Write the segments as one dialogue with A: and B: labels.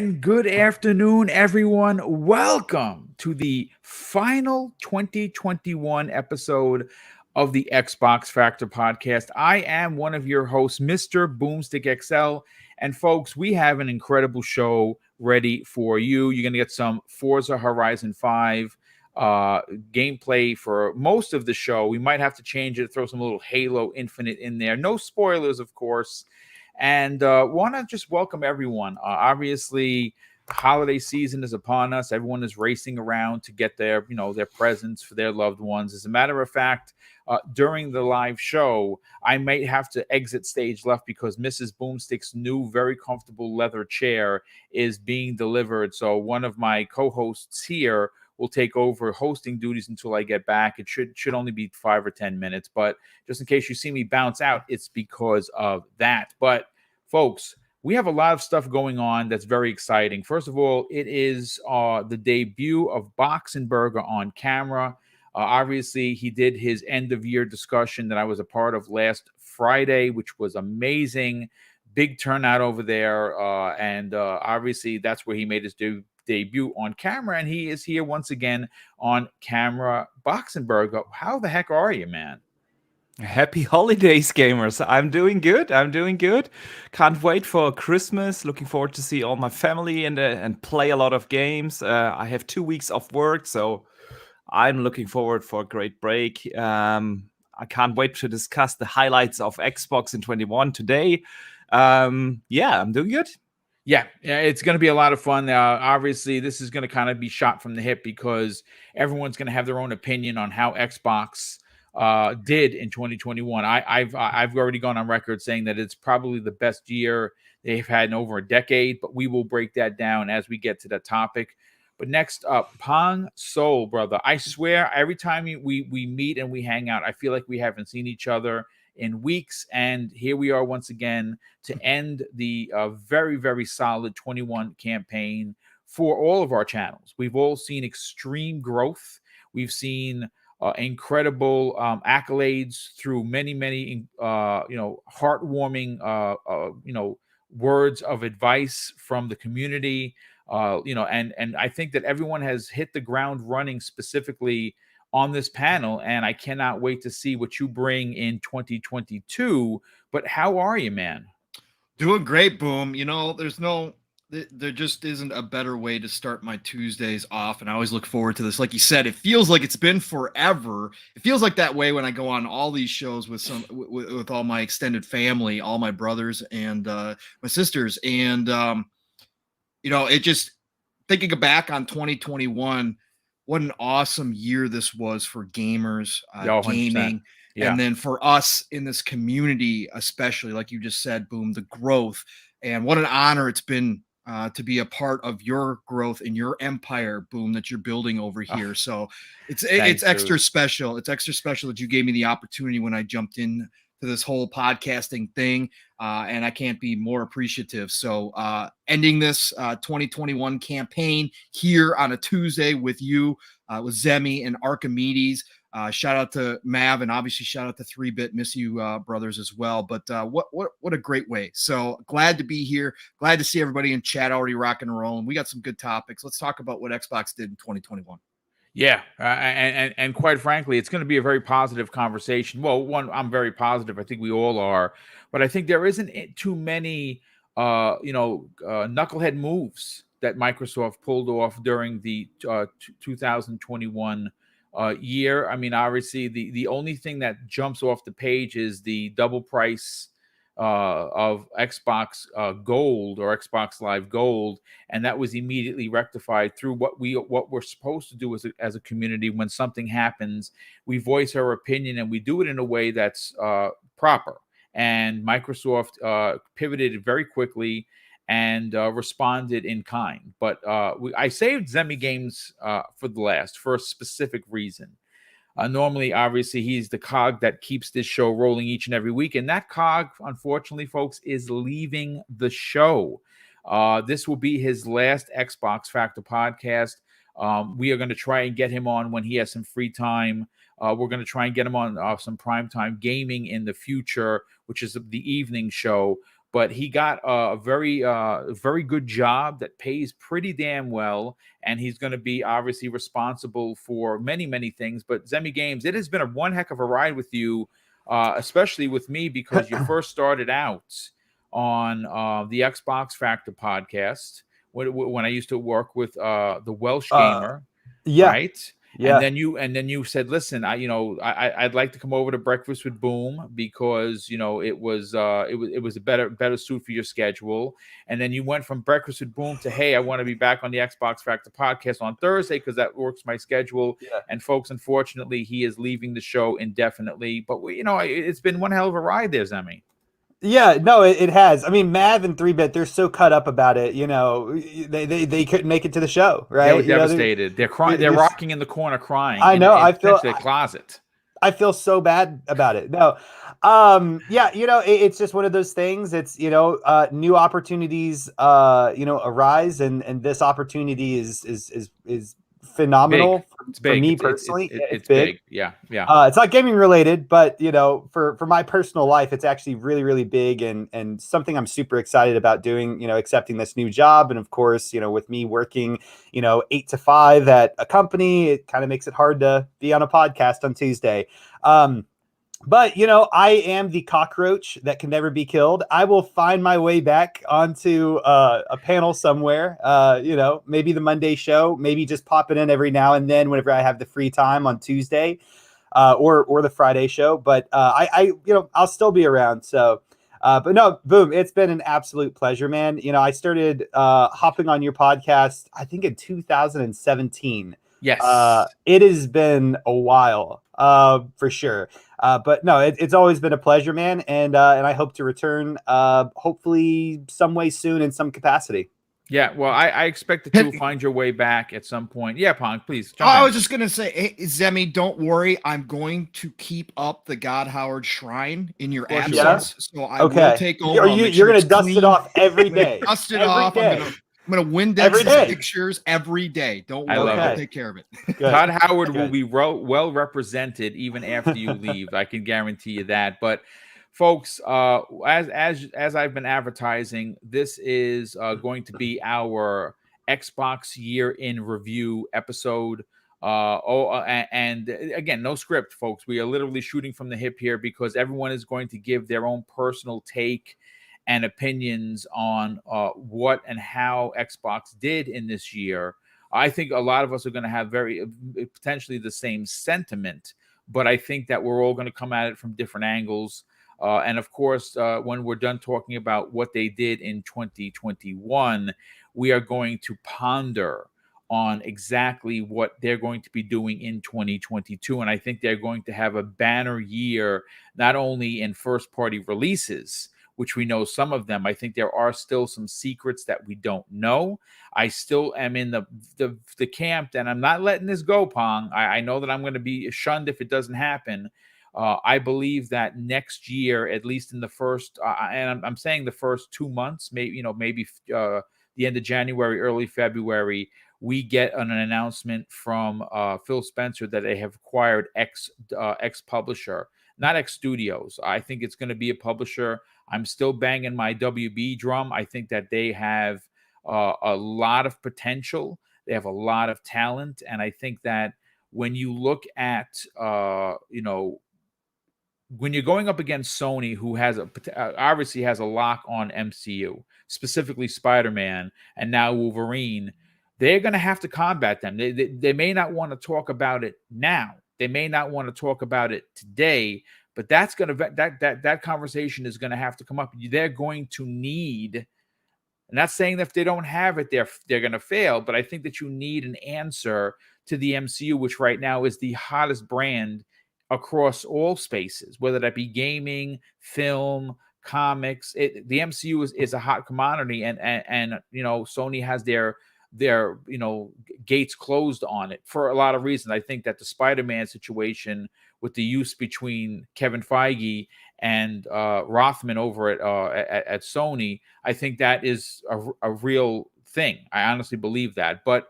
A: And good afternoon, everyone. Welcome to the final 2021 episode of the Xbox Factor podcast. I am one of your hosts, Mr. BoomStick XL. And folks, we have an incredible show ready for you. You're going to get some Forza Horizon 5 gameplay for most of the show. We might have to change it, throw some little Halo Infinite in there. No spoilers, of course. And want to just welcome everyone. Obviously, holiday season is upon us. Everyone is racing around to get their presents for their loved ones. As a matter of fact, during the live show, I might have to exit stage left because Mrs. Boomstick's new, very comfortable leather chair is being delivered. So one of my co-hosts here will take over hosting duties until I get back. It should only be 5 or 10 minutes, but just in case you see me bounce out, it's because of that. But folks, we have a lot of stuff going on that's very exciting. First of all, it is the debut of Boxenberger on camera. Obviously, he did his end-of-year discussion that I was a part of last Friday, which was amazing. Big turnout over there, and obviously that's where he made his debut on camera, and he is here once again on camera. Boxenberger, how the heck are you, man?
B: Happy holidays, gamers. I'm doing good. Can't wait for Christmas. Looking forward to see all my family and play a lot of games. I have 2 weeks off work, so I'm looking forward for a great break. I can't wait to discuss the highlights of Xbox in 21 today. I'm doing good.
A: Yeah, it's going to be a lot of fun. Obviously, this is going to kind of be shot from the hip because everyone's going to have their own opinion on how Xbox did in 2021. I've already gone on record saying that it's probably the best year they've had in over a decade, but we will break that down as we get to the topic. But next up, Pong Soul, brother. I swear, every time we meet and we hang out, I feel like we haven't seen each other in weeks, and here we are once again to end the very, very solid 21 campaign for all of our channels. We've all seen extreme growth. We've seen incredible accolades through many heartwarming words of advice from the community. And I think that everyone has hit the ground running specifically on this panel, and I cannot wait to see what you bring in 2022. But how are you, man?
C: Doing great, Boom. There just isn't a better way to start my Tuesdays off, and I always look forward to this. Like you said, it feels like it's been forever. It feels like that way when I go on all these shows with all my extended family, all my brothers and my sisters, and it just thinking back on 2021. What an awesome year this was for gamers, gaming, and then for us in this community, especially, like you just said, Boom, the growth. And what an honor it's been to be a part of your growth in your empire, Boom, that you're building over here. So it's extra special. It's extra special that you gave me the opportunity when I jumped in to this whole podcasting thing. And I can't be more appreciative. So ending this 2021 campaign here on a Tuesday with you, with Zemi and Archimedes. Shout out to Mav, and obviously shout out to 3-Bit. Miss you, brothers, as well. But what a great way. So glad to be here. Glad to see everybody in chat already rocking and rolling. We got some good topics. Let's talk about what Xbox did in 2021.
A: Yeah, and quite frankly, it's going to be a very positive conversation. Well, one, I'm very positive. I think we all are, but I think there isn't too many, knucklehead moves that Microsoft pulled off during the 2021 year. I mean, obviously, the only thing that jumps off the page is the double price of Xbox Gold or Xbox Live Gold, and that was immediately rectified through what we're supposed to do as a community. When something happens, we voice our opinion, and we do it in a way that's proper. And Microsoft pivoted very quickly and responded in kind. But I saved Zemi Games for the last for a specific reason. Normally, obviously, he's the cog that keeps this show rolling each and every week. And that cog, unfortunately, folks, is leaving the show. This will be his last Xbox Factor podcast. We are going to try and get him on when he has some free time. We're going to try and get him on some primetime gaming in the future, which is the evening show. but he got a very good job that pays pretty damn well, and he's going to be obviously responsible for many things. But Zemi Games, it has been one heck of a ride with you, especially with me, because you first started out on the Xbox Factor podcast when I used to work with the Welsh Gamer, right?
D: Yeah.
A: And then you said, listen, I'd like to come over to Breakfast with Boom because it was a better suit for your schedule. And then you went from Breakfast with Boom to, hey, I want to be back on the Xbox Factor podcast on Thursday because that works my schedule.
D: Yeah.
A: And folks, unfortunately, he is leaving the show indefinitely. But it's been one hell of a ride there, Zemi.
D: Yeah, no, it has. I mean, Mav and 3-Bit, they're so cut up about it. They couldn't make it to the show, right?
A: They were devastated. They're crying. They're rocking in the corner, crying.
D: I know. I feel
A: the closet.
D: I feel so bad about it. No, yeah, it's just one of those things. It's new opportunities, arise, and this opportunity is phenomenal for me personally.
A: It's big. Yeah.
D: It's not gaming related, but for my personal life, it's actually really big and something I'm super excited about doing. Accepting this new job, and of course, with me working 8 to 5 at a company, it kind of makes it hard to be on a podcast on Tuesday. But I am the cockroach that can never be killed. I will find my way back onto a panel somewhere. Maybe the Monday show, maybe just pop it in every now and then whenever I have the free time on Tuesday, or the Friday show. But I'll still be around. So, but no, Boom, it's been an absolute pleasure, man. I started hopping on your podcast, I think in 2017.
A: Yes.
D: It has been a while, for sure. But no, it's always been a pleasure, man. And I hope to return, hopefully some way soon in some capacity.
A: Yeah, well, I expect that you'll find your way back at some point. Yeah, Pong, please.
C: I was just going to say, hey, Zemi, don't worry. I'm going to keep up the God Howard Shrine in your absence. So I will take over.
D: You're going to dust it off every day.
C: Dust it off. I'm going to Windex pictures every day. Don't worry. I'll take care of it.
A: Todd Howard will be well represented even after you leave. I can guarantee you that. But folks, as I've been advertising, this is going to be our Xbox year in review episode. And again, no script, folks. We are literally shooting from the hip here because everyone is going to give their own personal take and opinions on what and how Xbox did in this year. I think a lot of us are going to have very potentially the same sentiment, but I think that we're all going to come at it from different angles. And of course, when we're done talking about what they did in 2021, we are going to ponder on exactly what they're going to be doing in 2022. And I think they're going to have a banner year, not only in first-party releases, which we know some of them. I think there are still some secrets that we don't know. I still am in the camp, and I'm not letting this go, Pong. I know that I'm going to be shunned if it doesn't happen. I believe that next year, at least in the first, and I'm saying the first 2 months, maybe the end of January, early February, we get an announcement from Phil Spencer that they have acquired X publisher, not X Studios. I think it's going to be a publisher. I'm still banging my WB drum. I think that they have a lot of potential. They have a lot of talent. And I think that when you look at, when you're going up against Sony, who has obviously has a lock on MCU, specifically Spider-Man and now Wolverine, they're going to have to combat them. They may not want to talk about it now. They may not want to talk about it today, but that's going to that conversation is going to have to come up. They're going to need, I'm not saying that if they don't have it, they're going to fail, but I think that you need an answer to the MCU, which right now is the hottest brand across all spaces, whether that be gaming, film, comics. The MCU is a hot commodity, and Sony has their gates closed on it for a lot of reasons. I think that the Spider-Man situation with the use between Kevin Feige and Rothman over at Sony, I think that is a real thing. I honestly believe that. But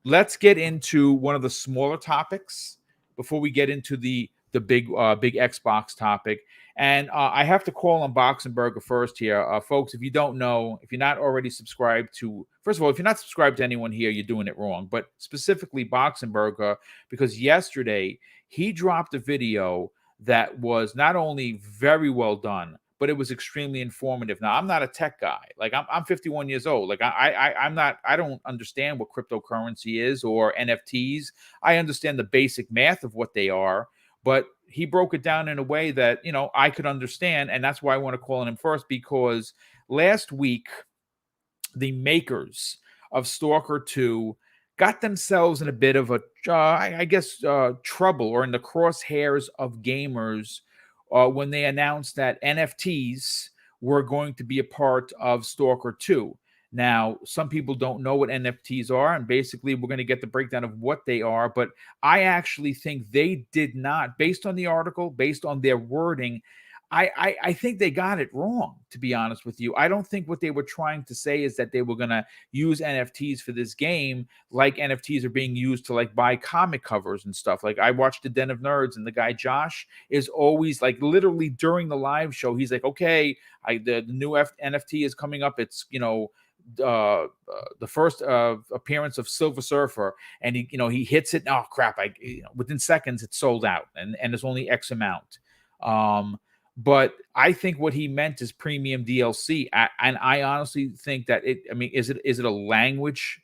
A: let's get into one of the smaller topics before we get into the the big Xbox topic. And I have to call on Boxenberger first here. Folks, if you don't know, if you're not already subscribed to, first of all, if you're not subscribed to anyone here, you're doing it wrong. But specifically Boxenberger, because yesterday he dropped a video that was not only very well done, but it was extremely informative. Now, I'm not a tech guy. Like I'm 51 years old. Like I don't understand what cryptocurrency is or NFTs. I understand the basic math of what they are, but he broke it down in a way that, I could understand. And that's why I want to call on him first, because last week, the makers of Stalker 2 got themselves in a bit of a, trouble, or in the crosshairs of gamers when they announced that NFTs were going to be a part of Stalker 2. Now, some people don't know what NFTs are, and basically we're going to get the breakdown of what they are, but I actually think they did not, based on the article, based on their wording, I think they got it wrong, to be honest with you. I don't think what they were trying to say is that they were going to use NFTs for this game like NFTs are being used to like buy comic covers and stuff. Like I watched The Den of Nerds, and the guy Josh is always like literally during the live show, he's like, okay, the new NFT is coming up. It's, the first appearance of Silver Surfer, and he hits it. Oh crap! Within seconds it's sold out, and there's only X amount. But I think what he meant is premium DLC, and I honestly think that is it a language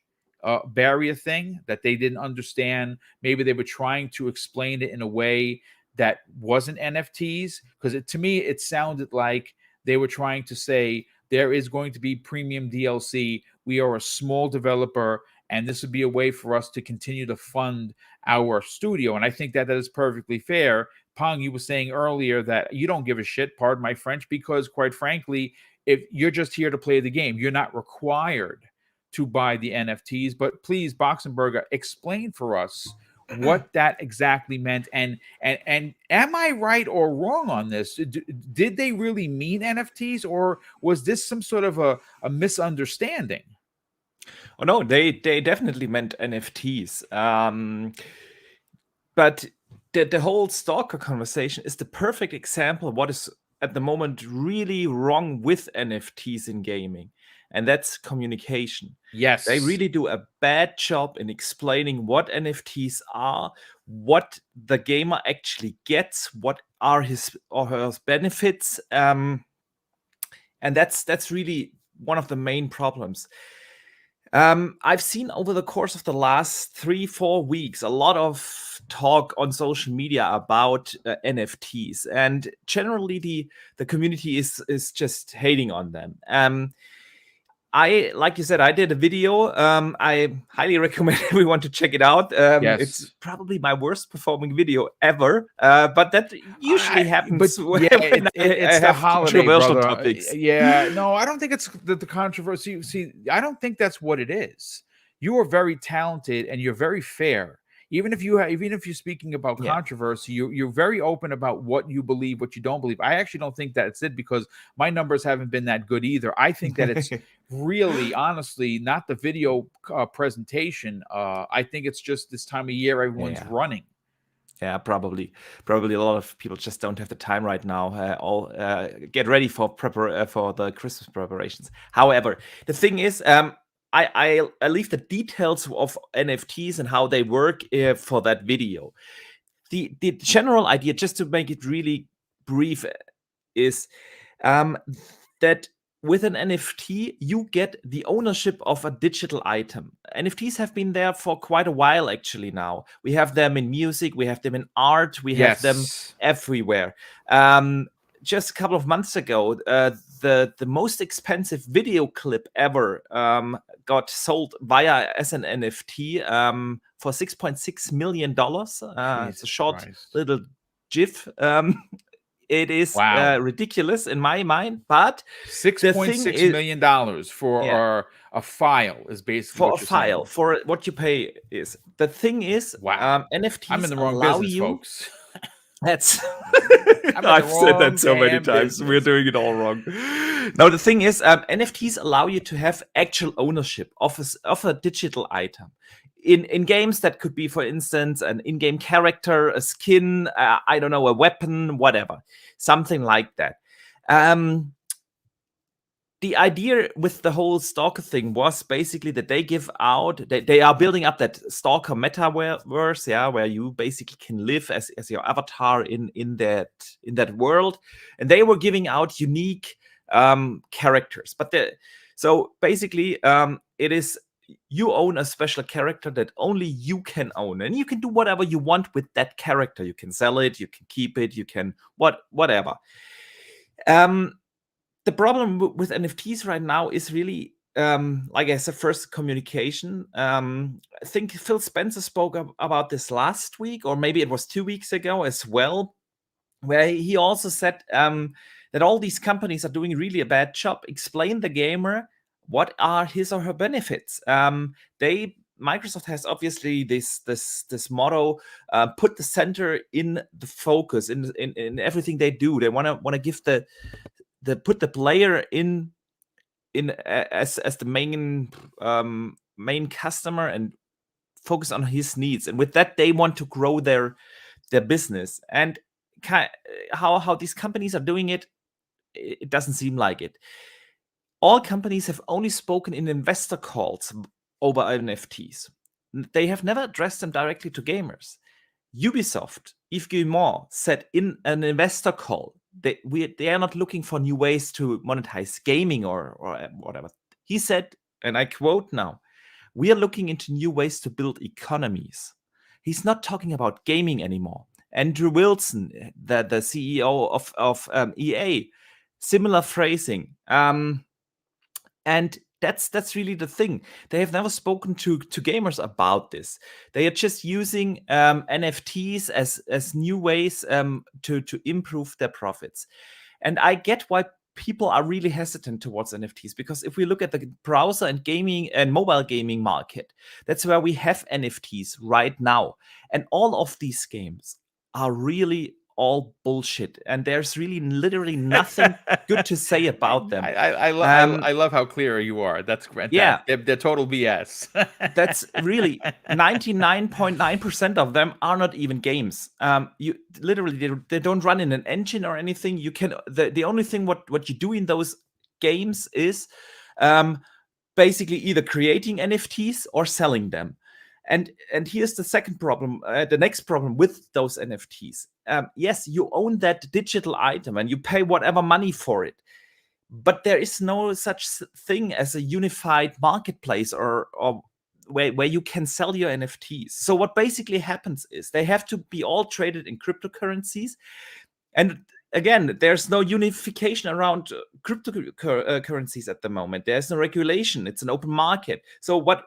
A: barrier thing that they didn't understand? Maybe they were trying to explain it in a way that wasn't NFTs, because to me it sounded like they were trying to say there is going to be premium DLC. We are a small developer, and this would be a way for us to continue to fund our studio. And I think that is perfectly fair. Pong, you were saying earlier that you don't give a shit, pardon my French, because quite frankly, if you're just here to play the game, you're not required to buy the NFTs. But please, Boxenberger, explain for us what that exactly meant. And am I right or wrong on this? Did they really mean NFTs, or was this some sort of a misunderstanding?
B: Oh no, they definitely meant NFTs. But the whole Stalker conversation is the perfect example of what is at the moment really wrong with NFTs in gaming, and that's communication.
A: Yes.
B: They really do a bad job in explaining what NFTs are, what the gamer actually gets, what are his or her benefits, and that's really one of the main problems. I've seen over the course of the last 3-4 weeks a lot of talk on social media about NFTs, and generally the community is just hating on them. Like you said, I did a video. I highly recommend everyone to check it out.
A: Yes.
B: It's probably my worst performing video ever, but that usually happens when
A: it's
B: I
A: the
B: have
A: holiday,
B: controversial
A: brother.
B: topics.
A: Yeah, no, I don't think it's the controversy. See, I don't think that's what it is. You are very talented and you're very fair. Even if you're speaking about controversy, you're very open about what you believe, what you don't believe. I actually don't think that's it, because my numbers haven't been that good either. I think that it's really, honestly, not the video presentation. I think it's just this time of year everyone's running.
B: Yeah, probably a lot of people just don't have the time right now. All get ready for the Christmas preparations. However, the thing is, I leave the details of NFTs and how they work for that video. The general idea, just to make it really brief, is that with an NFT, you get the ownership of a digital item. NFTs have been there for quite a while, actually, now. We have them in music, we have them in art, we have them everywhere. Just a couple of months ago, the most expensive video clip ever got sold as an NFT for $6.6 million. It's a short little GIF. It is ridiculous in my mind, but
A: $6.6 million for a file is basically
B: for a file saying. For what you pay is. The thing is, NFTs
A: I'm in the wrong
B: allow
A: business,
B: you,
A: folks.
B: That's
A: I'm in the
B: I've said
A: wrong
B: that so many
A: damn
B: times. We're
A: business.
B: doing it all wrong. No, the thing is, NFTs allow you to have actual ownership of a digital item. In games, that could be, for instance, an in-game character, a skin, I don't know, a weapon, whatever, something like that. The idea with the whole Stalker thing was basically that they give out, they are building up that Stalker metaverse, yeah, where you basically can live as your avatar in that world, and they were giving out unique characters. But so basically, it is, you own a special character that only you can own, and you can do whatever you want with that character. You can sell it, you can keep it, you can whatever. The problem with NFTs right now is really, like I said, first communication. I think Phil Spencer spoke about this last week, or maybe it was 2 weeks ago as well, where he also said that all these companies are doing really a bad job. Explain the gamer what are his or her benefits. Microsoft has obviously this motto: put the center in the focus in everything they do. They want to give put the player in as the main customer and focus on his needs. And with that, they want to grow their business. And how these companies are doing it, it doesn't seem like it. All companies have only spoken in investor calls over NFTs. They have never addressed them directly to gamers. Ubisoft, Yves Guillemot, said in an investor call, they are not looking for new ways to monetize gaming or whatever. He said, and I quote now, "We are looking into new ways to build economies." He's not talking about gaming anymore. Andrew Wilson, the CEO of EA, similar phrasing. And that's really the thing. They have never spoken to gamers about this. They are just using NFTs as new ways to improve their profits. And I get why people are really hesitant towards NFTs, because if we look at the browser and gaming and mobile gaming market, that's where we have NFTs right now. And all of these games are really all bullshit, and there's really literally nothing good to say about them.
A: I love how clear you are. That's fantastic.
B: Yeah.
A: They're total BS.
B: That's really 99.9% of them are not even games. You literally, they don't run in an engine or anything. You can the only thing what you do in those games is basically either creating NFTs or selling them. And here's the second problem, the next problem with those NFTs. Yes, you own that digital item and you pay whatever money for it, but there is no such thing as a unified marketplace or where you can sell your NFTs. So what basically happens is they have to be all traded in cryptocurrencies. And again, there's no unification around cryptocurrencies at the moment. There's no regulation. It's an open market. So what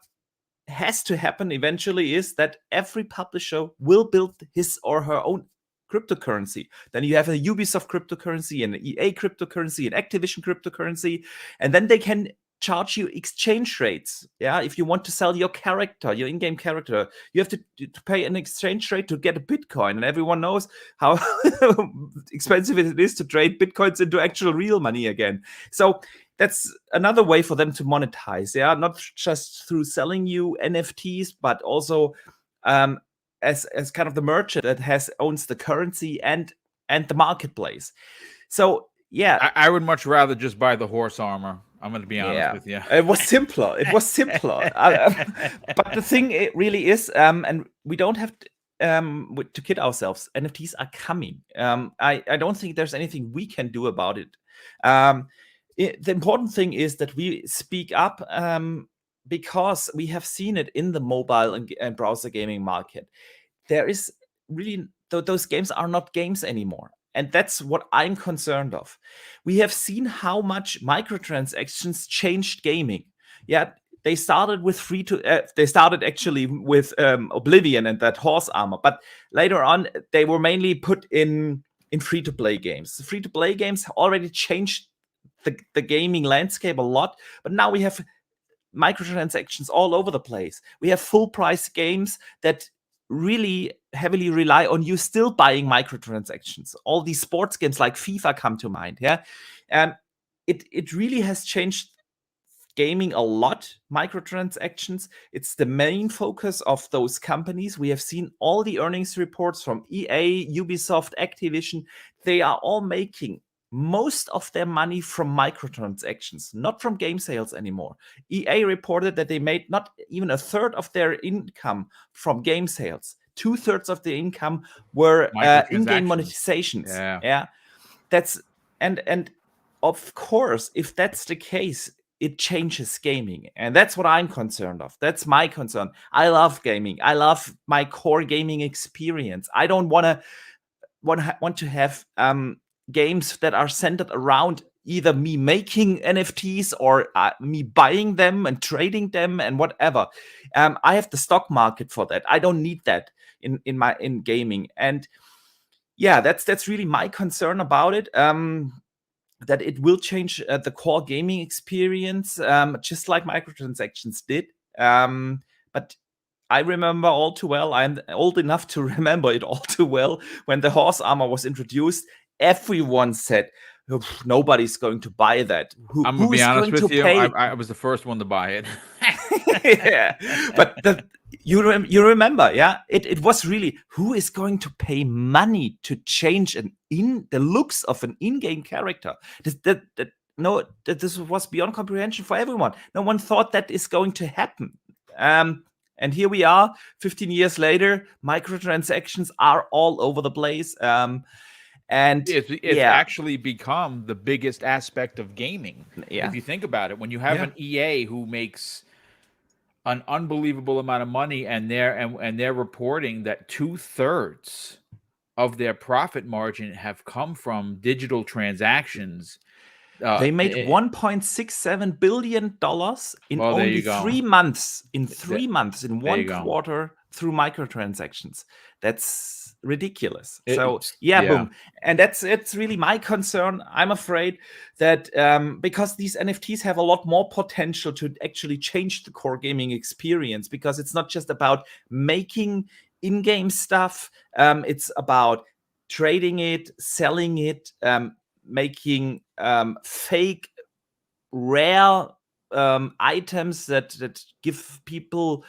B: has to happen eventually is that every publisher will build his or her own cryptocurrency. Then you have a Ubisoft cryptocurrency, an EA cryptocurrency, an Activision cryptocurrency, and then they can charge you exchange rates. Yeah, if you want to sell your character, your in-game character, you have to pay an exchange rate to get a Bitcoin, and everyone knows how expensive it is to trade Bitcoins into actual real money again. So that's another way for them to monetize. Yeah, not just through selling you NFTs, but also as kind of the merchant that owns the currency and the marketplace. So yeah,
A: I would much rather just buy the horse armor. I'm going to be honest with you.
B: It was simpler. But the thing it really is, and we don't have to kid ourselves. NFTs are coming. I don't think there's anything we can do about it. The important thing is that we speak up, because we have seen it in the mobile and browser gaming market. There is really, those games are not games anymore. And that's what I'm concerned of. We have seen how much microtransactions changed gaming. Yeah, they started with they started actually with Oblivion and that horse armor, but later on they were mainly put in free-to-play games. The free-to-play games already changed the gaming landscape a lot, but now we have microtransactions all over the place. We have full-price games that really heavily rely on you still buying microtransactions. All these sports games like FIFA come to mind. Yeah, it really has changed gaming a lot. Microtransactions, it's the main focus of those companies. We have seen all the earnings reports from EA, Ubisoft, Activision. They are all making most of their money from microtransactions, not from game sales anymore. EA reported that they made not even a third of their income from game sales. 2/3 of the income were in-game monetizations. Yeah, that's and of course, if that's the case, it changes gaming, and that's what I'm concerned of. That's my concern. I love gaming. I love my core gaming experience. I don't want to have games that are centered around either me making NFTs or me buying them and trading them and whatever. I have the stock market for that. I don't need that in gaming. And yeah, that's really my concern about it. That it will change the core gaming experience, just like microtransactions did. But I remember all too well, I'm old enough to remember it all too well, when the horse armor was introduced, everyone said, nobody's going to buy that.
A: I'm going to be honest with you, I was the first one to buy it.
B: Yeah, but you remember, yeah? It was really, who is going to pay money to change the looks of an in-game character? This was beyond comprehension for everyone. No one thought that is going to happen. And here we are, 15 years later, microtransactions are all over the place. And
A: it's actually become the biggest aspect of gaming.
B: Yeah.
A: If you think about it, when you have an EA who makes an unbelievable amount of money, and they're reporting that 2/3 of their profit margin have come from digital transactions.
B: They made $1.67 billion in only 3 months. In 3 months, in one quarter, through microtransactions. That's ridiculous. Boom. And it's really my concern. I'm afraid that because these NFTs have a lot more potential to actually change the core gaming experience, because it's not just about making in-game stuff. It's about trading it, selling it, making fake rare items that give people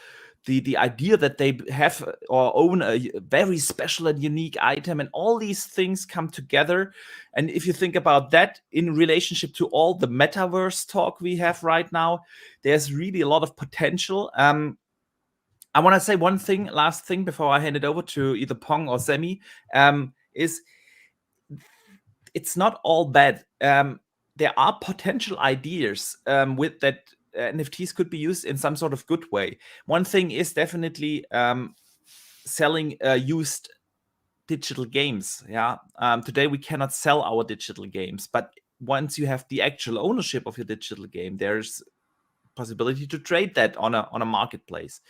B: the idea that they have or own a very special and unique item, and all these things come together. And if you think about that in relationship to all the metaverse talk we have right now, there's really a lot of potential. I want to say one thing, last thing, before I hand it over to either Pong or Semi, is it's not all bad. There are potential ideas with that NFTs could be used in some sort of good way. One thing is definitely selling used digital games. Yeah. Today we cannot sell our digital games, but once you have the actual ownership of your digital game, there's possibility to trade that on a marketplace.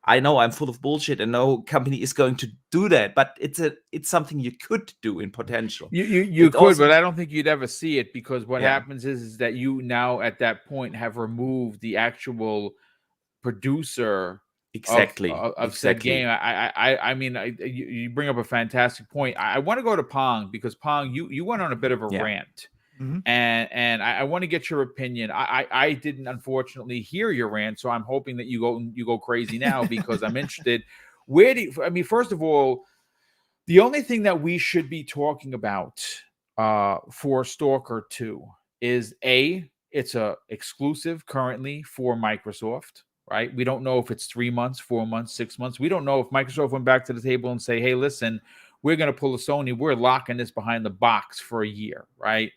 B: I know I'm full of bullshit, and no company is going to do that, but it's something you could do in potential.
A: You could, also, but I don't think you'd ever see it, because what happens is that you now at that point have removed the actual producer of said game. I mean, you bring up a fantastic point. I want to go to Pong, because Pong, you went on a bit of a rant. Mm-hmm. And I want to get your opinion. I didn't unfortunately hear your rant, so I'm hoping that you go crazy now, because I'm interested. First of all, the only thing that we should be talking about for Stalker 2 is it's a exclusive currently for Microsoft, right? We don't know if it's 3 months, 4 months, 6 months. We don't know if Microsoft went back to the table and say, hey, listen, we're going to pull a Sony. We're locking this behind the box for a year, right?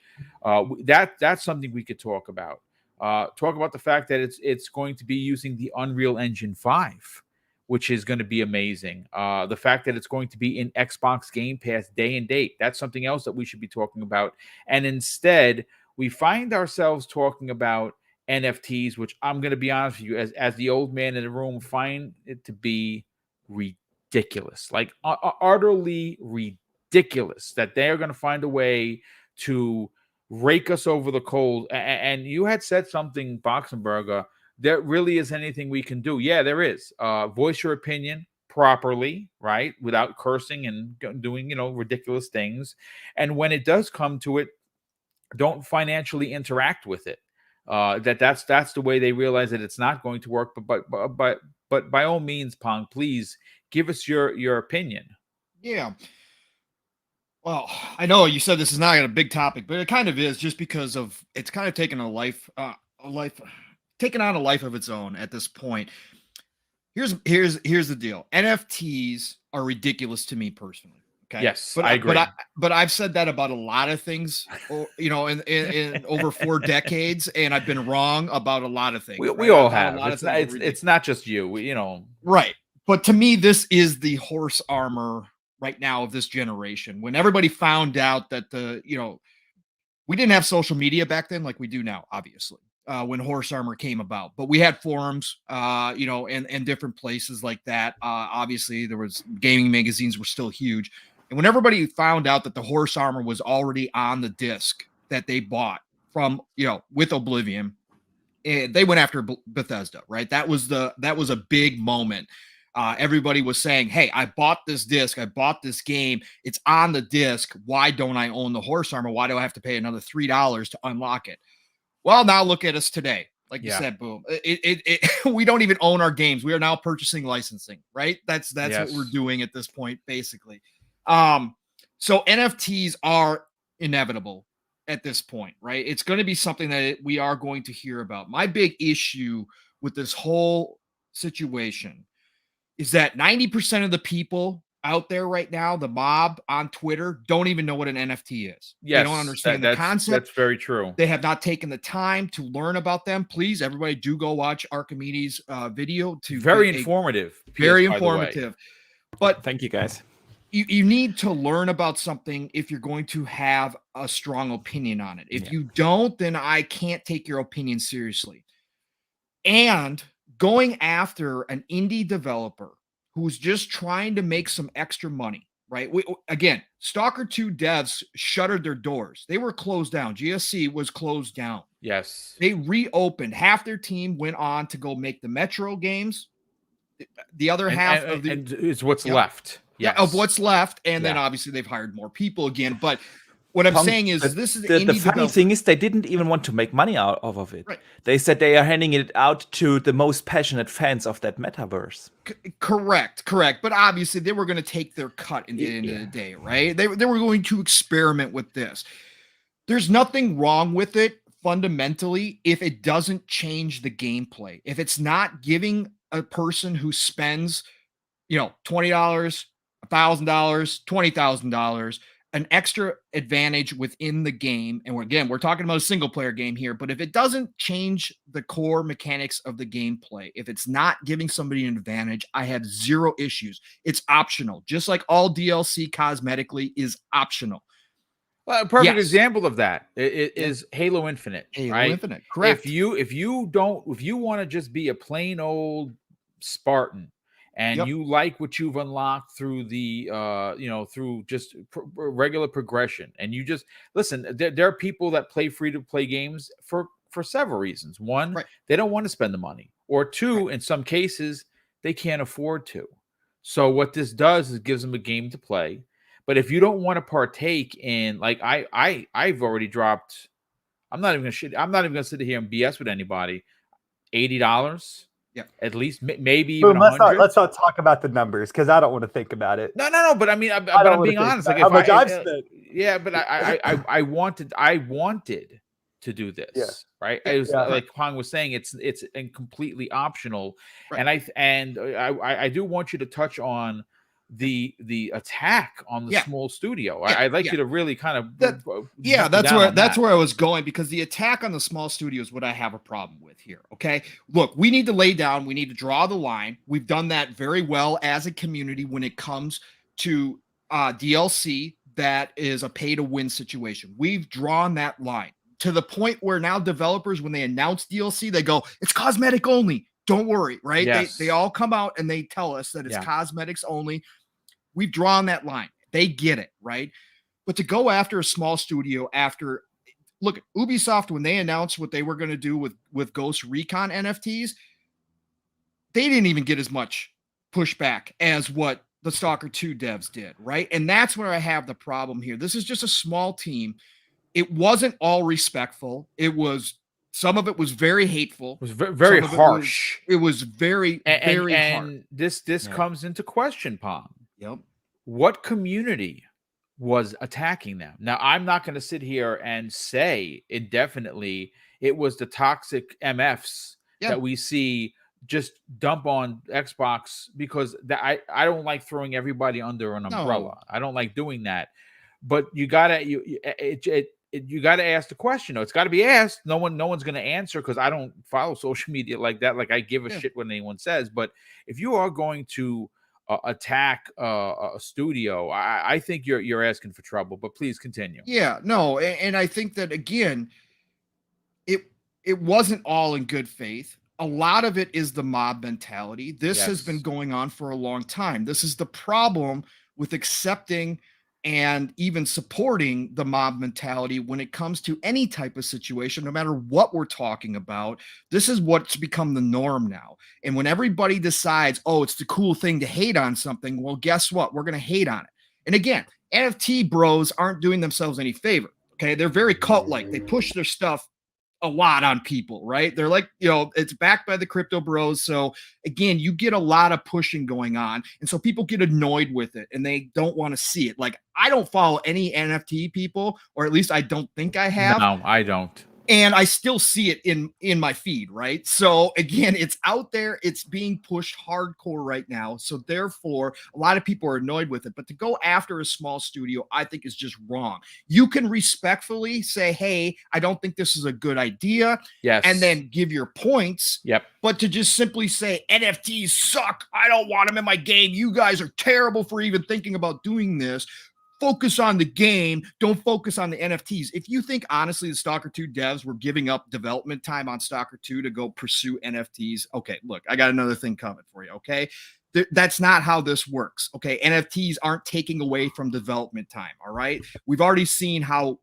A: That's something we could talk about. Talk about the fact that it's going to be using the Unreal Engine 5, which is going to be amazing. The fact that it's going to be in Xbox Game Pass day and date, that's something else that we should be talking about. And instead, we find ourselves talking about NFTs, which I'm going to be honest with you, as the old man in the room, find it to be ridiculous, like utterly ridiculous, that they're going to find a way to rake us over the coals. And you had said something, Boxenberger, there really is anything we can do. Yeah, there is. Voice your opinion, properly, right, without cursing and doing, ridiculous things. And when it does come to it, don't financially interact with it. That's the way they realize that it's not going to work. But by all means, Pong, please give us your opinion.
C: Yeah. Well, I know you said this is not a big topic, but it kind of is, just because of it's kind of taken taken on a life of its own at this point. Here's the deal. NFTs are ridiculous to me personally. Okay.
A: Yes,
C: but
A: I agree.
C: But I've said that about a lot of things, in over 4 decades, and I've been wrong about a lot of things.
A: We all have. It's not just you.
C: Right. But to me, this is the horse armor right now of this generation. When everybody found out that we didn't have social media back then like we do now, obviously. When horse armor came about, but we had forums, and different places like that. Obviously, there was gaming magazines were still huge. And when everybody found out that the horse armor was already on the disc that they bought from, with Oblivion, they went after Bethesda, right? That was a big moment. Everybody was saying, hey, I bought this disc. I bought this game. It's on the disc. Why don't I own the horse armor? Why do I have to pay another $3 to unlock it? Well, now look at us today. Like you said, Boom. We don't even own our games. We are now purchasing licensing, right? That's what we're doing at this point, basically. So NFTs are inevitable at this point, right? It's going to be something that we are going to hear about. My big issue with this whole situation is that 90% of the people out there right now, the mob on Twitter, don't even know what an NFT is.
A: Yes,
C: they don't understand the concept.
A: That's very true.
C: They have not taken the time to learn about them. Please, everybody, do go watch Archimedes' video.
A: Very informative.
C: Very informative. But
B: thank you, guys.
C: You need to learn about something if you're going to have a strong opinion on it. If you don't, then I can't take your opinion seriously. And going after an indie developer who's just trying to make some extra money, right? Again, Stalker 2 devs shuttered their doors. They were closed down. GSC was closed down.
A: Yes.
C: They reopened. Half their team went on to go make the Metro games. The other half
A: is what's left.
C: Yes. Of what's left. And then obviously they've hired more people again. But what I'm saying is this is
B: the funny thing is they didn't even want to make money out of it. Right. They said they are handing it out to the most passionate fans of that metaverse.
C: Correct. But obviously they were going to take their cut in the end of the day, right? They were going to experiment with this. There's nothing wrong with it fundamentally if it doesn't change the gameplay. If it's not giving a person who spends, $20, $1,000, $20,000 an extra advantage within the game. And we're talking about a single player game here, but if it doesn't change the core mechanics of the gameplay, if it's not giving somebody an advantage, I have zero issues. It's optional. Just like all DLC cosmetically is optional.
A: Well, a perfect example of that is Halo Infinite.
C: Halo Infinite, correct.
A: If you want to just be a plain old Spartan, and you like what you've unlocked through the through just regular progression, and you just listen, there are people that play free to play games for several reasons. One, they don't want to spend the money, or two, in some cases they can't afford to. So what this does is gives them a game to play. But if you don't want to partake in, like I've already dropped, I'm not even gonna sit here and BS with anybody, $80. Yeah, at least maybe even $100.
D: Let's not talk about the numbers because I don't want to think about it.
A: No. But I mean, I'm being honest. Like,
D: how much I've spent.
A: Yeah, but I wanted to do this. Right. It was like Pong was saying, it's completely optional. Right. And I do want you to touch on the attack on the small studio. I'd like you to really kind of
C: that's where I was going, because the attack on the small studio is what I have a problem with here. Okay, look, we need to lay down, we need to draw the line. We've done that very well as a community when it comes to DLC that is a pay to win situation. We've drawn that line to the point where now developers, when they announce DLC, they go, it's cosmetic only. Don't worry, right?
A: Yes.
C: They all come out and they tell us that it's cosmetics only. We've drawn that line. They get it, right? But to go after a small studio look, Ubisoft, when they announced what they were going to do with Ghost Recon NFTs, they didn't even get as much pushback as what the Stalker 2 devs did, right? And that's where I have the problem here. This is just a small team. It wasn't all respectful. Some of it was very hateful.
A: It was very harsh.
C: It was very, very
A: and
C: hard.
A: This comes into question, Palm.
C: Yep.
A: What community was attacking them? Now, I'm not going to sit here and say indefinitely it was the toxic MFs that we see just dump on Xbox, because I don't like throwing everybody under an umbrella. No. I don't like doing that. But you gotta ask the question. Though. It's got to be asked. No one's going to answer, because I don't follow social media like that. Like, I give a shit what anyone says. But if you are going to attack a studio, I think you're asking for trouble. But please continue.
C: Yeah, no, and I think that again, it wasn't all in good faith. A lot of it is the mob mentality. This has been going on for a long time. This is the problem with accepting and even supporting the mob mentality when it comes to any type of situation, no matter what we're talking about. This is what's become the norm now. And when everybody decides, oh, it's the cool thing to hate on something, well, guess what? We're going to hate on it. And again, NFT bros aren't doing themselves any favor. Okay. They're very cult-like. They push their stuff a lot on people, right? They're like, it's backed by the crypto bros. So again, you get a lot of pushing going on. And so people get annoyed with it and they don't want to see it. Like, I don't follow any NFT people, or at least I don't think I have.
A: No, I don't.
C: And I still see it in my feed, right? So again, it's out there. It's being pushed hardcore right now. So therefore, a lot of people are annoyed with it. But to go after a small studio, I think is just wrong. You can respectfully say, hey, I don't think this is a good idea.
A: Yes.
C: And then give your points.
A: Yep.
C: But to just simply say, NFTs suck, I don't want them in my game, you guys are terrible for even thinking about doing this. Focus on the game. Don't focus on the NFTs. If you think, honestly, the Stalker 2 devs were giving up development time on Stalker 2 to go pursue NFTs, okay, look, I got another thing coming for you, okay? That's not how this works, okay? NFTs aren't taking away from development time, all right? We've already seen how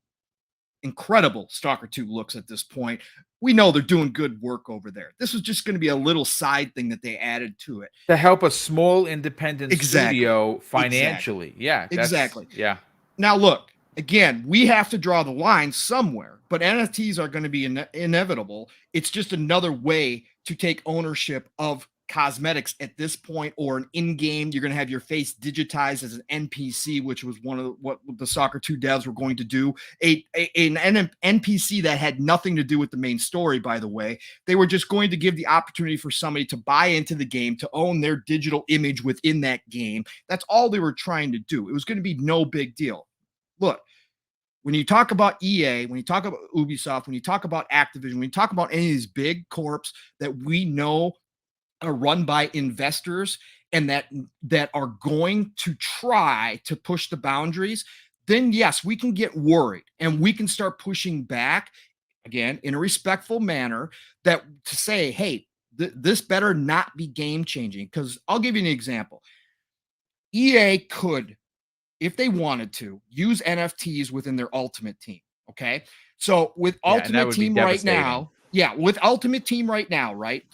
C: incredible Stalker 2 looks at this point. We know they're doing good work over there. This was just going to be a little side thing that they added to it
A: to help a small independent studio financially.
C: Exactly.
A: Yeah,
C: exactly.
A: Yeah.
C: Now, look, again, we have to draw the line somewhere, but NFTs are going to be inevitable. It's just another way to take ownership of cosmetics at this point, or an in-game. You're going to have your face digitized as an NPC, which was one of what the Stalker 2 devs were going to do. An NPC that had nothing to do with the main story, by the way. They were just going to give the opportunity for somebody to buy into the game, to own their digital image within that game. That's all they were trying to do. It was going to be no big deal. Look, when you talk about EA, when you talk about Ubisoft, when you talk about Activision, when you talk about any of these big corps that we know are run by investors and that are going to try to push the boundaries, then yes, we can get worried and we can start pushing back again in a respectful manner, that to say, hey, this better not be game changing. Because I'll give you an example. EA could, if they wanted to, use NFTs within their Ultimate Team. Okay. So with Ultimate Team right now, with Ultimate Team right now, right?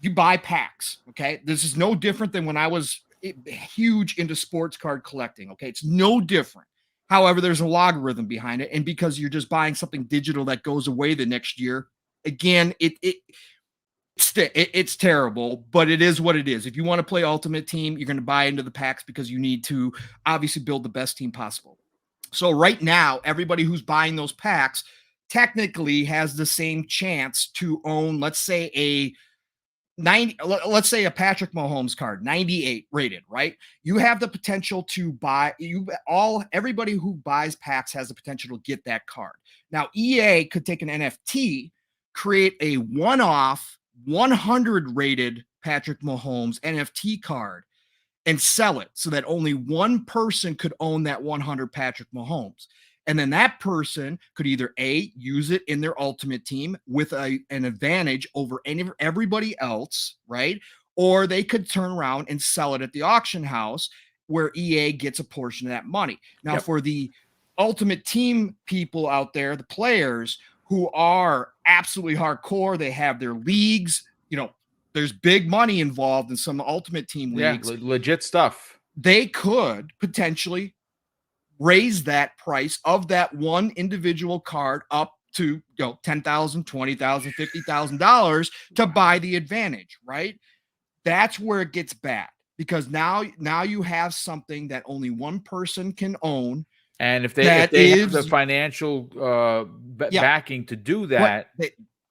C: You buy packs, okay? This is no different than when I was huge into sports card collecting, okay? It's no different. However, there's a logarithm behind it, and because you're just buying something digital that goes away the next year, again, it's terrible, but it is what it is. If you want to play Ultimate Team, you're going to buy into the packs because you need to obviously build the best team possible. So right now, everybody who's buying those packs technically has the same chance to own, let's say a Patrick Mahomes card, 98 rated, right? You have the potential to buy, everybody who buys packs has the potential to get that card. Now, EA could take an NFT, create a one-off 100 rated Patrick Mahomes NFT card and sell it so that only one person could own that 100 Patrick Mahomes. And then that person could either use it in their Ultimate Team with an advantage over everybody else, right? Or they could turn around and sell it at the auction house where EA gets a portion of that money. Now, for the Ultimate Team people out there, the players who are absolutely hardcore, they have their leagues, there's big money involved in some Ultimate Team leagues.
A: Legit stuff.
C: They could potentially raise that price of that one individual card up to $10,000, $20,000, $50,000 to buy the advantage, right? That's where it gets bad, because now you have something that only one person can own.
A: And if they have the financial backing to do that,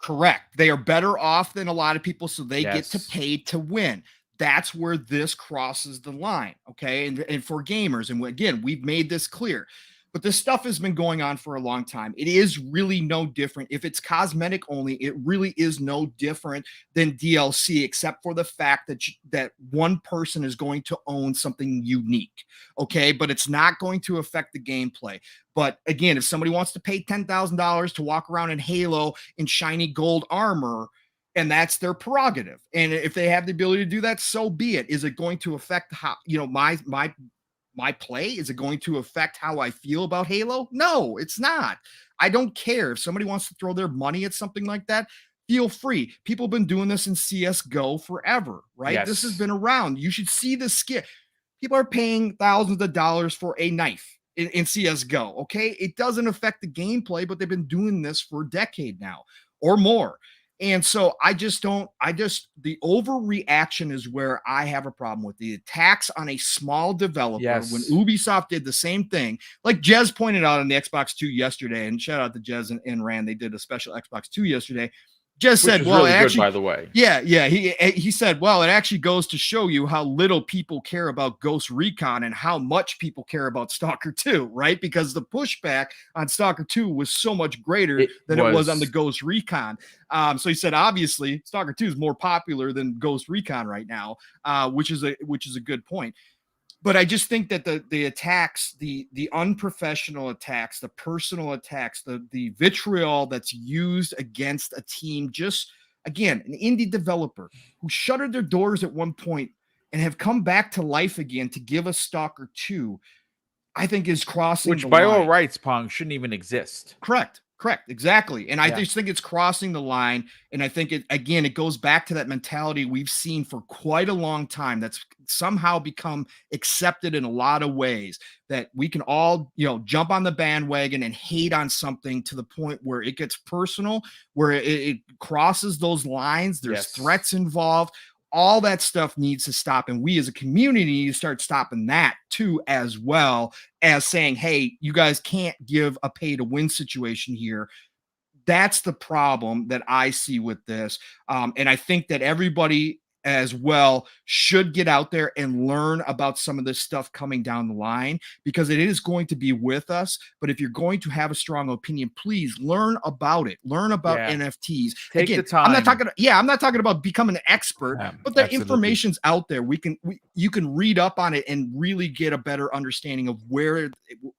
C: correct. They are better off than a lot of people, so they get to pay to win. That's where this crosses the line, okay? And for gamers, and again, we've made this clear, but this stuff has been going on for a long time. It is really no different. If it's cosmetic only, it really is no different than DLC, except for the fact that one person is going to own something unique, okay? But it's not going to affect the gameplay. But again, if somebody wants to pay $10,000 to walk around in Halo in shiny gold armor, and that's their prerogative, and if they have the ability to do that, so be it. Is it going to affect how, my play? Is it going to affect how I feel about Halo? No, it's not. I don't care. If somebody wants to throw their money at something like that, feel free. People have been doing this in CSGO forever, right?
A: Yes.
C: This has been around. You should see the skill. People are paying thousands of dollars for a knife in CSGO, okay? It doesn't affect the gameplay, but they've been doing this for a decade now or more. And so the overreaction is where I have a problem with the attacks on a small developer.
A: Yes.
C: When Ubisoft did the same thing, like Jez pointed out on the Xbox 2 yesterday, and shout out to Jez and Rand, they did a special Xbox 2 yesterday. Just said, well,
A: really
C: actually,
A: good, by the way.
C: Yeah. He said, well, it actually goes to show you how little people care about Ghost Recon and how much people care about Stalker 2, right? Because the pushback on Stalker 2 was so much greater than it was on the Ghost Recon. So he said, obviously, Stalker 2 is more popular than Ghost Recon right now, which is a good point. But I just think that the attacks, the unprofessional attacks, the personal attacks, the vitriol that's used against a team, just, again, an indie developer who shuttered their doors at one point and have come back to life again to give us Stalker 2, I think is crossing the line.
A: Which by all rights, Pong, shouldn't even exist.
C: Correct. Exactly. And I just think it's crossing the line. And I think it goes back to that mentality we've seen for quite a long time that's somehow become accepted in a lot of ways, that we can all, jump on the bandwagon and hate on something to the point where it gets personal, where it crosses those lines. There's threats involved. All that stuff needs to stop. And we as a community need to start stopping that too, as well as saying, hey, you guys can't give a pay to win situation here. That's the problem that I see with this. And I think that everybody as well should get out there and learn about some of this stuff coming down the line, because it is going to be with us. But if you're going to have a strong opinion, please learn about it. Learn about NFTs.
A: Take the time.
C: I'm not talking about becoming an expert, but the information's out there. You can read up on it and really get a better understanding of where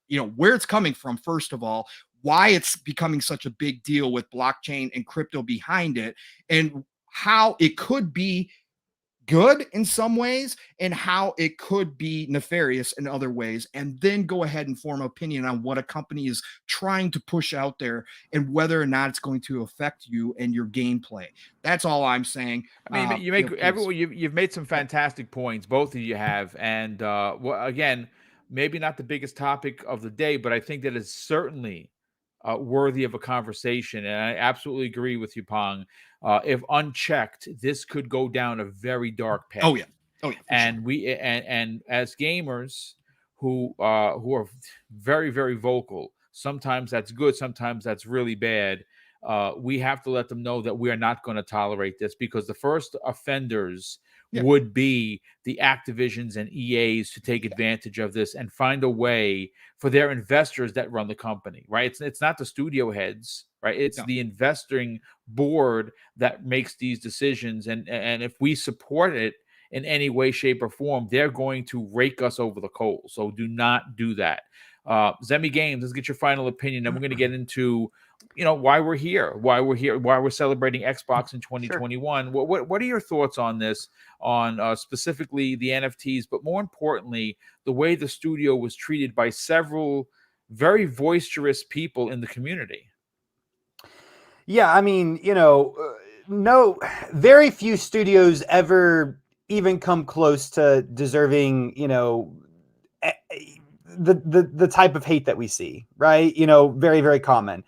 C: it's coming from, first of all, why it's becoming such a big deal with blockchain and crypto behind it, and how it could be good in some ways and how it could be nefarious in other ways, and then go ahead and form an opinion on what a company is trying to push out there and whether or not it's going to affect you and your gameplay. That's all I'm saying.
A: I mean, you've made some fantastic points, both of you have, and again, maybe not the biggest topic of the day, but I think that it's certainly worthy of a conversation. And I absolutely agree with you, Pong. If unchecked, this could go down a very dark path.
C: Oh yeah.
A: And sure. And as gamers who are very, very vocal, sometimes that's good, sometimes that's really bad. We have to let them know that we are not going to tolerate this, because the first offenders would be the Activisions and EAs to take advantage of this and find a way for their investors that run the company, right? It's not the studio heads, right? It's the investing board that makes these decisions. And if we support it in any way, shape, or form, they're going to rake us over the coals. So do not do that. Zemi Games, let's get your final opinion. And we're going to get into, why we're here, why we're celebrating Xbox in 2021. Sure. What are your thoughts on this, on specifically the NFTs, but more importantly, the way the studio was treated by several very boisterous people in the community?
D: Yeah, I mean, no, very few studios ever even come close to deserving, the type of hate that we see, right? Very, very common.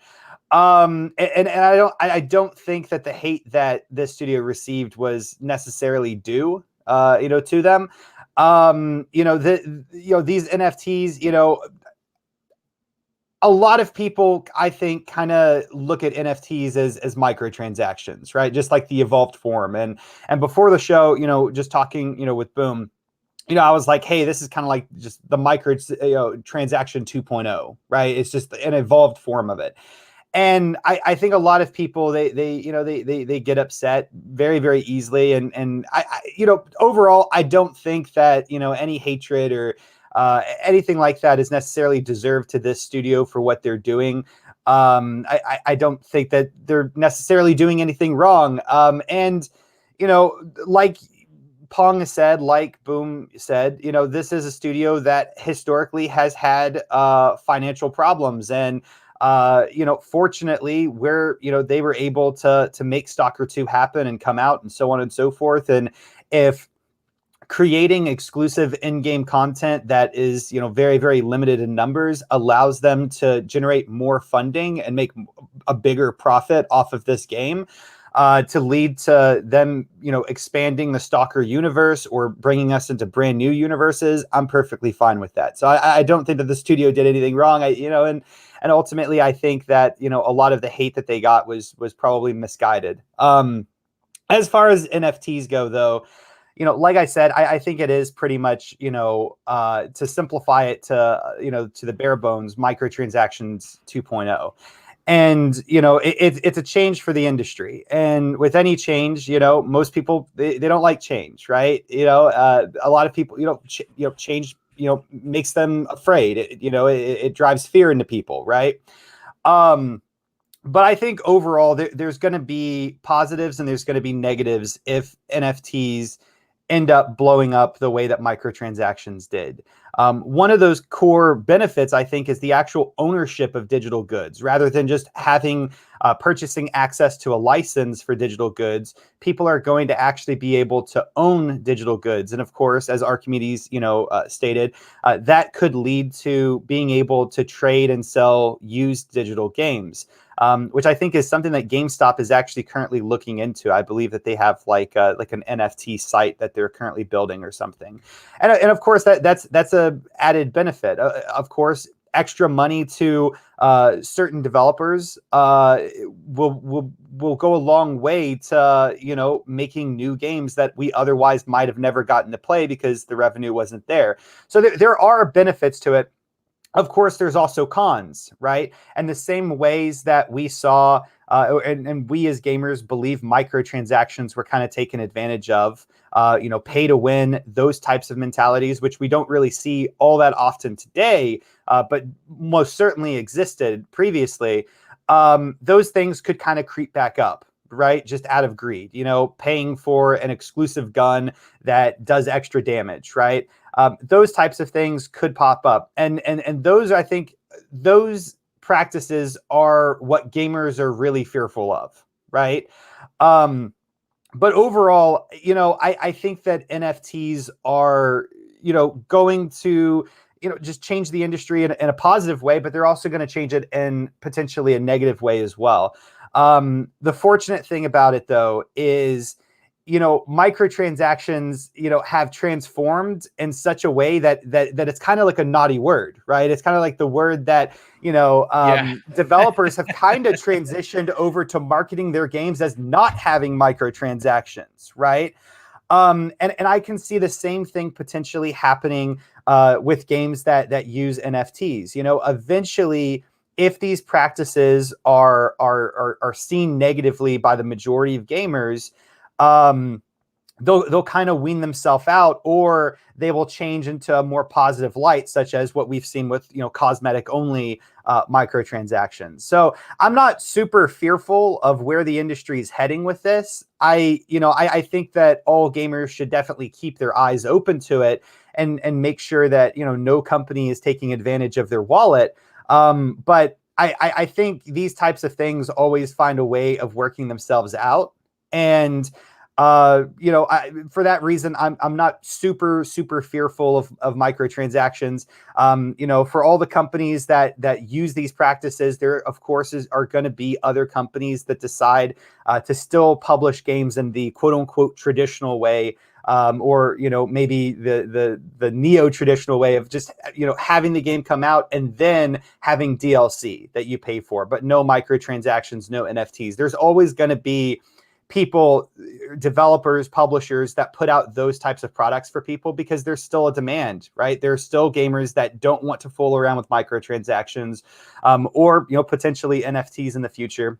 D: And I don't think that the hate that this studio received was necessarily due, to them. These NFTs, a lot of people, I think, kind of look at NFTs as microtransactions, right? Just like the evolved form. And before the show, just talking, with Boom, I was like, hey, this is kind of like just the micro, transaction 2.0, right? It's just an evolved form of it. And I think a lot of people they get upset very, very easily. And overall, I don't think that any hatred or anything like that is necessarily deserved to this studio for what they're doing. I don't think that they're necessarily doing anything wrong. And like Pong said, like Boom said, this is a studio that historically has had financial problems. And fortunately, they were able to make Stalker 2 happen and come out and so on and so forth. And if creating exclusive in-game content that is, very, very limited in numbers allows them to generate more funding and make a bigger profit off of this game, to lead to them, expanding the Stalker universe or bringing us into brand new universes, I'm perfectly fine with that. So I don't think that the studio did anything wrong. And ultimately, I think that, a lot of the hate that they got was probably misguided. As far as NFTs go, though, like I said, I think it is pretty much, to simplify it to the bare bones, microtransactions 2.0. And, it's a change for the industry. And with any change, most people, they don't like change, right? A lot of people, change, makes them afraid. It drives fear into people, right? But I think overall, there's going to be positives and there's going to be negatives if NFTs end up blowing up the way that microtransactions did. One of those core benefits, I think, is the actual ownership of digital goods. Rather than just having purchasing access to a license for digital goods, people are going to actually be able to own digital goods. And of course, as Archimedes, stated, that could lead to being able to trade and sell used digital games. Which I think is something that GameStop is actually currently looking into. I believe that they have like an NFT site that they're currently building or something. And of course, that's a added benefit. Of course, extra money to certain developers will go a long way to making new games that we otherwise might have never gotten to play because the revenue wasn't there. So there are benefits to it. Of course, there's also cons, right? And the same ways that we saw, and we as gamers believe microtransactions were kind of taken advantage of, pay to win, those types of mentalities, which we don't really see all that often today, but most certainly existed previously. Those things could kind of creep back up, right? Just out of greed, paying for an exclusive gun that does extra damage, right? Those types of things could pop up. And those, I think, those practices are what gamers are really fearful of, right? But overall, I think that NFTs are, going to, just change the industry in a positive way, but they're also going to change it in potentially a negative way as well. The fortunate thing about it, though, is, microtransactions, have transformed in such a way that it's kind of like a naughty word, right? It's kind of like the word that, developers have kind of transitioned over to marketing their games as not having microtransactions, right? And I can see the same thing potentially happening with games that use NFTs. Eventually, if these practices are seen negatively by the majority of gamers, they'll kind of wean themselves out, or they will change into a more positive light, such as what we've seen with cosmetic only microtransactions. So I'm not super fearful of where the industry is heading with this. I think that all gamers should definitely keep their eyes open to it and make sure that no company is taking advantage of their wallet. But I think these types of things always find a way of working themselves out. And for that reason, I'm not super fearful of microtransactions. For all the companies that use these practices, there of course are going to be other companies that decide to still publish games in the quote unquote traditional way. Or maybe the neo-traditional way of just having the game come out and then having DLC that you pay for, but no microtransactions, no NFTs. There's always going to be people, developers, publishers that put out those types of products for people because there's still a demand, right? There's still gamers that don't want to fool around with microtransactions, or potentially NFTs in the future.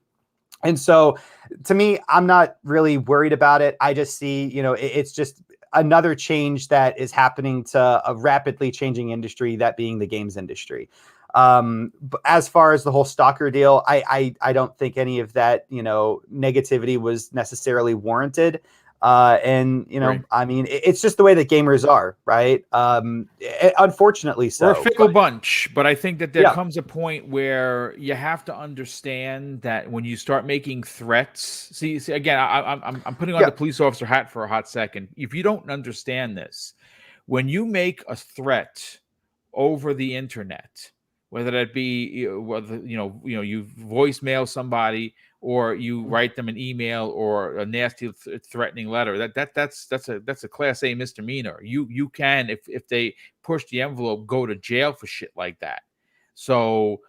D: And so to me, I'm not really worried about it. I just see, it's just another change that is happening to a rapidly changing industry, that being the games industry. But as far as the whole STALKER deal, I don't think any of that, negativity was necessarily warranted.
A: Right.
D: I mean, it's just the way that gamers are, right? Unfortunately so.
A: We're a fickle bunch, but I think that there
D: Yeah.
A: comes a point where you have to understand that when you start making threats, see again, I'm putting on the police officer hat for a hot second. If you don't understand this, when you make a threat over the internet, whether that be whether you voicemail somebody or you write them an email or a nasty threatening letter, that's a class A misdemeanor. You can, if they push the envelope, go to jail for shit like that. So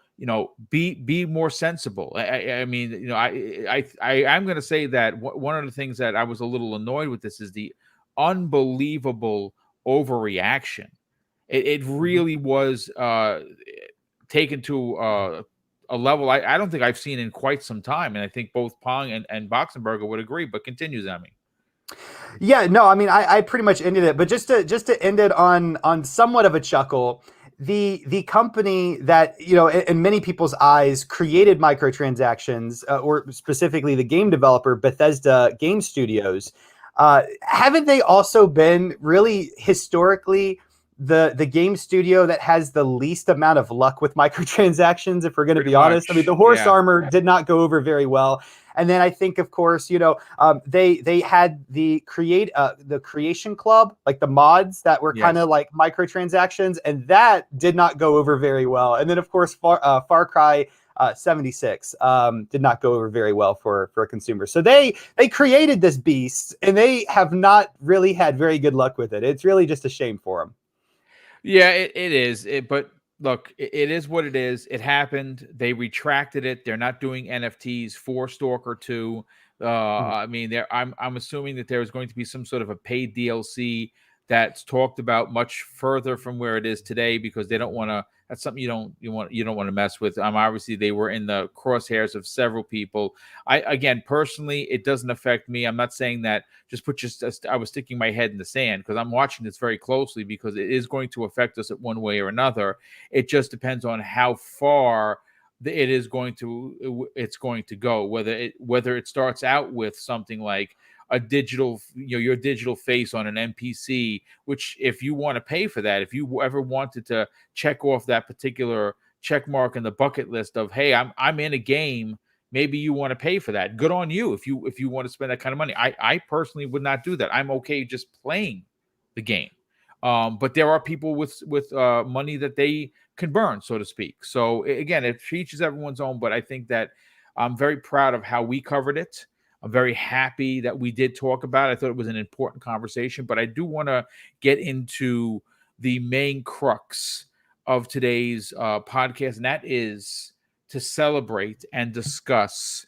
A: be more sensible. I mean, I'm going to say that one of the things that I was a little annoyed with this is the unbelievable overreaction. It really was taken to a level I don't think I've seen in quite some time, and I think both Pong and Boxenberger would agree. But continue, Zemi.
D: Yeah, no, I mean, I pretty much ended it, but just to end it on somewhat of a chuckle, the company that in many people's eyes created microtransactions, or specifically the game developer Bethesda Game Studios, haven't they also been really historically the game studio that has the least amount of luck with microtransactions, if we're going to be honest? I mean, the horse armor did not go over very well. And then I think, of course, they had the creation club, like the mods that were kind of like microtransactions, and that did not go over very well. And then, of course, Far Cry 76 did not go over very well for a consumer. So they created this beast, and they have not really had very good luck with it. It's really just a shame for them.
A: Yeah, it is. But look, it is what it is. It happened. They retracted it. They're not doing NFTs for Stalker 2. I mean, I'm assuming that there is going to be some sort of a paid DLC that's talked about much further from where it is today, because they don't want to. That's something you don't want to mess with. Obviously they were in the crosshairs of several people. Again, personally, it doesn't affect me. I'm not saying that I was sticking my head in the sand, because I'm watching this very closely, because it is going to affect us in one way or another. It just depends on how far it's going to go, whether it starts out with something like a digital, your digital face on an NPC, which if you want to pay for that, if you ever wanted to check off that particular check mark in the bucket list of, hey, I'm in a game, maybe you want to pay for that. Good on you if you want to spend that kind of money. I personally would not do that. I'm okay just playing the game. But there are people with money that they can burn, so to speak. So again, it teaches everyone's own, but I think that I'm very proud of how we covered it. I'm very happy that we did talk about it. I thought it was an important conversation, but I do want to get into the main crux of today's podcast, and that is to celebrate and discuss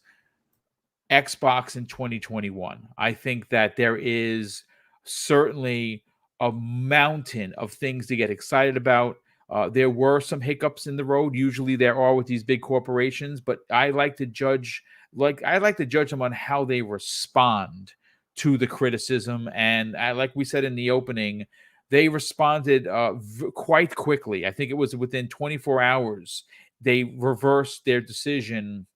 A: Xbox in 2021. I think that there is certainly a mountain of things to get excited about. There were some hiccups in the road. Usually there are with these big corporations, but I like to judge them on how they respond to the criticism. And like we said in the opening, they responded quite quickly. I think it was within 24 hours. They reversed their decision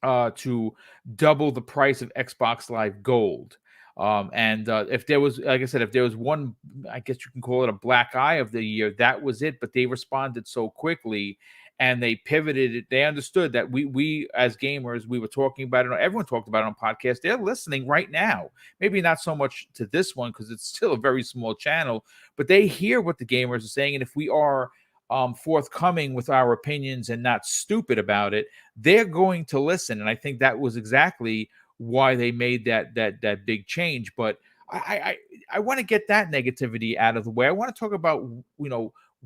A: to double the price of Xbox Live Gold. And if there was, like I said, if there was one, I guess you can call it a black eye of the year, that was it. But they responded so quickly. and they pivoted it. They understood that we as gamers, we were talking about it. Everyone talked about it on podcasts. They're listening right now. Maybe not so much to this one because it's still a very small channel, but they hear what the gamers are saying. And if we are forthcoming with our opinions and not stupid about it, they're going to listen. And I think that was exactly why they made that big change. But I want to get that negativity out of the way. I want to talk about,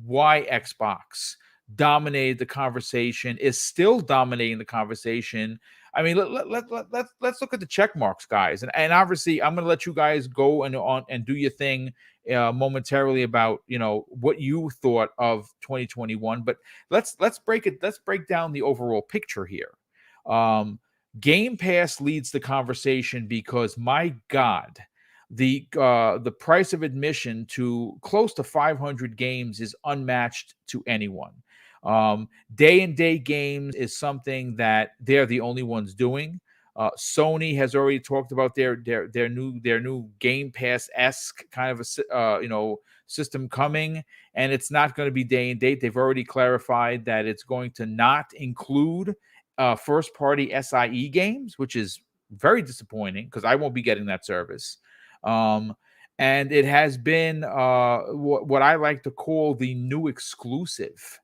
A: why Xbox dominated the conversation, is still dominating the conversation. I mean, let's look at the check marks, guys. And obviously, I'm going to let you guys go and do your thing momentarily about what you thought of 2021. But let's break down the overall picture here. Game Pass leads the conversation because, my God, the price of admission to close to 500 games is unmatched to anyone. Day and day games is something that they're the only ones doing. Sony has already talked about their new Game Pass-esque kind of a system coming, and it's not going to be day and date. They've already clarified that it's going to not include first-party SIE games, which is very disappointing because I won't be getting that service. And it has been what I like to call the new exclusive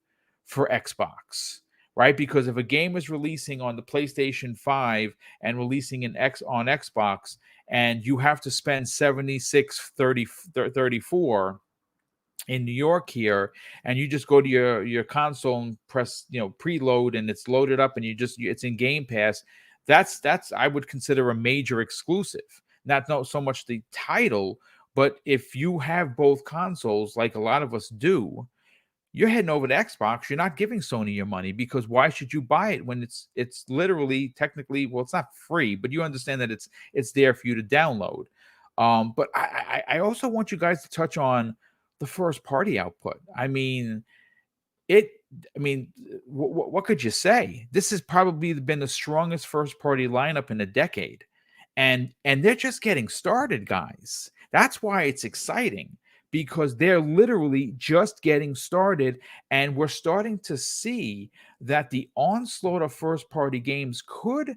A: for Xbox, right? Because if a game is releasing on the PlayStation 5 and releasing on Xbox, and you have to spend $76.34 in New York here, and you just go to your console and press preload, and it's loaded up, and it's in Game Pass. That's I would consider a major exclusive. Not so much the title, but if you have both consoles, like a lot of us do, you're heading over to Xbox. You're not giving Sony your money, because why should you buy it when it's literally, technically, well, it's not free, but you understand that it's there for you to download. But I also want you guys to touch on the first party output. I mean, what could you say? This has probably been the strongest first party lineup in a decade. And they're just getting started, guys. That's why it's exciting, because they're literally just getting started, and we're starting to see that the onslaught of first-party games could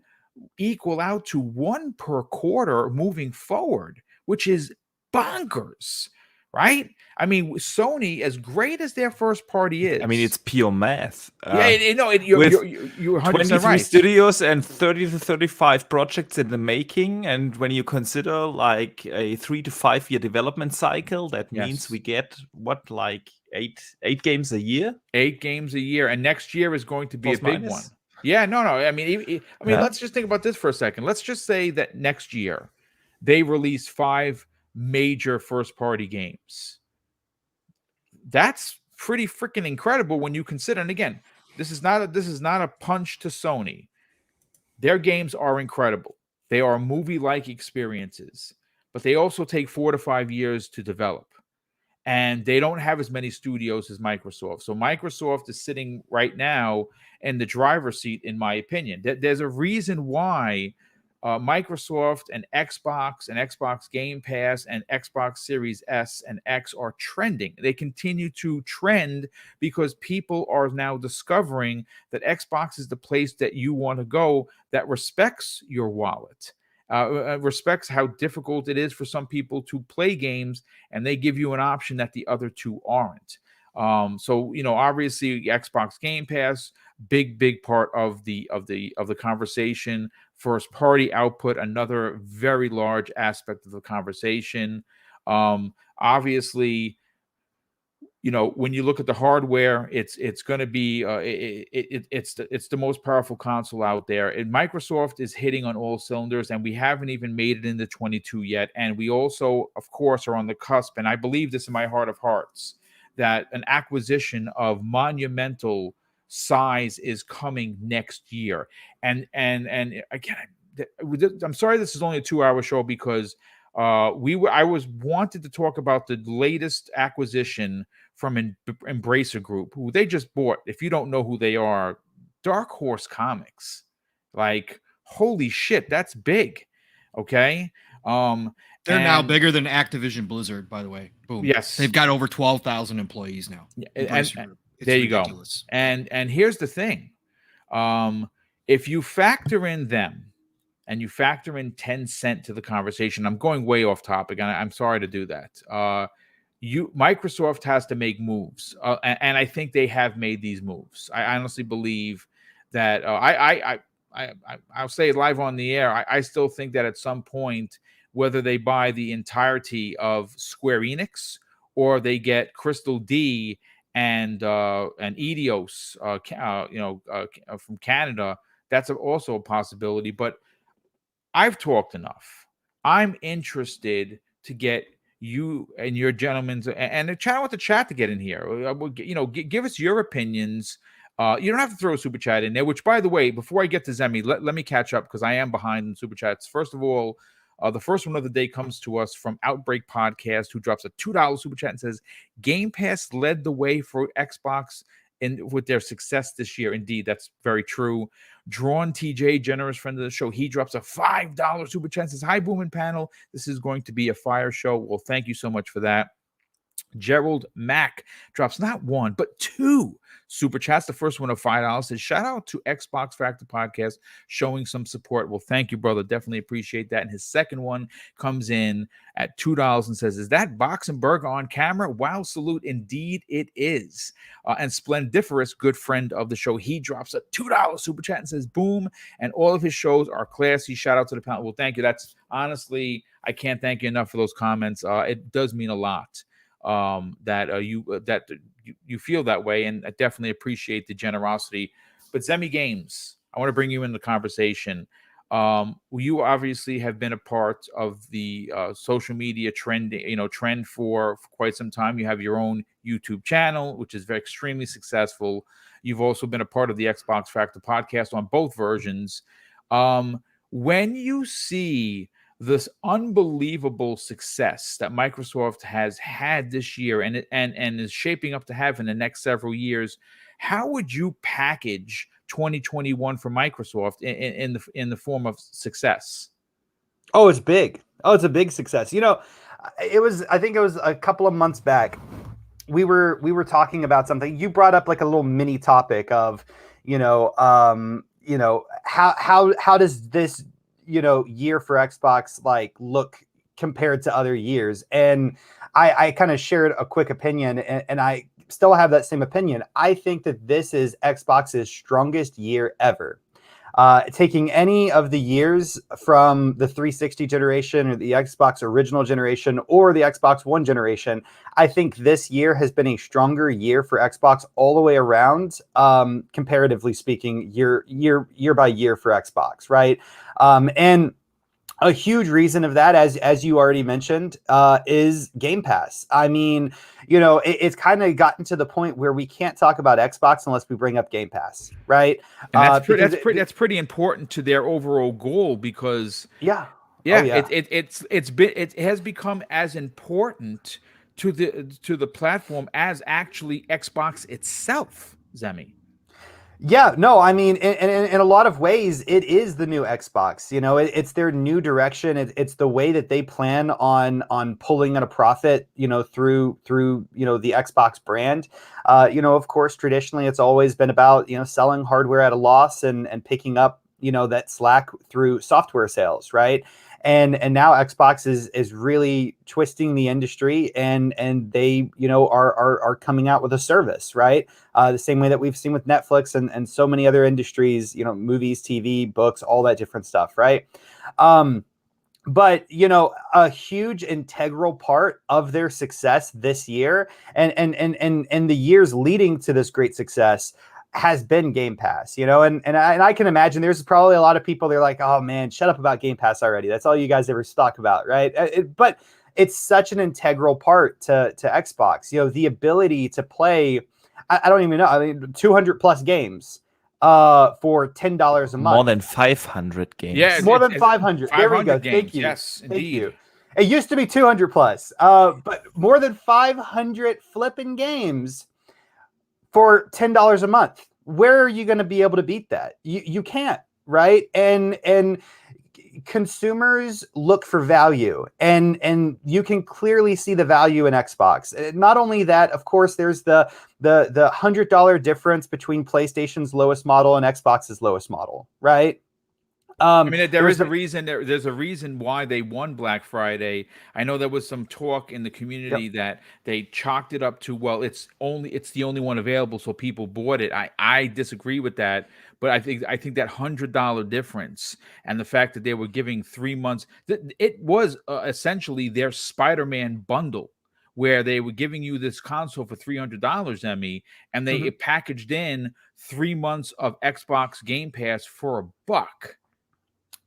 A: equal out to one per quarter moving forward, which is bonkers, right? I mean, Sony, as great as their first party is,
B: I mean, it's pure math.
A: You're 100%
B: 23
A: right.
B: studios and 30 to 35 projects in the making, and when you consider like a 3 to 5 year development cycle, that means we get like eight games a year.
A: 8 games a year, and next year is going to be a big one. Yeah, no. I mean, let's just think about this for a second. Let's just say that next year they release 5 major first-party games. That's pretty freaking incredible when you consider. And again, this is not a punch to Sony. Their games are incredible. They are movie-like experiences, but they also take 4 to 5 years to develop. And they don't have as many studios as Microsoft. So Microsoft is sitting right now in the driver's seat, in my opinion. There's a reason why Microsoft and Xbox Game Pass and Xbox Series S and X are trending. They continue to trend because people are now discovering that Xbox is the place that you want to go, that respects your wallet, respects how difficult it is for some people to play games, and they give you an option that the other two aren't. So obviously Xbox Game Pass, big part of the conversation. First party output, another very large aspect of the conversation. Obviously, when you look at the hardware, it's going to be it's the most powerful console out there. And Microsoft is hitting on all cylinders, and we haven't even made it into 22 yet. And we also, of course, are on the cusp. And I believe this in my heart of hearts, that an acquisition of monumental size is coming next year. And again, I'm sorry this is only a 2-hour show, because I was wanted to talk about the latest acquisition from Embracer Group, who they just bought. If you don't know who they are, Dark Horse Comics. Like, holy shit, that's big. Okay.
C: They're now bigger than Activision Blizzard, by the way. Boom.
A: Yes.
C: They've got over 12,000 employees now. It's
A: there you
C: ridiculous.
A: go. And here's the thing. If you factor in them and you factor in Tencent to the conversation, I'm going way off topic, and I'm sorry to do that. Microsoft has to make moves, and I think they have made these moves. I honestly believe that I'll say it live on the air. I still think that at some point, whether they buy the entirety of Square Enix or they get Crystal D and Eidos, from Canada, that's also a possibility. But I've talked enough. I'm interested to get you and your gentlemen's and the chat with the chat to get in here. Give us your opinions. You don't have to throw a super chat in there, which, by the way, before I get to Zemi, let me catch up because I am behind in super chats. First of all, the first one of the day comes to us from Outbreak Podcast, who drops a $2 super chat and says, Game Pass led the way for Xbox with their success this year. Indeed, that's very true. Drawn TJ, generous friend of the show, he drops a $5 super chat and says, hi, Boom and Panel. This is going to be a fire show. Well, thank you so much for that. Gerald Mack drops not one, but two super chats. The first one of $5 says, shout out to Xbox Factor Podcast showing some support. Well, thank you, brother. Definitely appreciate that. And his second one comes in at $2 and says, is that Boxenberg on camera? Wow, salute. Indeed, it is. And Splendiferous, good friend of the show, he drops a $2 super chat and says, boom. And all of his shows are classy. Shout out to the panel. Well, thank you. That's honestly, I can't thank you enough for those comments. It does mean a lot. That you feel that way, and I definitely appreciate the generosity. But Zemi Games, I want to bring you in the conversation. You obviously have been a part of the social media trend for quite some time. You have your own YouTube channel, which is extremely successful. You've also been a part of the Xbox Factor podcast on both versions. When you see this unbelievable success that Microsoft has had this year and is shaping up to have in the next several years, how would you package 2021 for Microsoft in the form of success?
D: Oh, it's big. Oh, it's a big success. I think it was a couple of months back. We were talking about something. You brought up like a little mini topic of, how does this year for Xbox look compared to other years? And I kind of shared a quick opinion, and I still have that same opinion. I think that this is Xbox's strongest year ever. Taking any of the years from the 360 generation or the Xbox original generation or the Xbox One generation, I think this year has been a stronger year for Xbox all the way around, comparatively speaking, year by year for Xbox, right? And a huge reason of that, as you already mentioned, is Game Pass. I mean, it's kind of gotten to the point where we can't talk about Xbox unless we bring up Game Pass, right?
A: And that's pretty important to their overall goal because it has become as important to the platform as actually Xbox itself, Zemi.
D: Yeah, no, I mean, in a lot of ways, it is the new Xbox. It's their new direction. It's the way that they plan on pulling in a profit, through the Xbox brand. Of course, traditionally, it's always been about selling hardware at a loss and picking up that slack through software sales, right? And now Xbox is really twisting the industry, and they are coming out with a service, right? The same way that we've seen with Netflix and so many other industries, movies, TV, books, all that different stuff, right? But a huge integral part of their success this year and the years leading to this great success has been Game Pass, and I can imagine there's probably a lot of people, they're like, oh man, shut up about Game Pass already. That's all you guys ever talk about, right? But it's such an integral part to Xbox, the ability to play, I don't even know, I mean, 200 plus games for $10 a month.
B: More than 500 games.
D: Yeah, more than 500. There we go.
A: Games.
D: Thank you.
A: Yes,
D: Thank
A: indeed.
D: you. It used to be 200 plus, but more than 500 flipping games for $10 a month. Where are you going to be able to beat that? You can't, right? And consumers look for value, and you can clearly see the value in Xbox. Not only that, of course, there's the $100 difference between PlayStation's lowest model and Xbox's lowest model, right?
A: I mean, there's a reason. There's a reason why they won Black Friday. I know there was some talk in the community that they chalked it up to, well, it's the only one available, so people bought it. I disagree with that, but I think that $100 difference and the fact that they were giving 3 months, it was essentially their Spider-Man bundle, where they were giving you this console for $300, Emmy, and they packaged in 3 months of Xbox Game Pass for $1.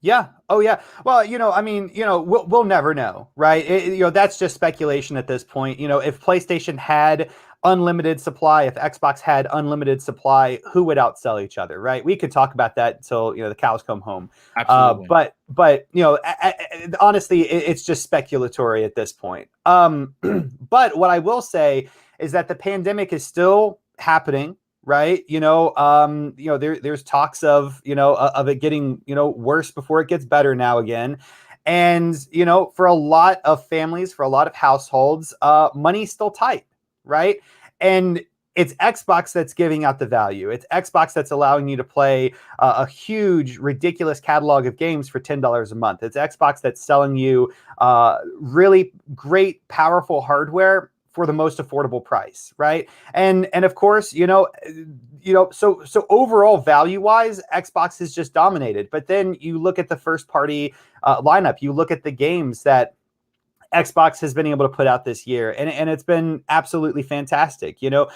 D: Yeah. Oh, yeah. Well, I mean, we'll never know, right? That's just speculation at this point. If PlayStation had unlimited supply, if Xbox had unlimited supply, who would outsell each other, right? We could talk about that until the cows come home.
A: Absolutely.
D: But honestly, it's just speculatory at this point. But what I will say is that the pandemic is still happening. Right. There's talks of it getting, worse before it gets better now again. And, for a lot of families, for a lot of households, money's still tight. Right. And it's Xbox that's giving out the value. It's Xbox that's allowing you to play a huge, ridiculous catalog of games for $10 a month. It's Xbox that's selling you really great, powerful hardware for the most affordable price, right? And of course, so overall value-wise, Xbox is just dominated. But then you look at the first-party lineup, you look at the games that Xbox has been able to put out this year, and it's been absolutely fantastic. You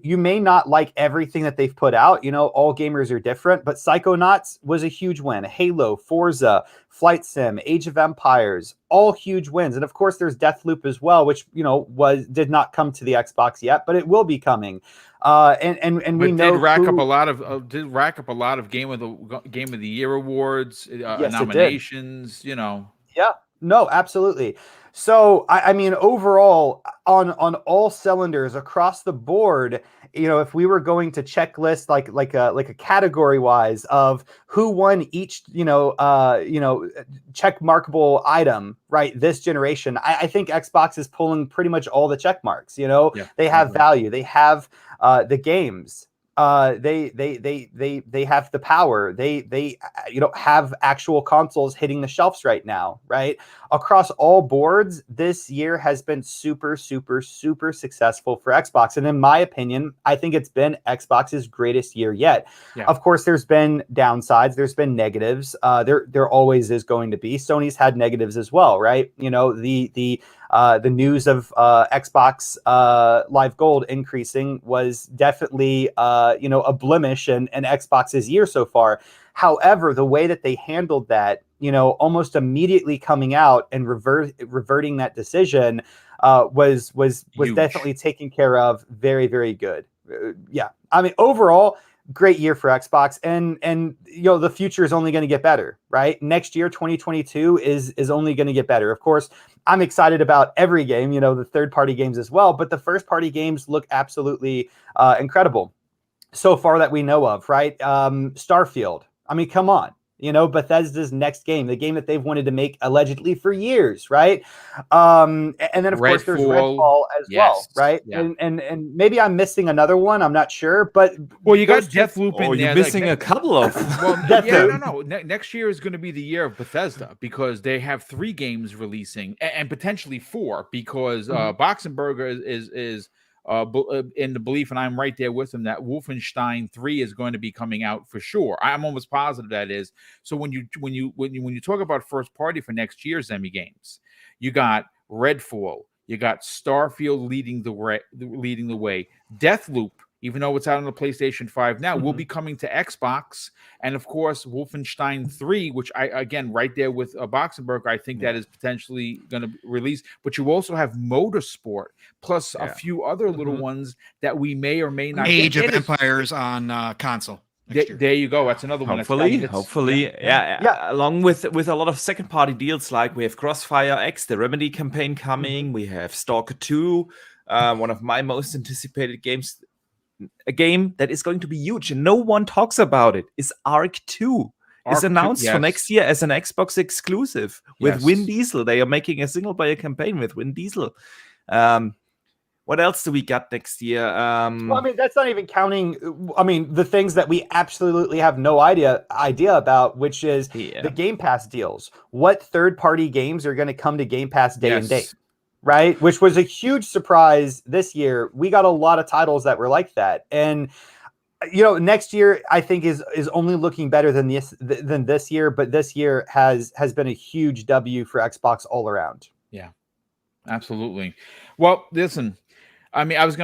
D: may not like everything that they've put out. All gamers are different, but Psychonauts was a huge win. Halo, Forza, Flight Sim, Age of Empires, all huge wins. And of course, there's Deathloop as well, which did not come to the Xbox yet, but it will be coming. And we know
A: did rack up a lot of Game of the Year awards,
D: yes,
A: nominations.
D: Yeah, no, absolutely. So, I mean, overall, on all cylinders across the board, if we were going to checklist like a category wise of who won each, check markable item, right, this generation, I think Xbox is pulling pretty much all the check marks. They have value, they have the games. They have the power. They have actual consoles hitting the shelves right now, right? Across all boards, this year has been super, super, super successful for Xbox. And in my opinion, I think it's been Xbox's greatest year yet. Yeah. Of course, there's been downsides. There's been negatives. There always is going to be. Sony's had negatives as well, right? The news of Xbox Live Gold increasing was definitely a blemish in Xbox's year so far. However, the way that they handled that, almost immediately coming out and reverting that decision was definitely taken care of very, very good. Yeah, I mean, overall, great year for Xbox, and the future is only going to get better, right? Next year, 2022 is only going to get better. Of course, I'm excited about every game, the third-party games as well, but the first-party games look absolutely incredible so far that we know of, right? Starfield. I mean, come on. Bethesda's next game, the game that they've wanted to make allegedly for years, right? And then of course there's Redfall as well, right? Yeah. And maybe I'm missing another one. I'm not sure, but
A: you got Deathloop in there.
B: You're missing a couple of.
A: No. Next year is going to be the year of Bethesda because they have 3 games releasing and potentially 4 because Boxenberger is in the belief, and I'm right there with him, that Wolfenstein 3 is going to be coming out for sure. I'm almost positive that is. So when you talk about first party for next year's Emmy games, you got Redfall, you got Starfield leading the way, Deathloop, even though it's out on the PlayStation 5 now, will be coming to Xbox. And of course, Wolfenstein 3, which again, right there with Boxenberg, I think that is potentially going to release. But you also have Motorsport, plus a few other little ones that we may or may not get.
C: Age of Empires on console.
A: There you go. That's another one.
B: Hopefully. Yeah. Along with a lot of second-party deals, like we have Crossfire X, the Remedy campaign coming. We have Stalker 2, one of my most anticipated games. A game that is going to be huge and no one talks about it is Ark 2. is announced for
A: yes.
B: next year as an Xbox exclusive with Vin
A: Yes.
B: Diesel. They are making a single-player campaign with Vin Diesel. What else do we got next year?
D: Well, I mean, that's not even counting. I mean, the things that we absolutely have no idea about, which is the Game Pass deals. What third-party games are going to come to Game Pass day and date, right? Which was a huge surprise this year. We got a lot of titles that were like that, and next year I think is only looking better than this year. But this year has been a huge W for Xbox all around.
A: Yeah, absolutely. Well, listen. I mean, I was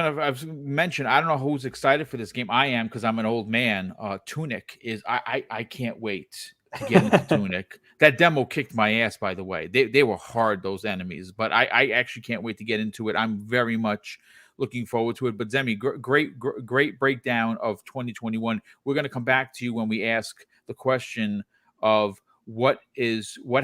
A: mention, I don't know who's excited for this game. I am, because I'm an old man. Tunic is, I can't wait to get into Tunic. That demo kicked my ass, by the way. They were hard, those enemies, but I actually can't wait to get into it. I'm very much looking forward to it. But Zemi, great breakdown of 2021. We're going to come back to you when we ask the question of what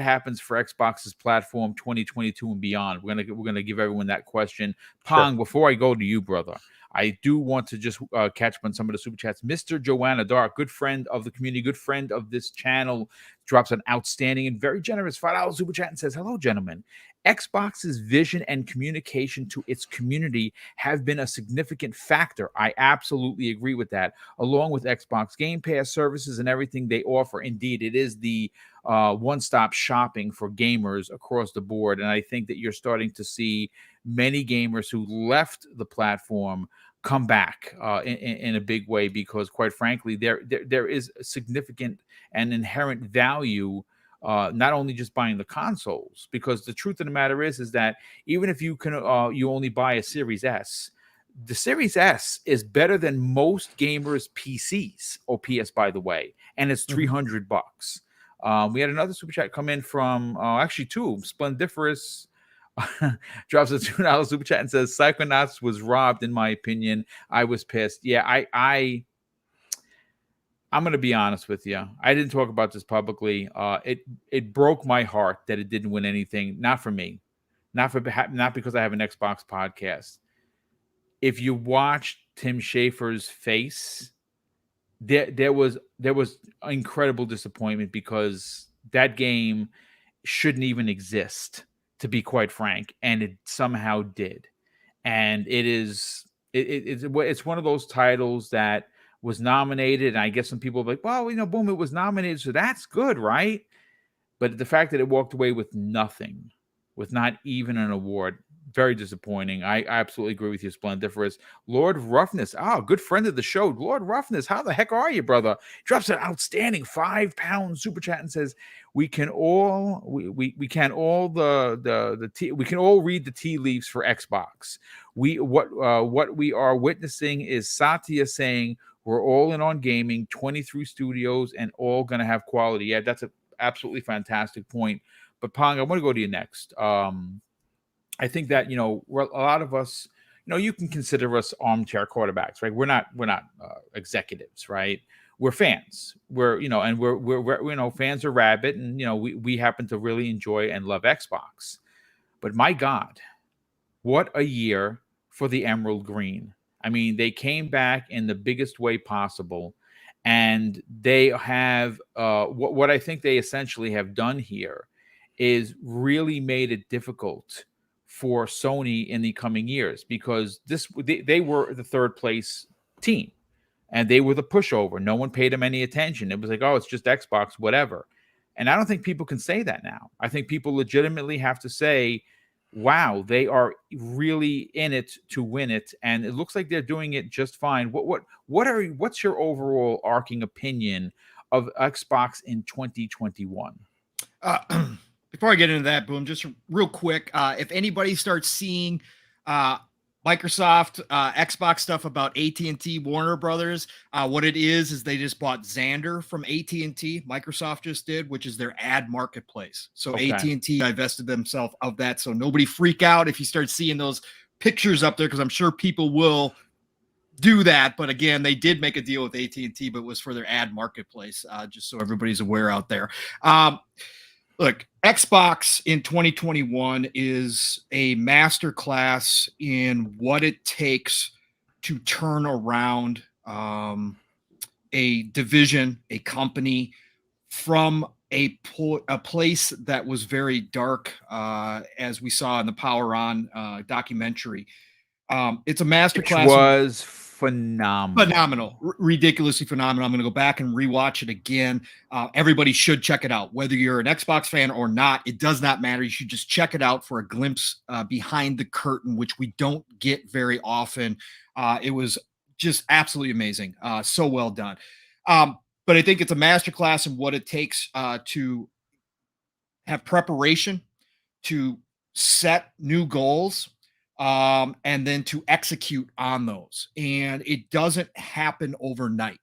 A: happens for Xbox's platform 2022 and beyond. We're gonna give everyone that question. Pong, sure. Before I go to you, brother, I do want to just catch up on some of the super chats. Mr. Joanna Dark, good friend of the community, good friend of this channel, drops an outstanding and very generous $5 super chat and says, "Hello, gentlemen. Xbox's vision and communication to its community have been a significant factor. I absolutely agree with that, along with Xbox Game Pass services and everything they offer. Indeed, it is the one-stop shopping for gamers across the board, and I think that you're starting to see many gamers who left the platform come back in a big way, because quite frankly, there is a significant and inherent value, not only just buying the consoles, because the truth of the matter is that even if you can you only buy a Series S, the Series S is better than most gamers' PCs or PS, by the way, and it's $300. We had another super chat come in from actually two. Splendiferous drops a $2 super chat and says, "Psychonauts was robbed, in my opinion. I was pissed." Yeah, I'm going to be honest with you. I didn't talk about this publicly. It broke my heart that it didn't win anything. Not for me, not because I have an Xbox podcast. If you watched Tim Schafer's face, there was incredible disappointment, because that game shouldn't even exist, to be quite frank, and it somehow did. And it's one of those titles that was nominated, and I guess some people are like, well, boom, it was nominated, so that's good, right? But the fact that it walked away with nothing, with not even an award, very disappointing. I absolutely agree with you, Splendiferous. Lord Roughness, good friend of the show. Lord Roughness, how the heck are you, brother? Drops an outstanding £5 super chat and says, we can all read the tea leaves for Xbox. What we are witnessing is Satya saying we're all in on gaming, 23 studios, and all going to have quality. Yeah, that's an absolutely fantastic point. But Pong, I want to go to you next. I think that, we're, a lot of us, you can consider us armchair quarterbacks, right? We're not executives, right? We're fans. We're fans are rabid, and we happen to really enjoy and love Xbox. But my God, what a year for the Emerald Green. I mean, they came back in the biggest way possible, and they have what I think they essentially have done here is really made it difficult for Sony in the coming years, because they were the third place team, and they were the pushover. No one paid them any attention. It was like, oh, it's just Xbox, whatever. And I don't think people can say that now. I think people legitimately have to say, wow, they are really in it to win it, and it looks like they're doing it just fine. What's your overall arcing opinion of Xbox in 2021?
C: Before I get into that, Boom, just real quick, if anybody starts seeing Microsoft, Xbox stuff about AT&T, Warner Brothers, what it is they just bought Xandr from AT&T. Microsoft just did, which is their ad marketplace. So okay. AT&T divested themselves of that. So nobody freak out if you start seeing those pictures up there, because I'm sure people will do that. But again, they did make a deal with AT&T, but it was for their ad marketplace, just so everybody's aware out there. Look, Xbox in 2021 is a masterclass in what it takes to turn around a division, a company, from a place that was very dark, as we saw in the Power On documentary. It's a
A: Which
C: masterclass.
A: was phenomenal.
C: Ridiculously phenomenal. I'm going to go back and rewatch it again. Everybody should check it out, whether you're an Xbox fan or not. It does not matter. You should just check it out for a glimpse behind the curtain, which we don't get very often. It was just absolutely amazing. So well done. But I think it's a masterclass in what it takes to have preparation, to set new goals, and then to execute on those. And it doesn't happen overnight.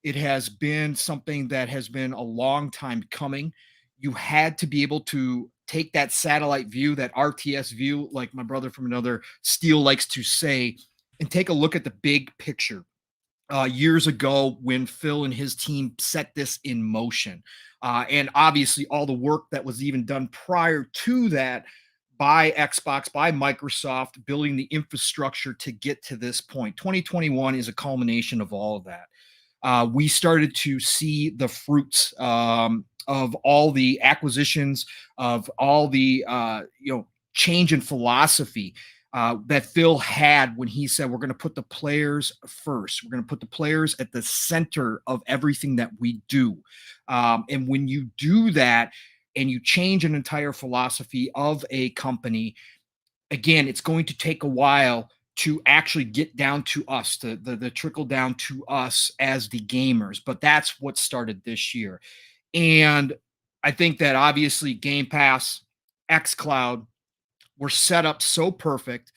C: It has been something that has been a long time coming. You had to be able to take that satellite view, that RTS view, like my brother from another Steel likes to say, and take a look at the big picture. Years ago, when Phil and his team set this in motion, and obviously all the work that was even done prior to that by Xbox, by Microsoft, building the infrastructure to get to this point. 2021 is a culmination of all of that. We started to see the fruits of all the acquisitions, of all the change in philosophy that Phil had when he said, we're going to put the players first. We're going to put the players at the center of everything that we do. And when you do that and you change an entire philosophy of a company, again, it's going to take a while to actually get down to us, the trickle down to us as the gamers. But that's what started this year. And I think that obviously Game Pass, xCloud, were set up so perfect.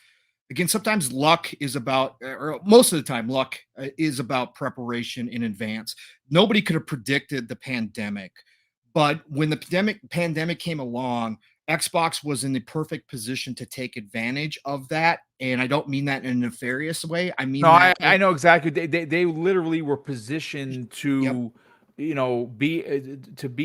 C: Again, sometimes luck is about, or most of the time, luck is about preparation in advance. Nobody could have predicted the pandemic. But when the pandemic came along, Xbox was in the perfect position to take advantage of that. And I don't mean that in a nefarious way. I mean,
A: I know exactly. They literally were positioned to, be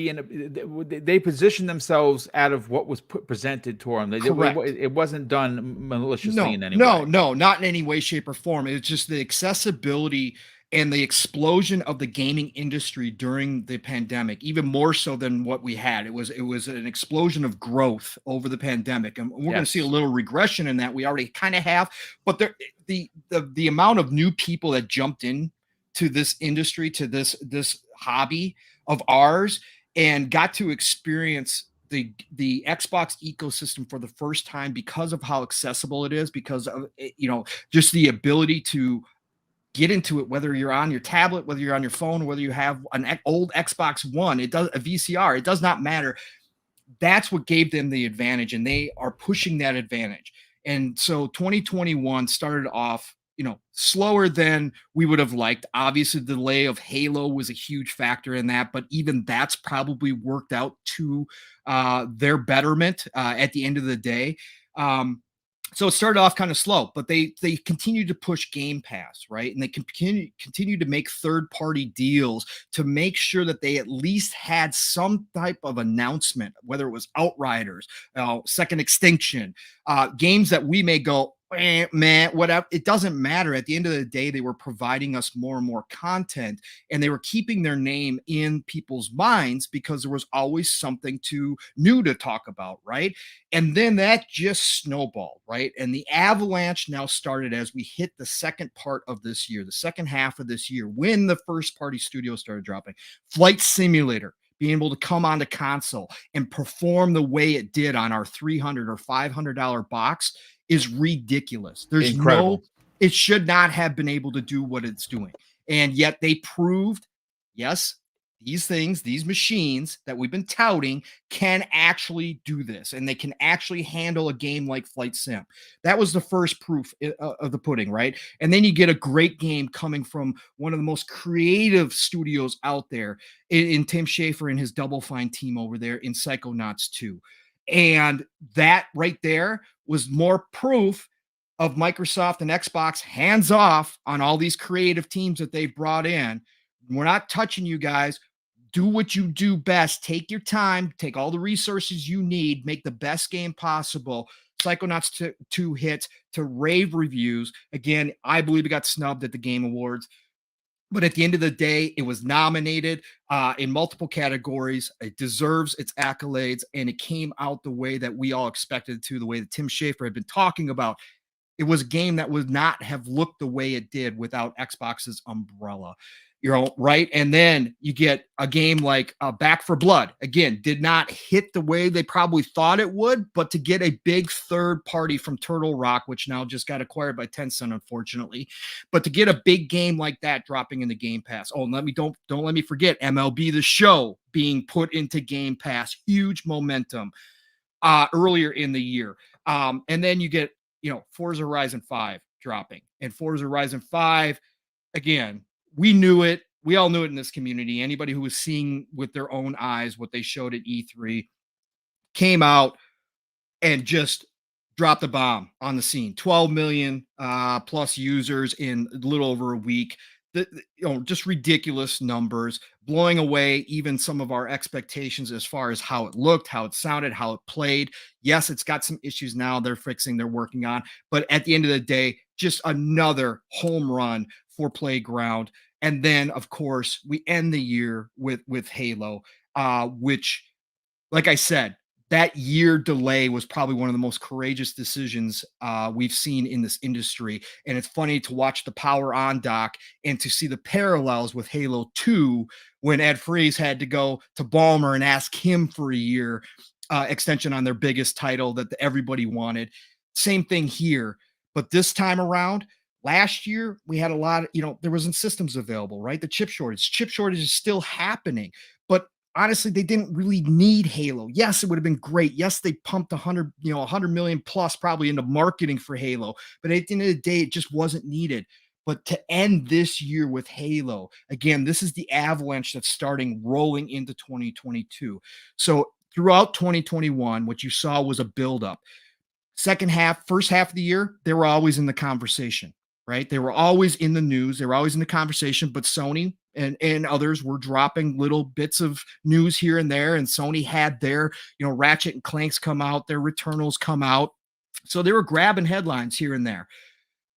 A: in. They positioned themselves out of what was presented to them. It wasn't done maliciously in any way.
C: No, not in any way, shape, or form. It's just the accessibility and the explosion of the gaming industry during the pandemic, even more so than what we had. It was an explosion of growth over the pandemic, and we're going to see a little regression in that. We already kind of have, but the amount of new people that jumped in to this industry, to this hobby of ours, and got to experience the Xbox ecosystem for the first time because of how accessible it is, because of just the ability to get into it, whether you're on your tablet, whether you're on your phone, whether you have an old Xbox One, a VCR, it does not matter. That's what gave them the advantage, and they are pushing that advantage. And so 2021 started off, slower than we would have liked. Obviously, the delay of Halo was a huge factor in that, but even that's probably worked out to their betterment at the end of the day. So it started off kind of slow, but they continued to push Game Pass, right? And they continue to make third-party deals to make sure that they at least had some type of announcement, whether it was Outriders, Second Extinction, games that we may go, man, whatever. It doesn't matter. At the end of the day, they were providing us more and more content, and they were keeping their name in people's minds because there was always something new to talk about, right? And then that just snowballed, right? And the avalanche now started as we hit the second part of this year, the second half of this year, when the first party studios started dropping. Flight Simulator being able to come onto console and perform the way it did on our $300 or $500 box is ridiculous. There's
A: incredible.
C: It should not have been able to do what it's doing. And yet they proved, yes, these machines that we've been touting can actually do this, and they can actually handle a game like Flight Sim. That was the first proof of the pudding, right? And then you get a great game coming from one of the most creative studios out there in Tim Schafer and his Double Fine team over there in Psychonauts 2. And that right there was more proof of Microsoft and Xbox hands off on all these creative teams that they've brought in. We're not touching you guys. Do what you do best. Take your time. Take all the resources you need. Make the best game possible. Psychonauts 2 hits to rave reviews. Again, I believe it got snubbed at the Game Awards. But at the end of the day, it was nominated in multiple categories. It deserves its accolades, and it came out the way that we all expected it to, the way that Tim Schafer had been talking about. It was a game that would not have looked the way it did without Xbox's umbrella, right? And then you get a game like Back for Blood. Again, did not hit the way they probably thought it would, but to get a big third party from Turtle Rock, which now just got acquired by Tencent, unfortunately, but to get a big game like that dropping in the Game Pass. Oh, and don't let me forget MLB The Show being put into Game Pass. Huge momentum earlier in the year. And then you get Forza Horizon 5 dropping, and Forza Horizon 5, again, we knew it. We all knew it in this community. Anybody who was seeing with their own eyes what they showed at E3 came out and just dropped a bomb on the scene. 12 million plus users in a little over a week. Just ridiculous numbers, blowing away even some of our expectations as far as how it looked, how it sounded, how it played. Yes, it's got some issues now they're fixing, they're working on, but at the end of the day, just another home run for Playground. And then, of course, we end the year with Halo, which, like I said, that year delay was probably one of the most courageous decisions we've seen in this industry. And it's funny to watch the Power On doc and to see the parallels with Halo 2 when Ed Freeze had to go to Ballmer and ask him for a year extension on their biggest title that everybody wanted. Same thing here. But this time around, last year, we had a lot of, there wasn't systems available, right? The chip shortage is still happening. But honestly, they didn't really need Halo. Yes, it would have been great. Yes, they pumped 100 million plus probably into marketing for Halo. But at the end of the day, it just wasn't needed. But to end this year with Halo, again, this is the avalanche that's starting rolling into 2022. So throughout 2021, what you saw was a buildup. First half of the year, they were always in the conversation, right? They were always in the news. They were always in the conversation, but Sony and others were dropping little bits of news here and there. And Sony had their, Ratchet and Clanks come out, their Returnals come out. So they were grabbing headlines here and there.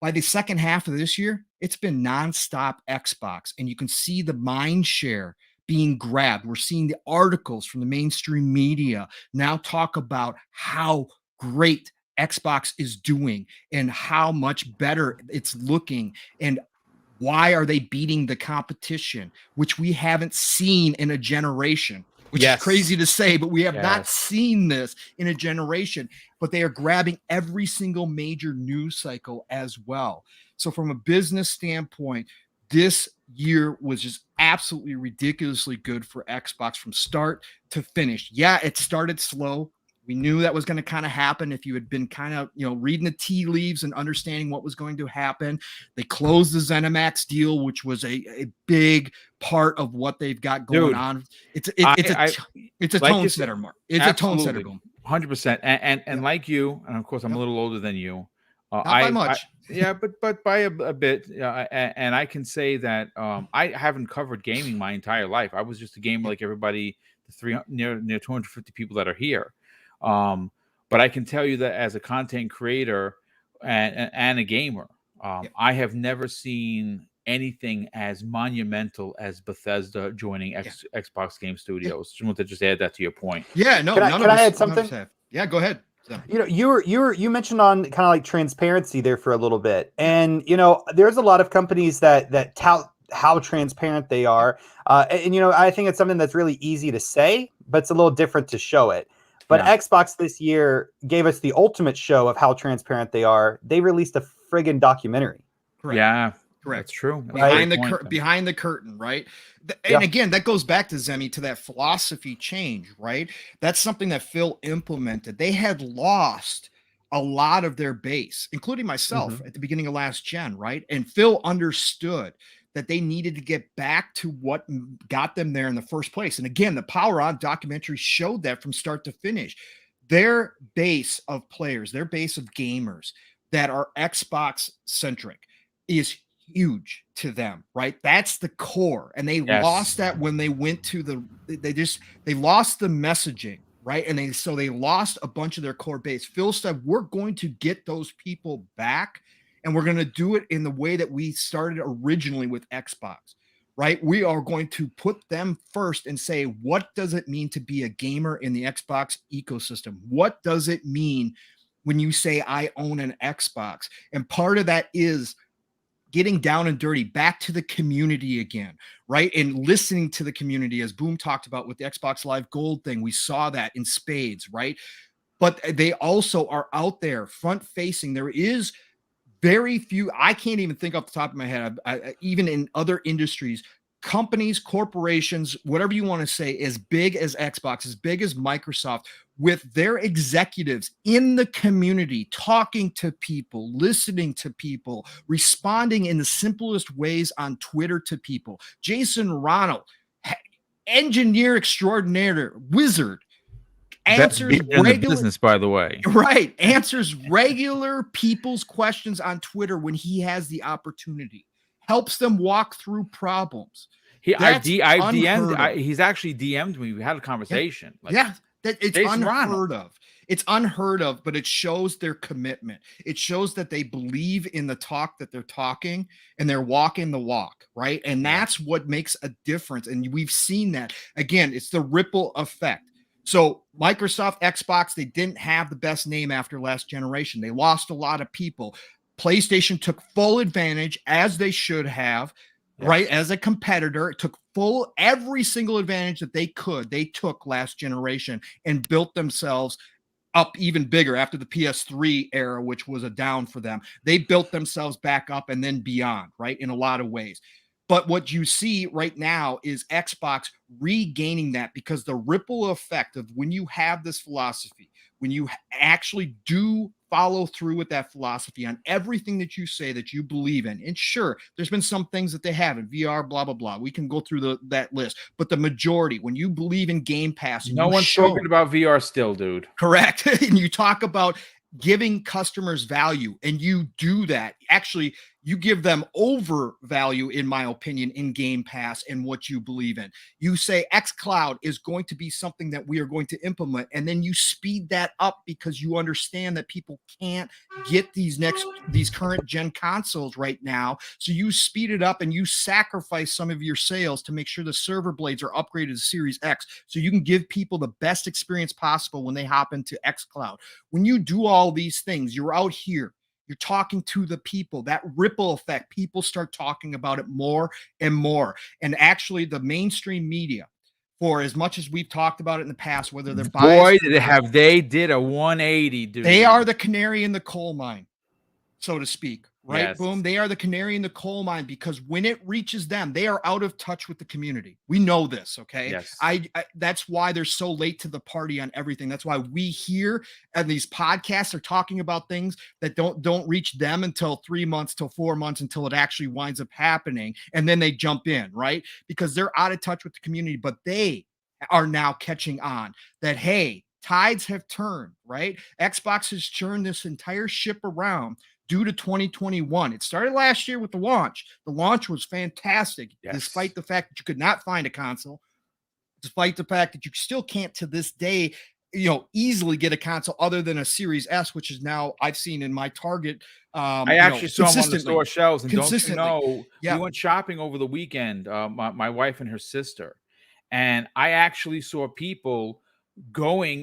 C: By the second half of this year, it's been nonstop Xbox, and you can see the mind share being grabbed. We're seeing the articles from the mainstream media now talk about how great Xbox is doing and how much better it's looking, and why are they beating the competition, which we haven't seen in a generation, which is crazy to say, but we have not seen this in a generation. But they are grabbing every single major news cycle as well. So from a business standpoint, this year was just absolutely ridiculously good for Xbox from start to finish. Yeah, it started slow. We knew that was going to kind of happen if you had been kind of, reading the tea leaves and understanding what was going to happen. They closed the ZeniMax deal, which was a big part of what they've got going on. It's a tone setter, Mark. It's a tone setter.
A: 100%. And like you, and of course I'm a little older than you.
C: Not by much.
A: But by a bit. And I can say that I haven't covered gaming my entire life. I was just a gamer like everybody, near 250 people that are here. But I can tell you that as a content creator and a gamer, I have never seen anything as monumental as Bethesda joining Xbox Game Studios. Just want to just add that to your point.
C: Yeah, no.
D: Can I add something?
C: Yeah, go ahead. So.
D: You mentioned on kind of like transparency there for a little bit, and there's a lot of companies that tout how transparent they are, and I think it's something that's really easy to say, but it's a little different to show it. But Xbox this year gave us the ultimate show of how transparent they are. They released a friggin' documentary.
C: Correct.
A: Yeah,
C: correct.
A: That's true.
C: Behind the curtain, right? And again, that goes back to Zemi, to that philosophy change, right? That's something that Phil implemented. They had lost a lot of their base, including myself at the beginning of last gen, right? And Phil understood that they needed to get back to what got them there in the first place. And again, the Power On documentary showed that from start to finish. Their base of players, their base of gamers that are Xbox centric is huge to them, right? That's the core. And they lost that when they went to they lost the messaging, right? And they lost a bunch of their core base. Phil said, we're going to get those people back, and we're going to do it in the way that we started originally with Xbox, right? We are going to put them first and say, what does it mean to be a gamer in the Xbox ecosystem? What does it mean when you say I own an Xbox? And part of that is getting down and dirty, back to the community again, right? And listening to the community, as Boom talked about with the Xbox Live Gold thing. We saw that in spades, right? But they also are out there front facing. There is very few, I can't even think off the top of my head, even in other industries, companies, corporations, whatever you want to say, as big as Xbox, as big as Microsoft, with their executives in the community, talking to people, listening to people, responding in the simplest ways on Twitter to people. Jason Ronald, engineer extraordinaire, wizard, answers
A: in the business, by the way.
C: Right. Answers regular people's questions on Twitter when he has the opportunity. Helps them walk through problems.
A: He's actually DM'd me. We had a conversation.
C: It's unheard of. It's unheard of, but it shows their commitment. It shows that they believe in the talk that they're talking and they're walking the walk, right? And that's what makes a difference. And we've seen that. Again, it's the ripple effect. So Microsoft, Xbox, they didn't have the best name after last generation. They lost a lot of people. PlayStation took full advantage, as they should have, right? As a competitor, it took every single advantage that they could. They took last generation and built themselves up even bigger after the PS3 era, which was a down for them. They built themselves back up and then beyond, right? In a lot of ways. But what you see right now is Xbox regaining that, because the ripple effect of when you have this philosophy, when you actually do follow through with that philosophy on everything that you say that you believe in. And sure, there's been some things that they haven't, VR, blah, blah, blah. We can go through that list. But the majority, when you believe in Game Pass.
A: No one's talking about VR still, dude.
C: Correct. And you talk about giving customers value, and you do that. Actually, you give them over value, in my opinion, in Game Pass and what you believe in. You say xCloud is going to be something that we are going to implement, and then you speed that up because you understand that people can't get these current gen consoles right now. So you speed it up and you sacrifice some of your sales to make sure the server blades are upgraded to Series X, so you can give people the best experience possible when they hop into xCloud. When you do all these things, you're out here, you're talking to the people. That ripple effect, people start talking about it more and more. And actually, the mainstream media, for as much as we've talked about it in the past, whether they're biased,
A: they did a 180, dude.
C: They are the canary in the coal mine, so to speak. Right?
A: Yes.
C: Boom. They are the canary in the coal mine, because when it reaches them, they are out of touch with the community. We know this. Okay.
A: Yes.
C: That's why they're so late to the party on everything. That's why we here at these podcasts are talking about things that don't reach them until 3 months, till 4 months, until it actually winds up happening. And then they jump in, right? Because they're out of touch with the community, but they are now catching on that, hey, tides have turned, right? Xbox has turned this entire ship around due to 2021. It started last year with the launch. The launch was fantastic, despite the fact that you could not find a console, despite the fact that you still can't to this day, easily get a console other than a Series S, which is now I've seen in my Target.
A: I actually saw them on the store shelves, and don't you know, we went shopping over the weekend, my wife and her sister, and I actually saw people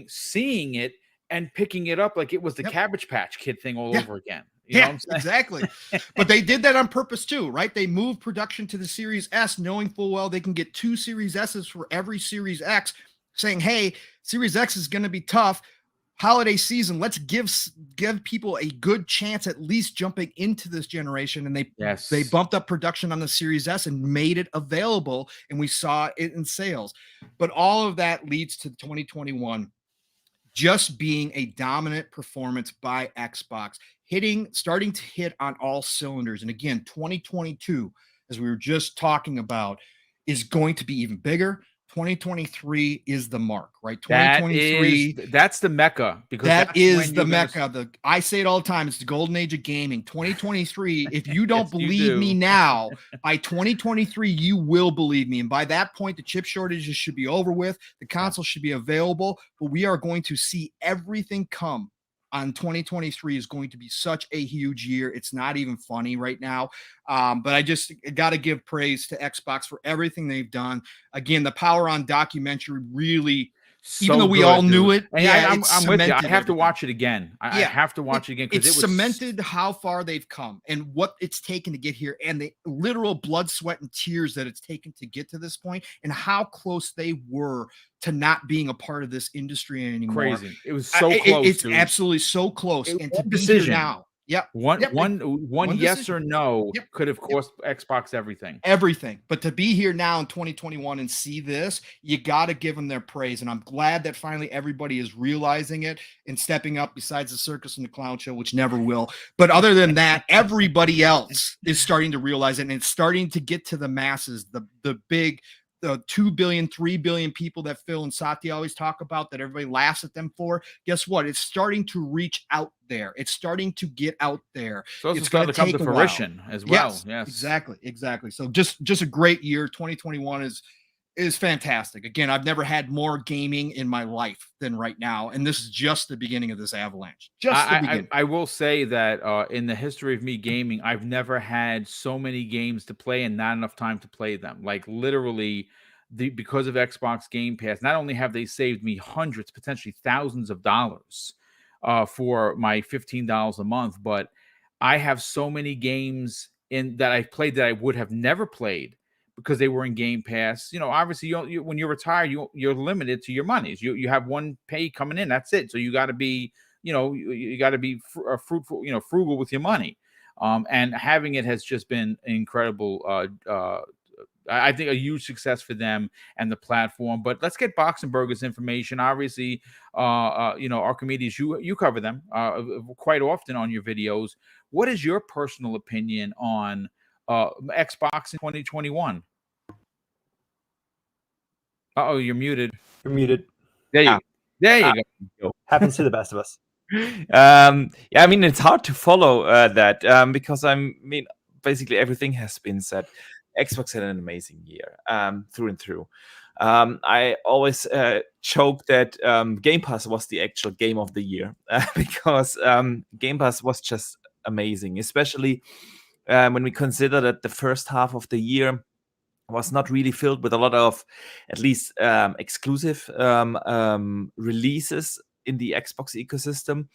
A: seeing it and picking it up like it was the Cabbage Patch Kid thing all over again. You know what I'm saying?
C: Exactly. But they did that on purpose too, right? They moved production to the Series S, knowing full well they can get 2 Series S's for every Series X, saying, hey, Series X is going to be tough. Holiday season, let's give people a good chance at least jumping into this generation. And they bumped up production on the Series S and made it available, and we saw it in sales. But all of that leads to 2021 just being a dominant performance by Xbox, starting to hit on all cylinders. And again, 2022, as we were just talking about, is going to be even bigger. 2023 is the mark, right? 2023.
A: That's the Mecca, because
C: that is the Mecca. I say it all the time. It's the golden age of gaming. 2023. If you don't believe me now, by 2023, you will believe me. And by that point, the chip shortages should be over with. The console should be available, but we are going to see everything come on 2023 is going to be such a huge year. It's not even funny right now. But I just got to give praise to Xbox for everything they've done. Again, the Power On documentary really, even though we all knew it,
A: and I'm with you. I have to watch it again. I have to watch it again because
C: it was cemented how far they've come and what it's taken to get here, and the literal blood, sweat, and tears that it's taken to get to this point, and how close they were to not being a part of this industry anymore.
A: Crazy. It was so close.
C: It's absolutely so close. And to be
A: decision
C: here now. Yep.
A: One yes
C: decision.
A: or no could have cost Xbox everything.
C: Everything. But to be here now in 2021 and see this, you got to give them their praise. And I'm glad that finally everybody is realizing it and stepping up, besides the circus and the clown show, which never will. But other than that, everybody else is starting to realize it, and it's starting to get to the masses, the big, the 2 billion, 3 billion people that Phil and Satya always talk about, that everybody laughs at them for. Guess what? It's starting to reach out there. It's starting to get out there.
A: So it's going to come to fruition as well. Yes,
C: exactly. So just a great year. 2021 is fantastic. Again, I've never had more gaming in my life than right now, and this is just the beginning of this avalanche.
A: I will say that in the history of me gaming, I've never had so many games to play and not enough time to play them. Like literally, because of Xbox Game Pass, not only have they saved me hundreds, potentially thousands of dollars for my $15 a month, but I have so many games that I've played that I would have never played because they were in Game Pass. Obviously, when you're retired, you're limited to your monies. You have one pay coming in. That's it. So you got to be, you got to be fruitful, frugal with your money. And having it has just been incredible. I think a huge success for them and the platform. But let's get Boxenberger's information. Obviously, Archimedes, you cover them quite often on your videos. What is your personal opinion on Xbox in 2021? Oh, you're muted.
D: You're muted.
A: There you go.
D: Happens to the best of us.
B: I mean, it's hard to follow that because basically everything has been said. Xbox had an amazing year through and through. I always joke that Game Pass was the actual game of the year because Game Pass was just amazing, especially when we consider that the first half of the year was not really filled with a lot of, at least, exclusive releases in the Xbox ecosystem.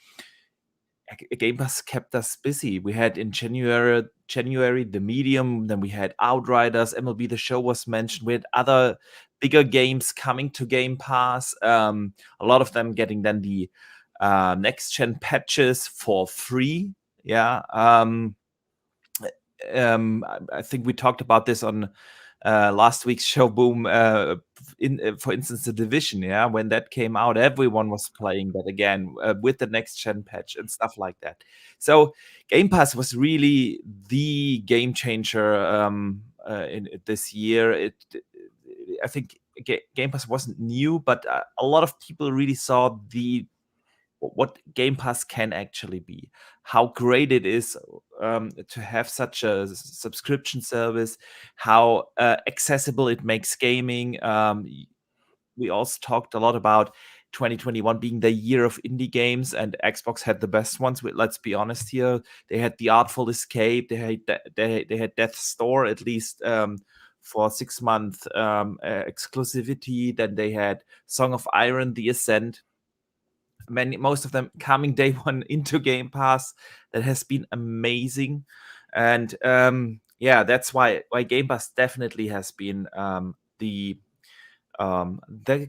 B: Game Pass kept us busy. We had in January The Medium, then we had Outriders, MLB The Show was mentioned. We had other bigger games coming to Game Pass. A lot of them getting then the next-gen patches for free. Yeah. I think we talked about this on last week's show, Boom. For instance, The Division, when that came out, everyone was playing that again with the next gen patch and stuff like that. So Game Pass was really the game changer in this year. I think Game Pass wasn't new, but a lot of people really saw what Game Pass can actually be, how great it is to have such a subscription service, how accessible it makes gaming. We also talked a lot about 2021 being the year of indie games, and Xbox had the best ones. Let's be honest here. They had The Artful Escape. They had Death's Door, at least for 6 month exclusivity. Then they had Song of Iron, The Ascent. Most of them coming day one into Game Pass. That has been amazing, and that's why Game Pass definitely has been the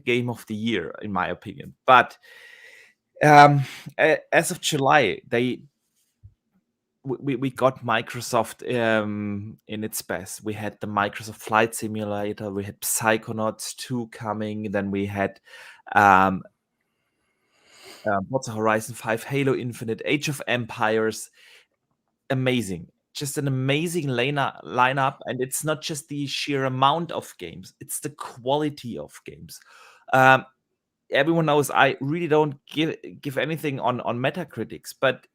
B: game of the year in my opinion. But as of July, we got Microsoft in its best. We had the Microsoft Flight Simulator. We had Psychonauts 2 coming. Then we had Forza Horizon 5, Halo Infinite, Age of Empires. Amazing. Just an amazing lineup. And it's not just the sheer amount of games, it's the quality of games. Everyone knows I really don't give anything on Metacritics, but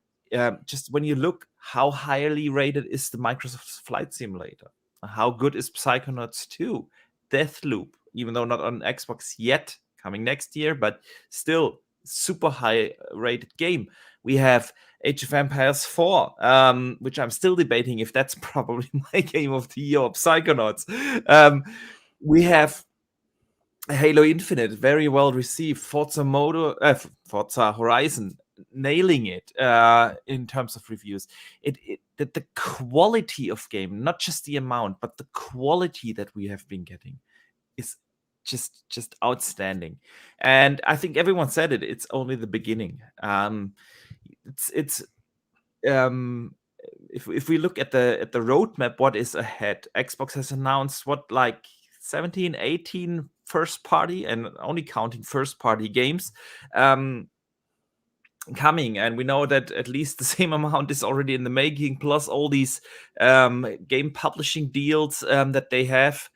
B: just when you look how highly rated is the Microsoft Flight Simulator, how good is Psychonauts 2, Deathloop, even though not on Xbox yet, coming next year, but still super high rated game. We have Age of Empires 4, which I'm still debating if that's probably my game of the year, or Psychonauts. We have Halo Infinite, very well received. Forza Horizon, nailing it in terms of reviews. The quality of game, not just the amount, but the quality that we have been getting is just outstanding. And I think everyone said it. It's only the beginning. It's if we look at the roadmap, what is ahead? Xbox has announced like 17, 18 first party, and only counting first party games coming, and we know that at least the same amount is already in the making, plus all these game publishing deals that they have.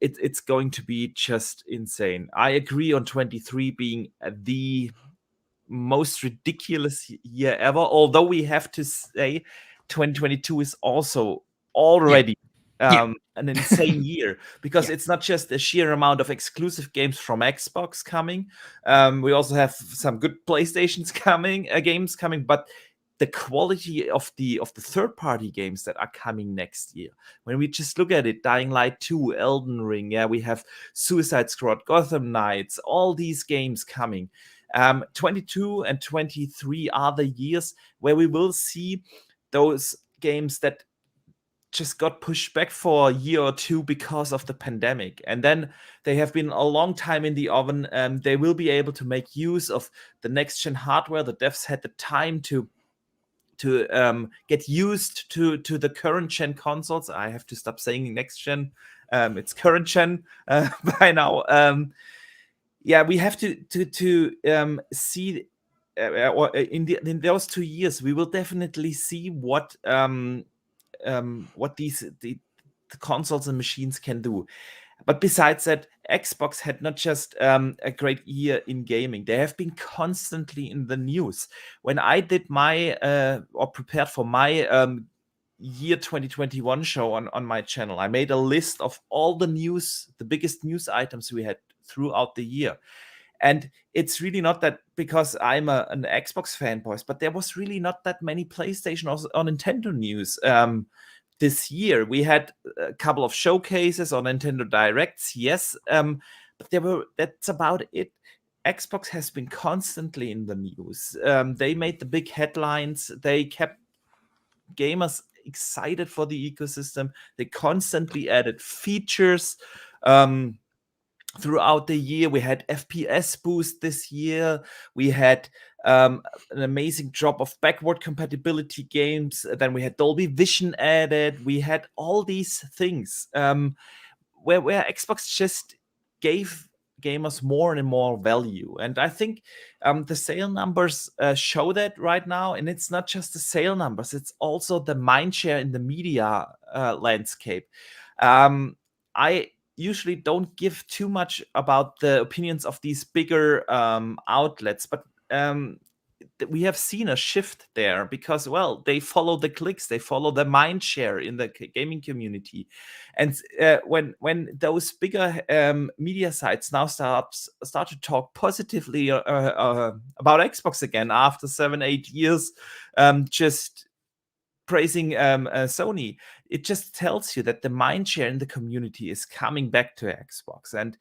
B: It's going to be just insane. I agree on 23 being the most ridiculous year ever, although we have to say 2022 is also already an insane year, because it's not just the sheer amount of exclusive games from Xbox coming. We also have some good PlayStations games coming, but the quality of the third-party games that are coming next year. When we just look at it, Dying Light 2, Elden Ring, we have Suicide Squad, Gotham Knights, all these games coming. 22 and 23 are the years where we will see those games that just got pushed back for a year or two because of the pandemic, and then they have been a long time in the oven. They will be able to make use of the next gen hardware. The devs had the time to get used to the current gen consoles. I have to stop saying next gen. It's current gen by now. We have to see, or in those 2 years, we will definitely see what the consoles and machines can do. But besides that, Xbox had not just a great year in gaming. They have been constantly in the news. When I did my or prepared for my year 2021 show on my channel, I made a list of all the news, the biggest news items we had throughout the year. And it's really not that because I'm an Xbox fanboy, but there was really not that many PlayStation or Nintendo news this year. We had a couple of showcases on Nintendo Directs, yes, but that's about it. Xbox has been constantly in the news. They made the big headlines. They kept gamers excited for the ecosystem. They constantly added features. Throughout the year, we had FPS boost this year. We had an amazing drop of backward compatibility games. Then we had Dolby Vision added. We had all these things where Xbox just gave gamers more and more value. And I think the sale numbers show that right now. And it's not just the sale numbers, it's also the mindshare in the media landscape. I usually don't give too much about the opinions of these bigger outlets, but we have seen a shift there because, well, they follow the clicks, they follow the mind share in the gaming community. And when those bigger media sites now start to talk positively about Xbox again after 7-8 years, just praising Sony, it just tells you that the mindshare in the community is coming back to Xbox. And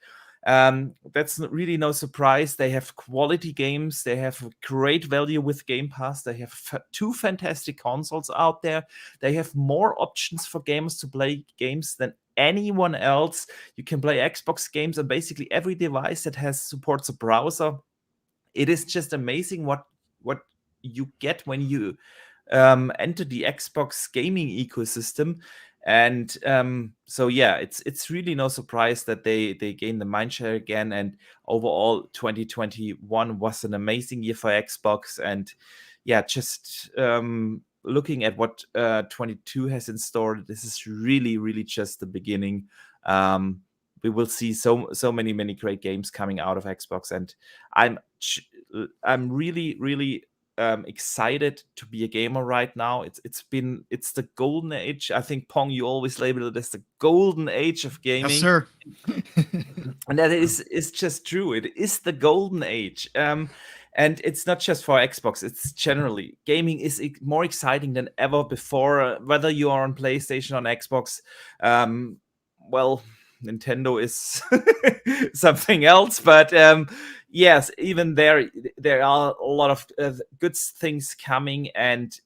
B: that's really no surprise. They have quality games. They have great value with Game Pass. They have 2 fantastic consoles out there. They have more options for gamers to play games than anyone else. You can play Xbox games on basically every device that supports a browser. It is just amazing what you get when you enter the Xbox gaming ecosystem. And so it's really no surprise that they gain the mindshare again. And overall, 2021 was an amazing year for Xbox. And just looking at what 22 has in store, this is really just the beginning. We will see so many great games coming out of Xbox, and I'm really excited to be a gamer right now. It's the golden age. I think, Pong, you always label it as the golden age of gaming.
C: Yes, sir.
B: And that is just true. It is the golden age. And it's not just for Xbox, it's generally. Gaming is more exciting than ever before, whether you are on PlayStation or on Xbox. Well, Nintendo is something else, but yes, even there are a lot of good things coming, and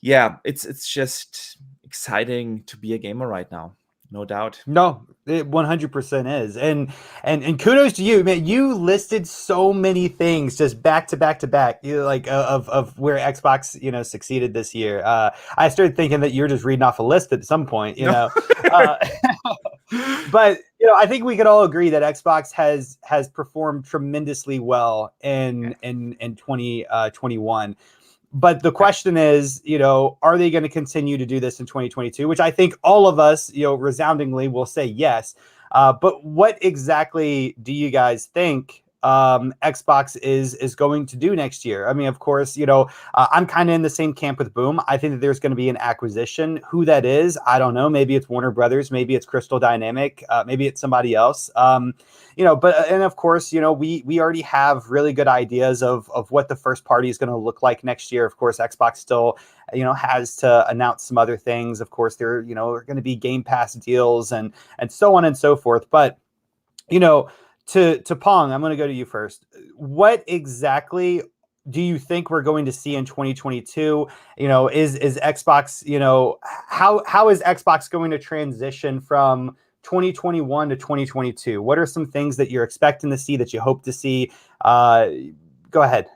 B: yeah, it's just exciting to be a gamer right now. No doubt.
D: No, it 100% is. And kudos to you, man. You listed so many things just back to back to back. You like of where Xbox, succeeded this year. I started thinking that you're just reading off a list at some point, know. But I think we could all agree that Xbox has performed tremendously well in 2021. But the question is, are they going to continue to do this in 2022? Which I think all of us, resoundingly will say yes. But what exactly do you guys think Xbox is going to do next year? I mean, of course, I'm kind of in the same camp with Boom. I think that there's going to be an acquisition. Who that is, I don't know. Maybe it's Warner Brothers. Maybe it's Crystal Dynamic. Maybe it's somebody else. And of course, we already have really good ideas of what the first party is going to look like next year. Of course, Xbox still, has to announce some other things. Of course, there, are going to be Game Pass deals and so on and so forth. But, to Pong, I'm going to go to you first. What exactly do you think we're going to see in 2022? Is Xbox, how is Xbox going to transition from 2021 to 2022? What are some things that you're expecting to see, that you hope to see? Go ahead.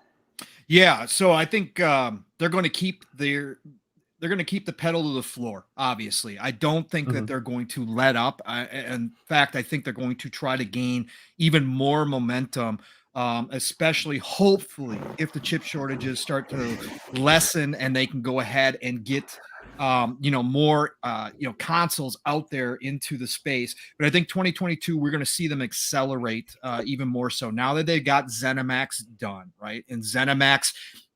C: Yeah, so I think they're going to keep the pedal to the floor. Obviously, I don't think that they're going to let up. In fact, I think they're going to try to gain even more momentum, especially hopefully if the chip shortages start to lessen and they can go ahead and get more consoles out there into the space. But I think 2022 we're going to see them accelerate even more so now that they've got ZeniMax done, right? And ZeniMax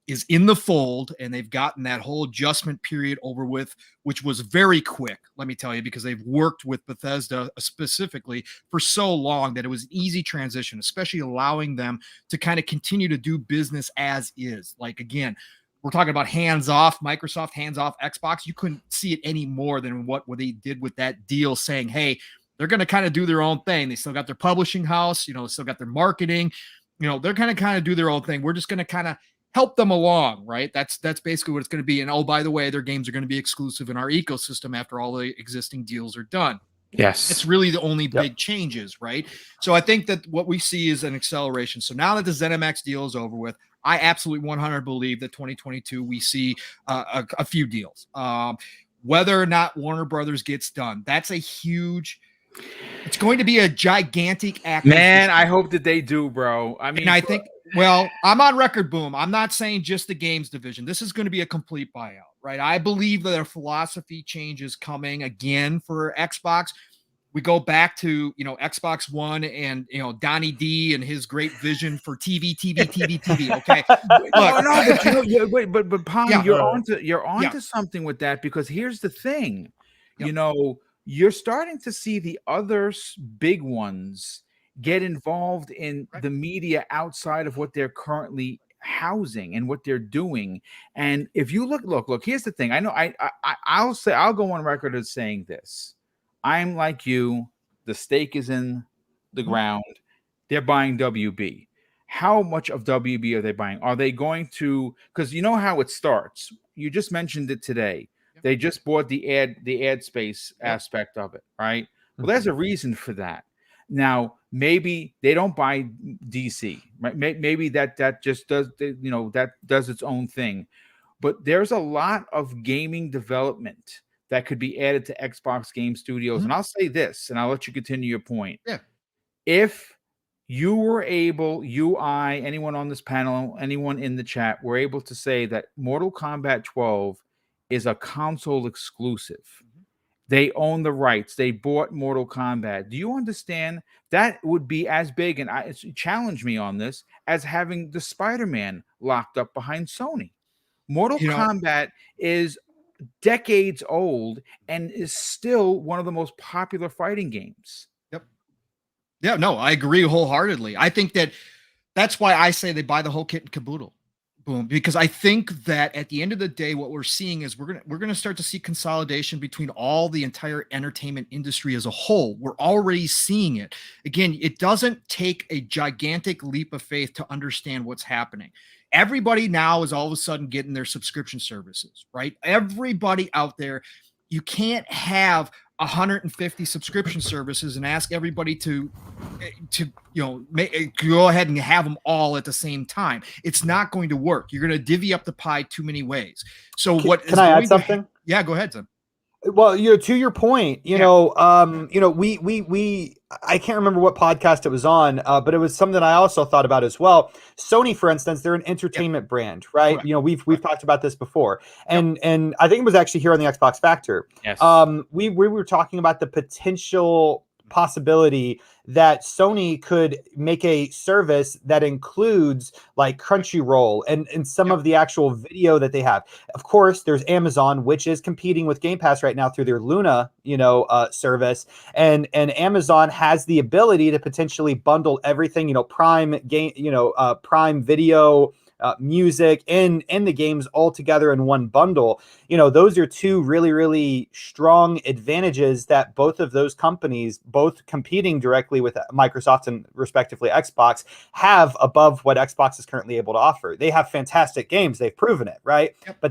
C: is in the fold, and they've gotten that whole adjustment period over with, which was very quick, let me tell you, because they've worked with Bethesda specifically for so long that it was an easy transition, especially allowing them to kind of continue to do business as is. Like, again, we're talking about hands-off, Microsoft, hands-off Xbox. You couldn't see it any more than what they did with that deal, saying, hey, they're going to kind of do their own thing. They still got their publishing house, still got their marketing, they're going to kind of do their own thing. We're just going to kind of help them along, right? That's basically what it's going to be. And oh, by the way, their games are going to be exclusive in our ecosystem after all the existing deals are done.
A: Yes.
C: It's really the only big changes, right? So I think that what we see is an acceleration. So now that the ZeniMax deal is over with, I absolutely 100 believe that 2022 we see a few deals. Whether or not Warner Brothers gets done, that's a huge. It's going to be a gigantic acquisition.
A: Man, I hope that they do, bro. I mean,
C: and I think. Well, I'm on record, Boom. I'm not saying just the games division. This is going to be a complete buyout, right? I believe that a philosophy change is coming again for Xbox. We go back to, Xbox One and, Donnie D and his great vision for TV. Okay.
A: But Pong, you're onto something with that, because here's the thing, you're starting to see the other big ones get involved in the media outside of what they're currently housing and what they're doing. And if you look, here's the thing. I know I'll go on record as saying this. I'm like you. The stake is in the ground. They're buying WB. How much of WB are they buying? Are they going to, because you know how it starts. You just mentioned it today. They just bought the ad space aspect of it, right? Well, there's a reason for that. Now, maybe they don't buy DC, right? Maybe that just does, that does its own thing. But there's a lot of gaming development that could be added to Xbox Game Studios. And I'll say this, and I'll let you continue your point.
C: Yeah.
A: If you were able, anyone on this panel, anyone in the chat, were able to say that Mortal Kombat 12 is a console exclusive. They own the rights. They bought Mortal Kombat. Do you understand? That would be as big, and challenge me on this, as having the Spider-Man locked up behind Sony. Mortal
C: You know-
A: Kombat is decades old and is still one of the most popular fighting games.
C: Yeah, no, I agree wholeheartedly. I think that's why I say they buy the whole kit and caboodle. Boom, because I think that at the end of the day, what we're seeing is we're gonna start to see consolidation between all the entire entertainment industry as a whole. We're already seeing it. Again, it doesn't take a gigantic leap of faith to understand what's happening. Everybody now is all of a sudden getting their subscription services, right? Everybody out there, you can't have 150 subscription services and ask everybody to go ahead and have them all at the same time. It's not going to work. You're going to divvy up the pie too many ways. So
D: Can I add something?
C: Yeah, go ahead, Tim.
D: Well, to your point, we I can't remember what podcast it was on, but it was something I also thought about as well. Sony, for instance, they're an entertainment brand, right?
C: Correct.
D: We've talked about this before, and I think it was actually here on the Xbox Factor.
A: Yes.
D: We were talking about the potential possibility that Sony could make a service that includes like Crunchyroll and some of the actual video that they have. Of course, there's Amazon, which is competing with Game Pass right now through their Luna, service, and Amazon has the ability to potentially bundle everything, Prime game, Prime Video, music and the games all together in one bundle. Those are two really, really strong advantages that both of those companies, both competing directly with Microsoft and respectively Xbox, have above what Xbox is currently able to offer. They have fantastic games. They've proven it, right?
C: Yep.
D: But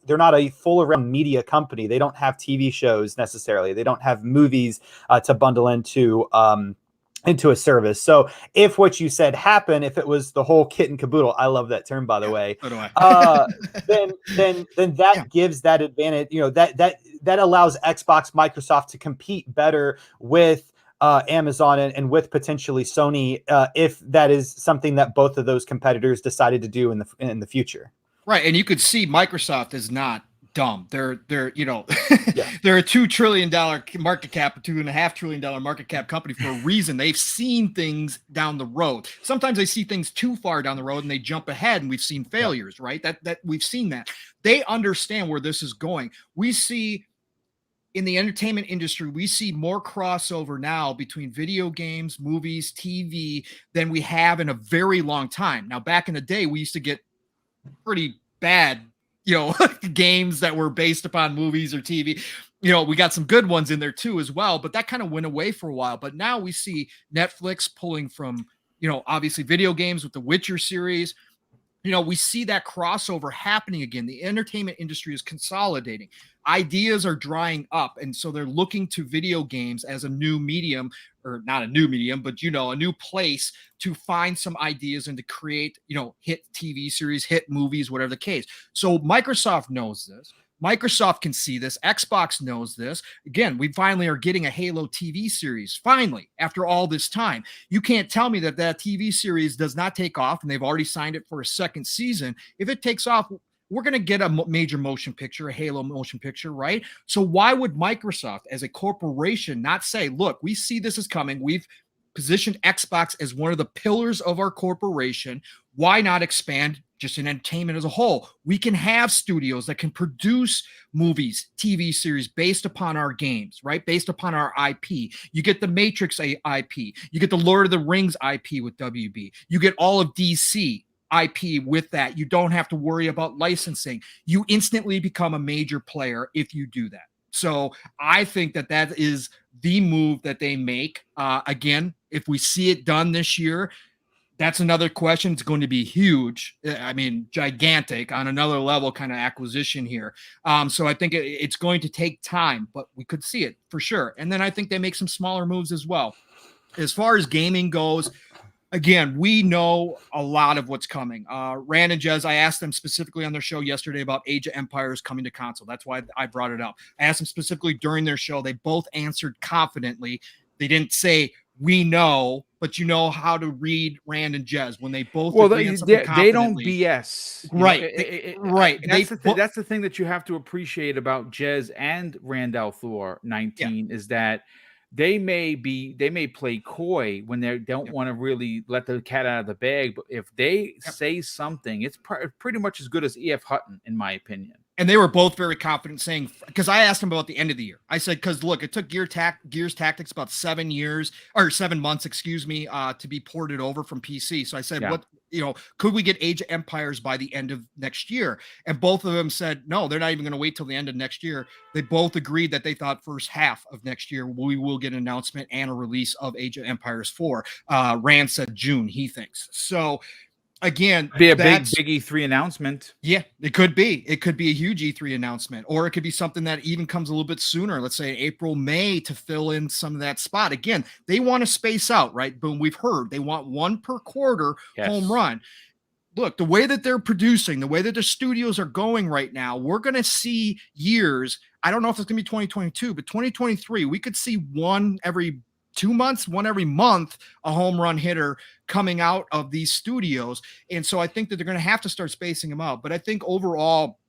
D: they're not a full around media company. They don't have TV shows necessarily. They don't have movies to bundle into a service. So if what you said happened, if it was the whole kit and caboodle, I love that term, by the way,
C: So do I.
D: then that gives that advantage, that allows Xbox, Microsoft to compete better with Amazon and with potentially Sony, if that is something that both of those competitors decided to do in the future.
C: Right. And you could see Microsoft is not dumb. They're they're a $2 trillion market cap, a $2.5 trillion market cap company for a reason. They've seen things down the road. Sometimes they see things too far down the road and they jump ahead, and we've seen failures, right? That we've seen that. They understand where this is going. We see in the entertainment industry, we see more crossover now between video games, movies, TV than we have in a very long time. Now, back in the day, we used to get pretty bad games that were based upon movies or TV. We got some good ones in there too as well, but that kind of went away for a while. But now we see Netflix pulling from, obviously video games with the Witcher series. We see that crossover happening again. The entertainment industry is consolidating. Ideas are drying up. And so they're looking to video games as a new medium, or not a new medium, but, a new place to find some ideas and to create, hit TV series, hit movies, whatever the case. So Microsoft knows this. Microsoft can see this. Xbox knows this. Again, we finally are getting a Halo TV series. Finally, after all this time, you can't tell me that TV series does not take off, and they've already signed it for a second season. If it takes off, we're going to get a major motion picture, a Halo motion picture, right? So why would Microsoft as a corporation not say, look, we see this is coming. We've positioned Xbox as one of the pillars of our corporation. Why not expand just in entertainment as a whole? We can have studios that can produce movies, TV series based upon our games, right? Based upon our IP. You get the Matrix IP. You get the Lord of the Rings IP with WB. You get all of DC IP with that. You don't have to worry about licensing. You instantly become a major player if you do that. So I think that is the move that they make. Again, if we see it done this year, that's another question. It's going to be huge. I mean, gigantic on another level kind of acquisition here. So I think it's going to take time, but we could see it for sure. And then I think they make some smaller moves as well. As far as gaming goes, again, we know a lot of what's coming. Rand and Jez, I asked them specifically on their show yesterday about Age of Empires coming to console. That's why I brought it up. I asked them specifically during their show. They both answered confidently. They didn't say, we know, but you know how to read Rand and Jez when they both
A: they don't BS.
C: Right. Right.
A: That's the thing that you have to appreciate about Jez and Randall Thor 19 is that they may play coy when they don't want to really let the cat out of the bag. But if they say something, it's pretty much as good as E.F. Hutton, in my opinion.
C: And they were both very confident saying, because I asked them about the end of the year. I said, because look, it took Gears Tactics about 7 months, to be ported over from PC. So I said, could we get Age of Empires by the end of next year? And both of them said, no, they're not even going to wait till the end of next year. They both agreed that they thought first half of next year, we will get an announcement and a release of Age of Empires 4. Rand said June, he thinks. So, again,
A: be a big E3 announcement.
C: Yeah, it could be. It could be a huge E3 announcement, or it could be something that even comes a little bit sooner. Let's say April, May, to fill in some of that spot. Again, they want to space out, right? Boom, we've heard they want one per quarter home run. Look, the way that they're producing, the way that the studios are going right now, we're going to see years. I don't know if it's going to be 2022, but 2023, we could see one every 2 months, one every month, a home run hitter coming out of these studios. And so I think that they're going to have to start spacing them out. But I think overall,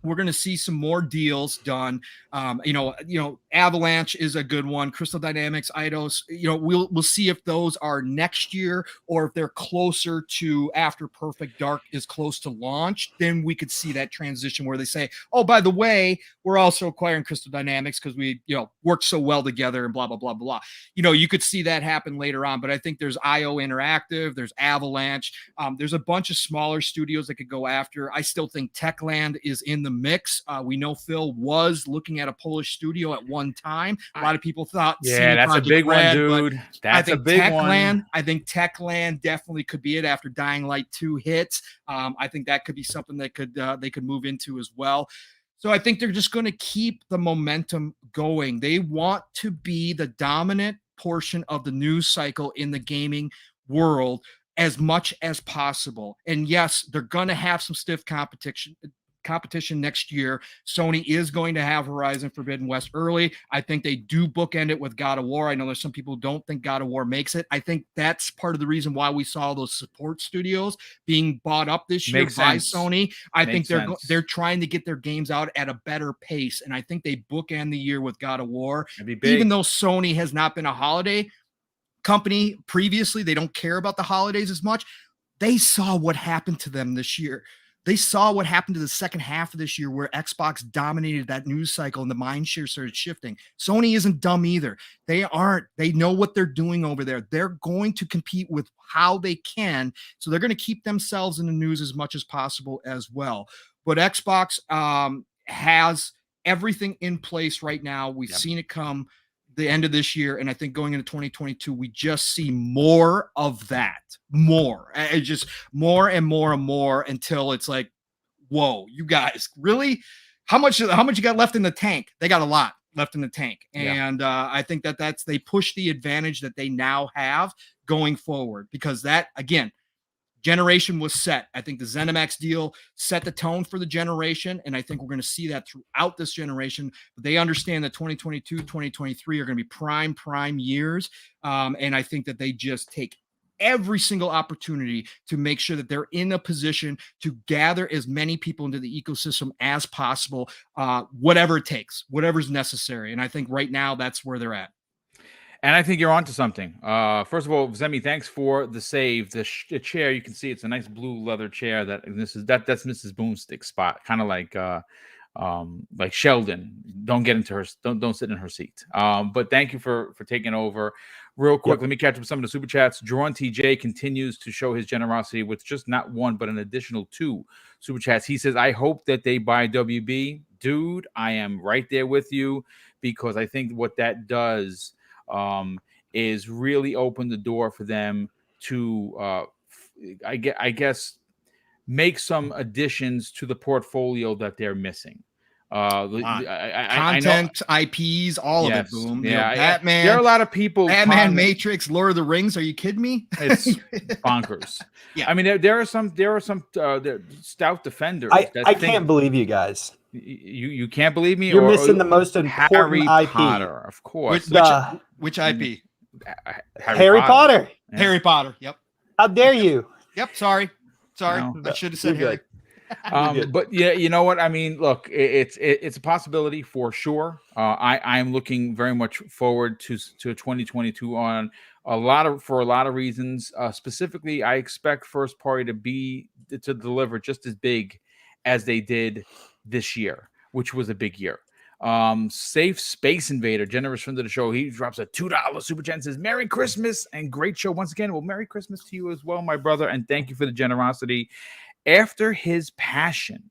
C: we're going to see some more deals done. Avalanche is a good one. Crystal Dynamics, Eidos, we'll see if those are next year or if they're closer to after Perfect Dark is close to launch. Then we could see that transition where they say, oh, by the way, we're also acquiring Crystal Dynamics because we, worked so well together and blah, blah, blah, blah. You could see that happen later on. But I think there's IO Interactive, there's Avalanche. There's a bunch of smaller studios that could go after. I still think Techland is in the mix. We know Phil was looking at a Polish studio at one time. A lot of people thought,
A: that's a big one, dude. That's a big one.
C: I think Techland definitely could be it after Dying Light 2 hits. I think that could be something that they could move into as well. So I think they're just going to keep the momentum going. They want to be the dominant portion of the news cycle in the gaming world as much as possible. And yes, they're going to have some stiff competition next year. Sony is going to have Horizon Forbidden West early. I think they do bookend it with God of War. I know there's some people who don't think God of War makes it. I think that's part of the reason why we saw those support studios being bought up this year by Sony. I think they're trying to get their games out at a better pace, and I think they bookend the year with God of War. Even though Sony has not been a holiday company previously, they don't care about the holidays as much. They saw what happened to them this year. They saw what happened to the second half of this year where Xbox dominated that news cycle and the mind share started shifting. Sony isn't dumb either. They know what they're doing over there. They're going to compete with how they can. So they're going to keep themselves in the news as much as possible as well. But Xbox has everything in place right now. We've seen it come the end of this year, and I think going into 2022 we just see more of that. It's just more and more and more until it's like, whoa, you guys really, how much you got left in the tank? They got a lot left in the tank. And I think that's they push the advantage that they now have going forward, because that, again, generation was set. I think the ZeniMax deal set the tone for the generation, and I think we're going to see that throughout this generation. But they understand that 2022, 2023 are going to be prime years, and I think that they just take every single opportunity to make sure that they're in a position to gather as many people into the ecosystem as possible, whatever it takes, whatever's necessary. And I think right now that's where they're at.
A: And I think you're onto something. First of all, Zemi, thanks for the save. The chair, you can see it's a nice blue leather chair. That's Mrs. Boomstick's spot, kind of like Sheldon. Don't get into her. Don't sit in her seat. But thank you for taking over. Real quick, let me catch up with some of the super chats. Jerron TJ continues to show his generosity with just not one, but an additional 2 super chats. He says, "I hope that they buy WB, dude. I am right there with you, because I think what that does." Is really open the door for them to, I guess, make some additions to the portfolio that they're missing.
C: Content, IPs, all of it. Boom.
A: Yeah,
C: Batman.
A: There are a lot of people.
C: Batman, Matrix, Lord of the Rings. Are you kidding me?
A: It's bonkers. Yeah. I mean, there are some stout defenders.
D: I can't believe you guys.
A: You can't believe me?
D: You're missing the most important
A: Harry
D: IP.
A: Potter, of course.
C: Which IP?
D: Harry Potter.
C: Yeah. Harry Potter. Yep.
D: How dare you?
C: Yep. Sorry. I should have said Harry.
A: But yeah, you know what I mean. Look, it's a possibility for sure. I'm looking very much forward to 2022 on for a lot of reasons. Specifically, I expect first party to deliver just as big as they did this year, which was a big year. Safe Space Invader, generous friend of the show, he drops a $2 super chat and says, Merry Christmas and great show once again. Well, Merry Christmas to you as well, my brother, and thank you for the generosity. After His Passion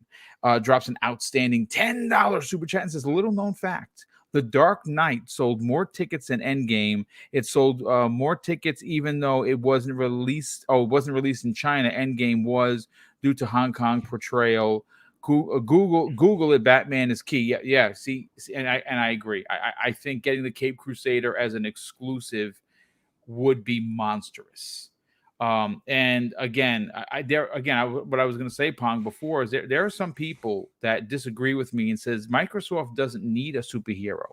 A: drops an outstanding $10 super chat and says, a little known fact, The Dark Knight sold more tickets than Endgame. It sold more tickets even though it wasn't released. Oh, it wasn't released in China. Endgame was due to Hong Kong portrayal. Google it. Batman is key. Yeah. See, and I agree. I think getting the Cape Crusader as an exclusive would be monstrous. And again, what I was going to say, Pong, before is there are some people that disagree with me and says Microsoft doesn't need a superhero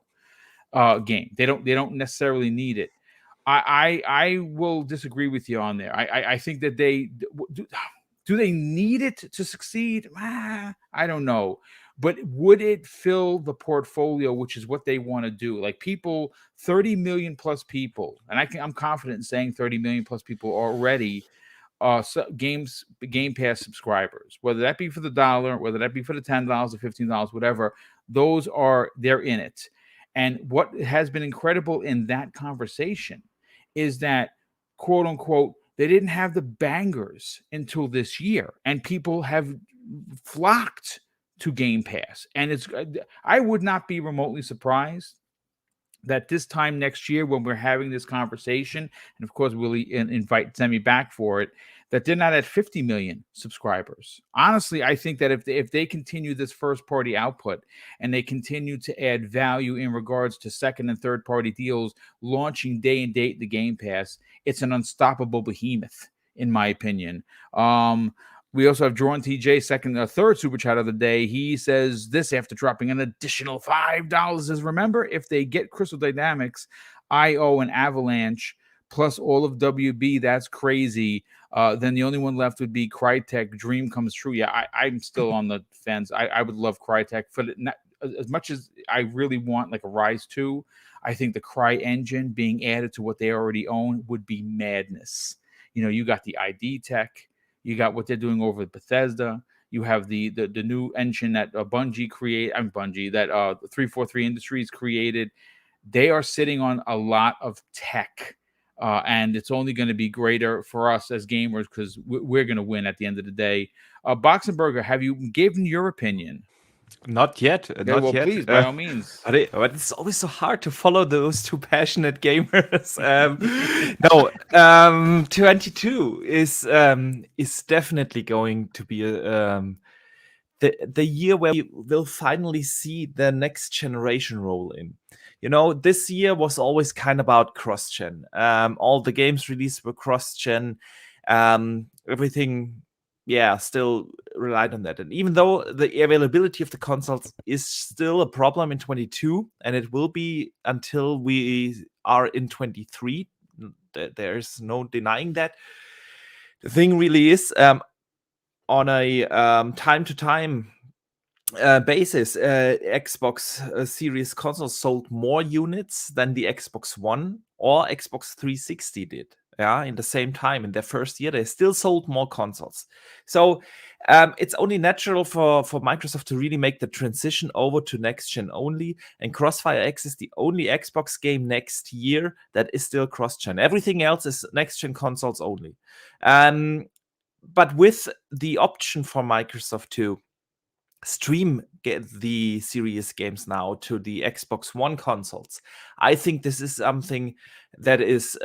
A: game. They don't necessarily need it. I will disagree with you on there. I think that they do they need it to succeed? I don't know. But would it fill the portfolio, which is what they want to do? Like 30 million plus people, and I'm confident in saying 30 million plus people already Game Pass subscribers, whether that be for the $1, whether that be for the $10 or $15, whatever, they're in it. And what has been incredible in that conversation is that, quote unquote, they didn't have the bangers until this year, and people have flocked to Game Pass. And I would not be remotely surprised that this time next year, when we're having this conversation, and of course we'll invite Semi back for it, that they're not at 50 million subscribers. Honestly, I think that if they continue this first party output and they continue to add value in regards to second and third party deals launching day and date the Game Pass, it's an unstoppable behemoth, in my opinion. We also have Drawn TJ, third super chat of the day. He says this after dropping an additional $5. Says, remember, if they get Crystal Dynamics, IO, and Avalanche, plus all of WB, that's crazy. Then the only one left would be Crytek. Dream comes true. Yeah, I'm still on the fence. I would love Crytek for as much as I really want like a Rise 2. I think the Cry engine being added to what they already own would be madness. You know, you got the ID tech. You got what they're doing over at Bethesda. You have the new engine that Bungie create. I'm Bungie that 343 Industries created. They are sitting on a lot of tech, and it's only going to be greater for us as gamers because we're going to win at the end of the day. Boxenberger, have you given your opinion?
B: Not yet. Not yet.
A: Please, by all means.
B: But it's always so hard to follow those two passionate gamers. No, 22 is definitely going to be the year where we will finally see the next generation roll in. You know, this year was always kind of about cross-gen. All the games released were cross-gen. Everything, still relied on that. And even though the availability of the consoles is still a problem in 22, and it will be until we are in 23, there's no denying that. The thing really is, on a time-to-time basis, Xbox Series consoles sold more units than the Xbox One or Xbox 360 did. Yeah, in the same time, in their first year, they still sold more consoles. So it's only natural for Microsoft to really make the transition over to next gen only. And Crossfire X is the only Xbox game next year that is still cross-gen. Everything else is next gen consoles only. But with the option for Microsoft to stream the Series games now to the Xbox One consoles, I think this is something that is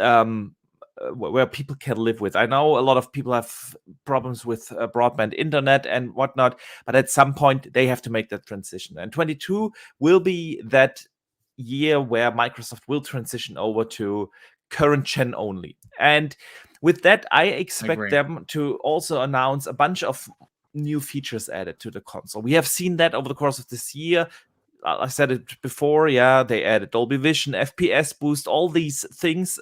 B: where people can live with. I know a lot of people have problems with broadband internet and whatnot, but at some point they have to make that transition. And 22 will be that year where Microsoft will transition over to current gen only. And with that, I expect them to also announce a bunch of new features added to the console. We have seen that over the course of this year. I said it before, they added Dolby Vision, FPS boost, all these things.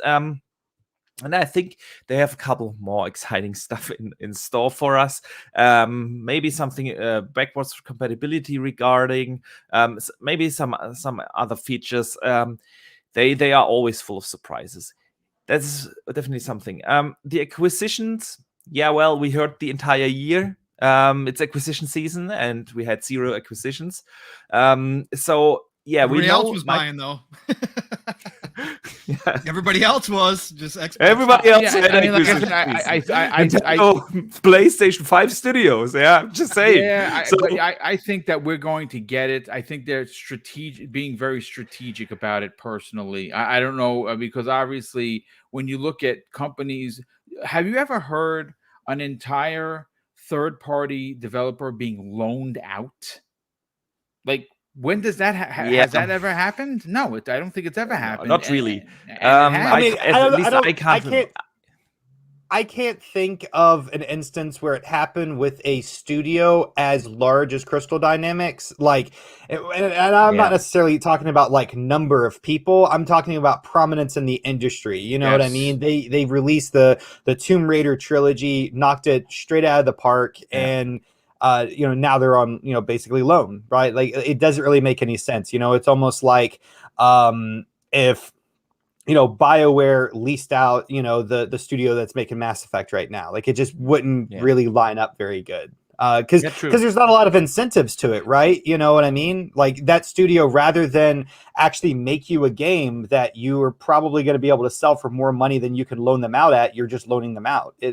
B: And I think they have a couple more exciting stuff in store for us. Maybe something backwards compatibility regarding, maybe some other features. They are always full of surprises. That's definitely something. The acquisitions, yeah, well, we heard the entire year. It's acquisition season, and we had 0 acquisitions. So yeah,
C: Everybody
B: we know
C: else was buying though.
B: Yeah.
C: Everybody else was just Xbox.
B: Everybody else
A: Yeah,
B: had
A: I mean, like I
B: acquisitions.
A: said,
B: Nintendo, PlayStation 5 Studios. Yeah, I'm just saying.
A: Yeah,
B: So-
A: but I think that we're going to get it. I think they're being very strategic about it. Personally, I don't know because obviously, when you look at companies, have you ever heard an entire third-party developer being loaned out? Like, when does that
B: Yeah.
A: has that ever happened? No, I don't think it's ever happened.
B: not really.
A: And it has.
D: I mean,
B: at least I can't.
D: I can't think of an instance where it happened with a studio as large as Crystal Dynamics. Like, and I'm not necessarily talking about like number of people. I'm talking about prominence in the industry. You know what I mean? They released the Tomb Raider trilogy, knocked it straight out of the park, and now they're on basically loan, right? Like, it doesn't really make any sense. It's almost like if BioWare leased out, the studio that's making Mass Effect right now. Like, it just wouldn't really line up very good. Because there's not a lot of incentives to it, right? You know what I mean? Like, that studio, rather than actually make you a game that you are probably going to be able to sell for more money than you can loan them out at, you're just loaning them out. I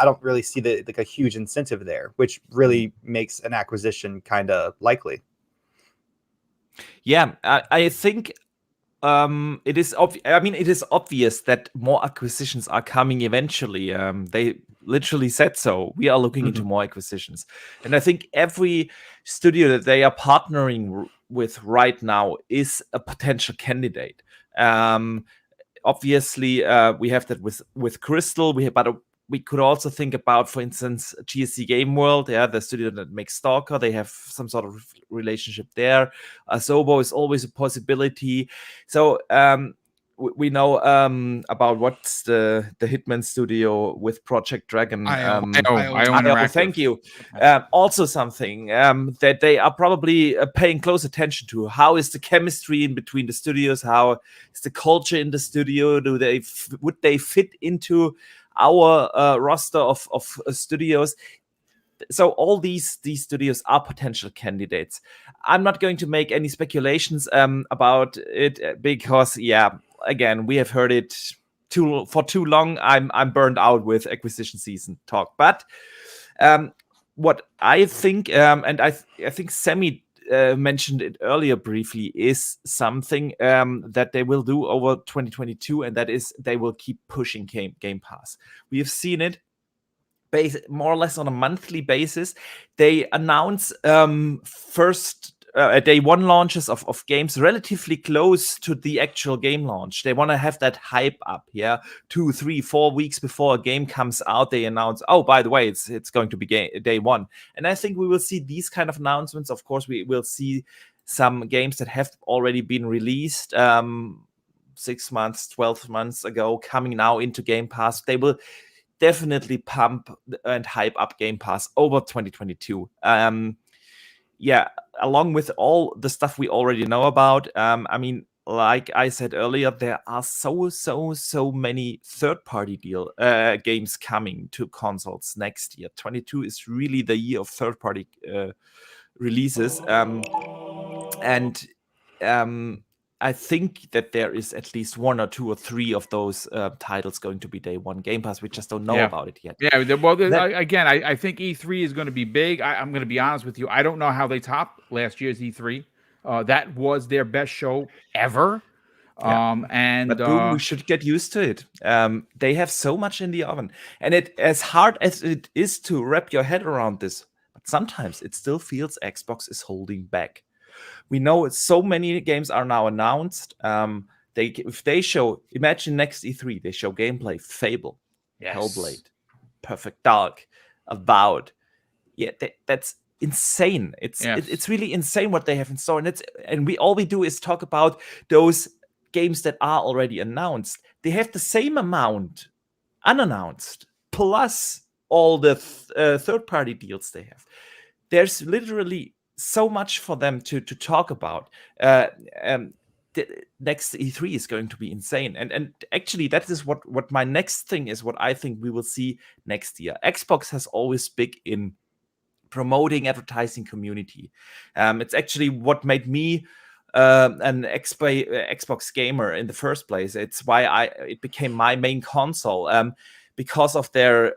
D: don't really see a huge incentive there, which really makes an acquisition kind of likely.
B: Yeah, I think it is it is obvious that more acquisitions are coming eventually. They literally said so. We are looking into more acquisitions, and I think every studio that they are partnering with right now is a potential candidate. Obviously, we have that with Crystal. But we could also think about, for instance, GSC Gameworld, the studio that makes STALKER. They have some sort of relationship there. Asobo is always a possibility. So we know about what's the Hitman studio with Project Dragon.
A: IO,
B: thank you. Also something that they are probably paying close attention to. How is the chemistry in between the studios? How is the culture in the studio? Would they fit into our roster of studios? So all these studios are potential candidates. I'm not going to make any speculations about it because, again, we have heard it for too long. I'm burned out with acquisition season talk. But what I think, and I think Sammy mentioned it earlier briefly, is something that they will do over 2022, and that is they will keep pushing Game Pass. We have seen it more or less on a monthly basis. They announce first day one launches of games relatively close to the actual game launch. They want to have that hype up, 2, 3, 4 weeks before a game comes out. They announce, oh, by the way, it's going to be day one. And I think we will see these kind of announcements. Of course, we will see some games that have already been released 6 months, 12 months ago, coming now into Game Pass. They will definitely pump and hype up Game Pass over 2022. Along with all the stuff we already know about. Like I said earlier, there are so many third-party games coming to consoles next year. 22 is really the year of third-party releases. I think that there is at least 1 or 2 or 3 of those titles going to be day one Game Pass. We just don't know about it yet.
A: Yeah, well, again, I think E3 is going to be big. I'm going to be honest with you. I don't know how they topped last year's E3. That was their best show ever. But
B: Boom, we should get used to it. They have so much in the oven. And as hard as it is to wrap your head around this, but sometimes it still feels Xbox is holding back. We know so many games are now announced. If they show, imagine next E3, they show gameplay, Fable, Hellblade, Perfect Dark, Avowed. Yeah, that's insane. It's really insane what they have in store, and all we do is talk about those games that are already announced. They have the same amount unannounced, plus all the third-party deals they have. There's literally so much for them to talk about. The next E3 is going to be insane, and actually that is what my next thing is. What I think we will see next year. Xbox has always big in promoting advertising community. It's actually what made me an Xbox gamer in the first place. It's why it became my main console, because of their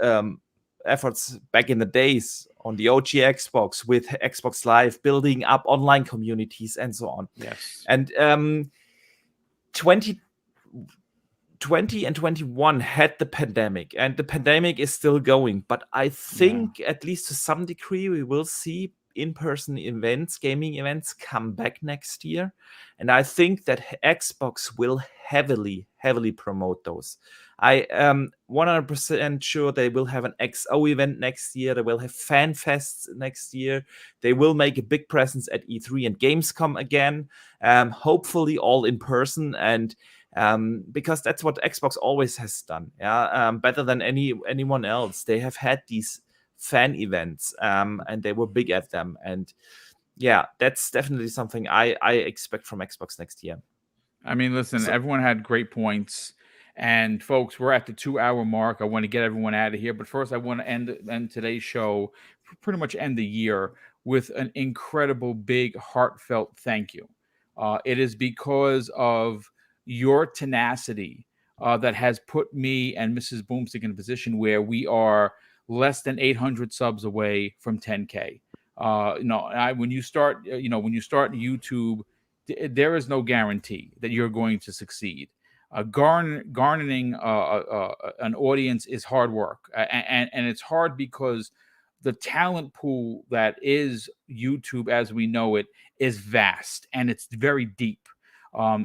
B: efforts back in the days on the OG Xbox with Xbox Live, building up online communities and so on.
A: Yes.
B: And 2020 and 21 had the pandemic, and the pandemic is still going. But I think, at least to some degree, we will see in-person events, gaming events, come back next year. And I think that Xbox will heavily promote those. I am 100% sure they will have an XO event next year. They will have fan fests next year. They will make a big presence at E3 and Gamescom again, hopefully all in person. And because that's what Xbox always has done, better than anyone else. They have had these fan events, and they were big at them. And yeah, that's definitely something I expect from Xbox next year.
A: I mean, listen, everyone had great points. And folks, we're at the 2-hour mark. I want to get everyone out of here. But first, I want to end today's show, pretty much end the year, with an incredible, big, heartfelt thank you. It is because of your tenacity that has put me and Mrs. Boomstick in a position where we are less than 800 subs away from 10K. When you start YouTube, there is no guarantee that you're going to succeed. Garnering an audience is hard work, and it's hard because the talent pool that is YouTube as we know it is vast and it's very deep.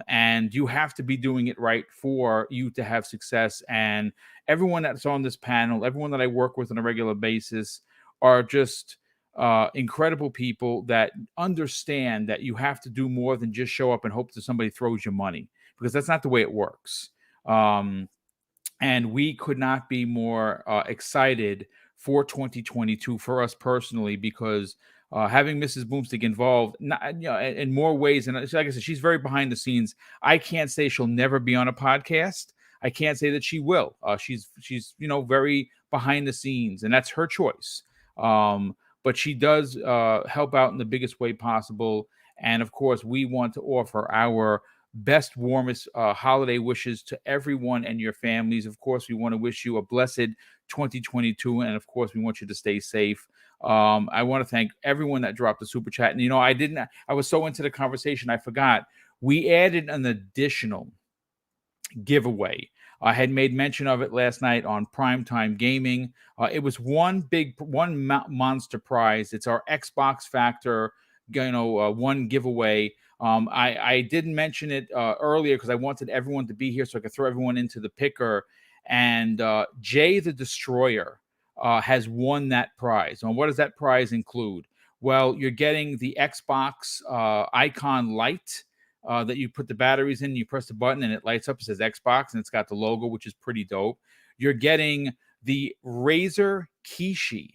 A: And you have to be doing it right for you to have success. And everyone that's on this panel, everyone that I work with on a regular basis, are just incredible people that understand that you have to do more than just show up and hope that somebody throws you money, because that's not the way it works. And we could not be more excited for 2022 for us personally, because having Mrs. Boomstick involved in more ways, and like I said, she's very behind the scenes. I can't say she'll never be on a podcast. I can't say that she will. She's very behind the scenes, and that's her choice. But she does help out in the biggest way possible. And of course, we want to offer our best, warmest holiday wishes to everyone and your families. Of course, we want to wish you a blessed 2022, and of course, we want you to stay safe. I want to thank everyone that dropped the super chat. And I was so into the conversation, I forgot we added an additional giveaway. I had made mention of it last night on Primetime Gaming. It was one monster prize. It's our Xbox Factor, one giveaway. I didn't mention it earlier because I wanted everyone to be here so I could throw everyone into the picker. And Jay the Destroyer has won that prize. And what does that prize include? Well, you're getting the Xbox icon light that you put the batteries in. You press the button and it lights up. It says Xbox and it's got the logo, which is pretty dope. You're getting the Razer Kishi,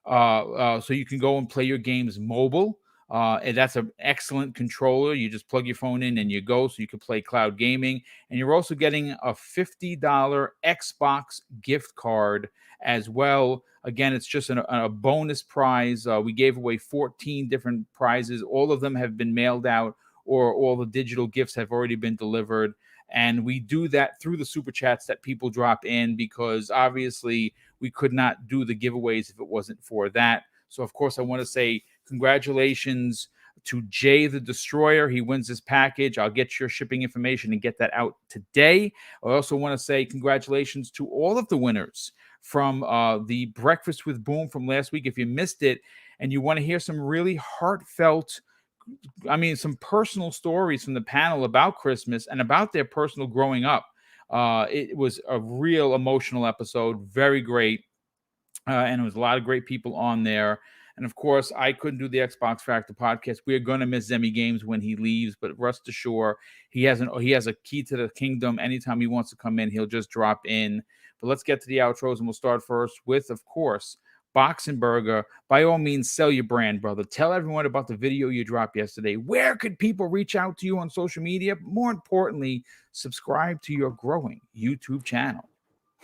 A: so you can go and play your games mobile. And that's an excellent controller. You just plug your phone in and you go, so you can play cloud gaming. And you're also getting a $50 Xbox gift card as well. Again, it's just a bonus prize. We gave away 14 different prizes. All of them have been mailed out, or all the digital gifts have already been delivered. And we do that through the super chats that people drop in, because obviously we could not do the giveaways if it wasn't for that. So, of course, I want to say congratulations to Jay the Destroyer. He wins this package. I'll get your shipping information and get that out today. I also want to say congratulations to all of the winners from the Breakfast with Boom from last week. If you missed it and you want to hear some really heartfelt, some personal stories from the panel about Christmas and about their personal growing up, it was a real emotional episode. Very great. And there was a lot of great people on there. And of course, I couldn't do the Xbox Factor podcast. We are going to miss Zemi Games when he leaves, but rest assured, he has a key to the kingdom. Anytime he wants to come in, he'll just drop in. But let's get to the outros, and we'll start first with, of course, Boxenberger. By all means, sell your brand, brother. Tell everyone about the video you dropped yesterday. Where could people reach out to you on social media? More importantly, subscribe to your growing YouTube channel.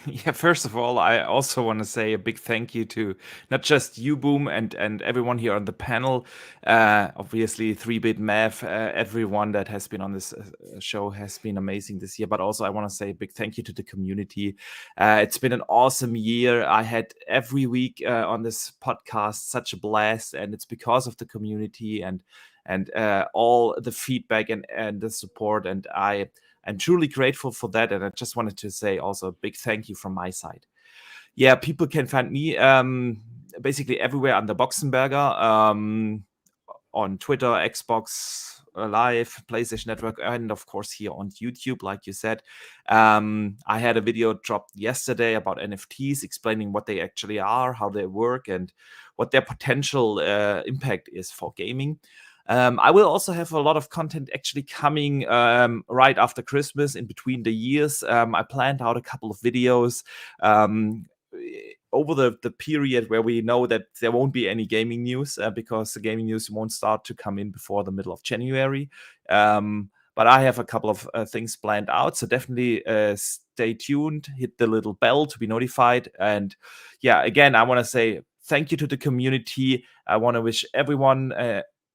B: Yeah, first of all, I also want to say a big thank you to not just you, Boom, and everyone here on the panel. Obviously, 3-Bit Math, everyone that has been on this show has been amazing this year. But also, I want to say a big thank you to the community. It's been an awesome year. I had every week on this podcast such a blast, and it's because of the community and all the feedback and the support. And I'm truly grateful for that, and I just wanted to say also a big thank you from my side. Yeah, people can find me basically everywhere under Boxenberger, on Twitter, Xbox Live, PlayStation Network, and of course here on YouTube, like you said. I had a video dropped yesterday about NFTs, explaining what they actually are, how they work, and what their potential impact is for gaming. I will also have a lot of content actually coming right after Christmas, in between the years. I planned out a couple of videos over the period where we know that there won't be any gaming news, because the gaming news won't start to come in before the middle of January. But I have a couple of things planned out, so definitely stay tuned, hit the little bell to be notified. And yeah, again, I want to say thank you to the community. I want to wish everyone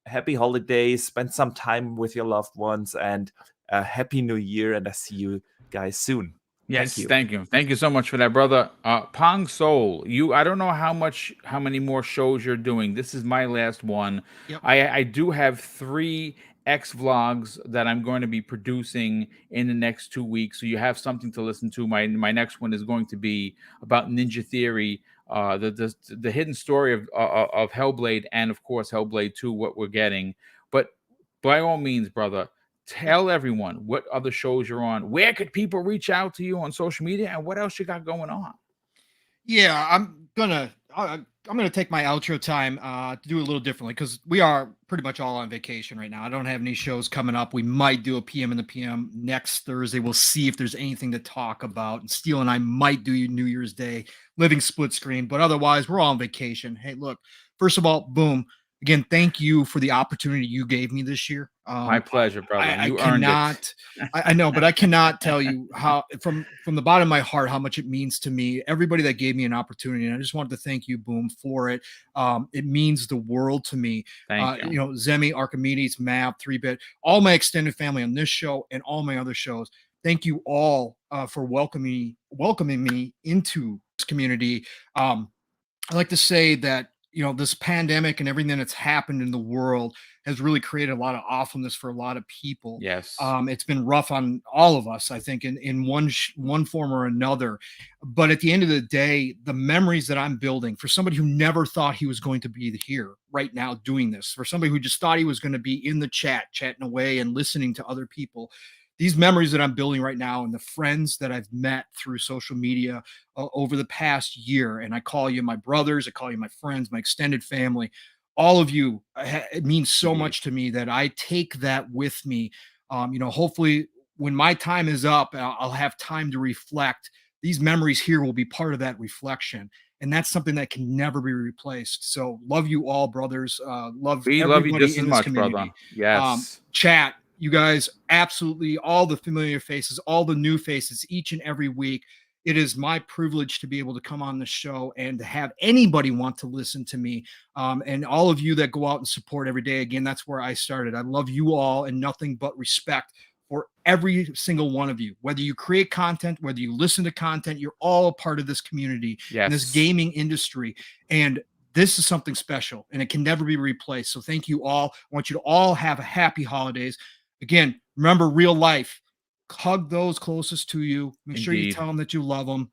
B: happy holidays, spend some time with your loved ones, and a happy new year. And I see you guys soon.
A: Yes, thank you so much for that, brother. Pong Soul, I don't know how many more shows you're doing. This is my last one.
C: Yep.
A: I do have 3 X vlogs that I'm going to be producing in the next 2 weeks, so you have something to listen to. My next one is going to be about Ninja Theory, the hidden story of Hellblade, and of course Hellblade 2, what we're getting. But by all means, brother, tell everyone what other shows you're on. Where could people reach out to you on social media, and what else you got going on?
C: Yeah, I'm gonna take my outro time to do it a little differently, because we are pretty much all on vacation right now. I don't have any shows coming up. We might do a PM in the PM next Thursday. We'll see if there's anything to talk about. And Steele and I might do New Year's Day living split screen, but otherwise we're all on vacation. Hey, look, first of all, Boom, again, thank you for the opportunity you gave me this year.
A: My pleasure, brother. You
C: earned
A: it.
C: I know, but I cannot tell you how, from the bottom of my heart, how much it means to me. Everybody that gave me an opportunity, and I just wanted to thank you, Boom, for it. It means the world to me.
A: Thank you.
C: You know, Zemi, Archimedes, Map, 3-Bit, all my extended family on this show and all my other shows. Thank you all for welcoming me into this community. I like to say that, you know, this pandemic and everything that's happened in the world has really created a lot of awfulness for a lot of people.
A: Yes.
C: It's been rough on all of us, I think, in one form or another. But at the end of the day, the memories that I'm building, for somebody who never thought he was going to be here right now doing this, for somebody who just thought he was going to be in the chat, chatting away and listening to other people, these memories that I'm building right now, and the friends that I've met through social media over the past year, and I call you my brothers, I call you my friends, my extended family, all of you, it means so much to me that I take that with me. You know, hopefully when my time is up, I'll have time to reflect. These memories here will be part of that reflection. And that's something that can never be replaced. So love you all, brothers.
A: We love you just as much,
C: community.
A: brother. Yes.
C: Chat, you guys, absolutely all the familiar faces, all the new faces each and every week. It is my privilege to be able to come on the show and to have anybody want to listen to me. And all of you that go out and support every day. Again, that's where I started. I love you all, and nothing but respect for every single one of you. Whether you create content, whether you listen to content, you're all a part of this community, in this gaming industry. And this is something special, and it can never be replaced. So thank you all. I want you to all have a happy holidays. Again, remember real life. Hug those closest to you. Make sure you tell them that you love them.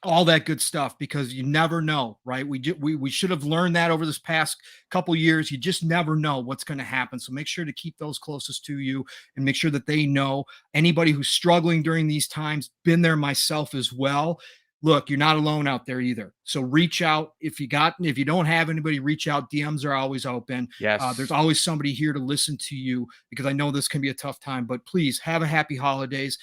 C: All that good stuff, because you never know, right? We should have learned that over this past couple years. You just never know what's going to happen. So make sure to keep those closest to you, and make sure that they know. Anybody who's struggling during these times, been there myself as well. look, you're not alone out there either. So reach out. If you don't have anybody, reach out. DMs are always open.
A: Yes.
C: There's always somebody here to listen to you, because I know this can be a tough time, but please have a happy holidays.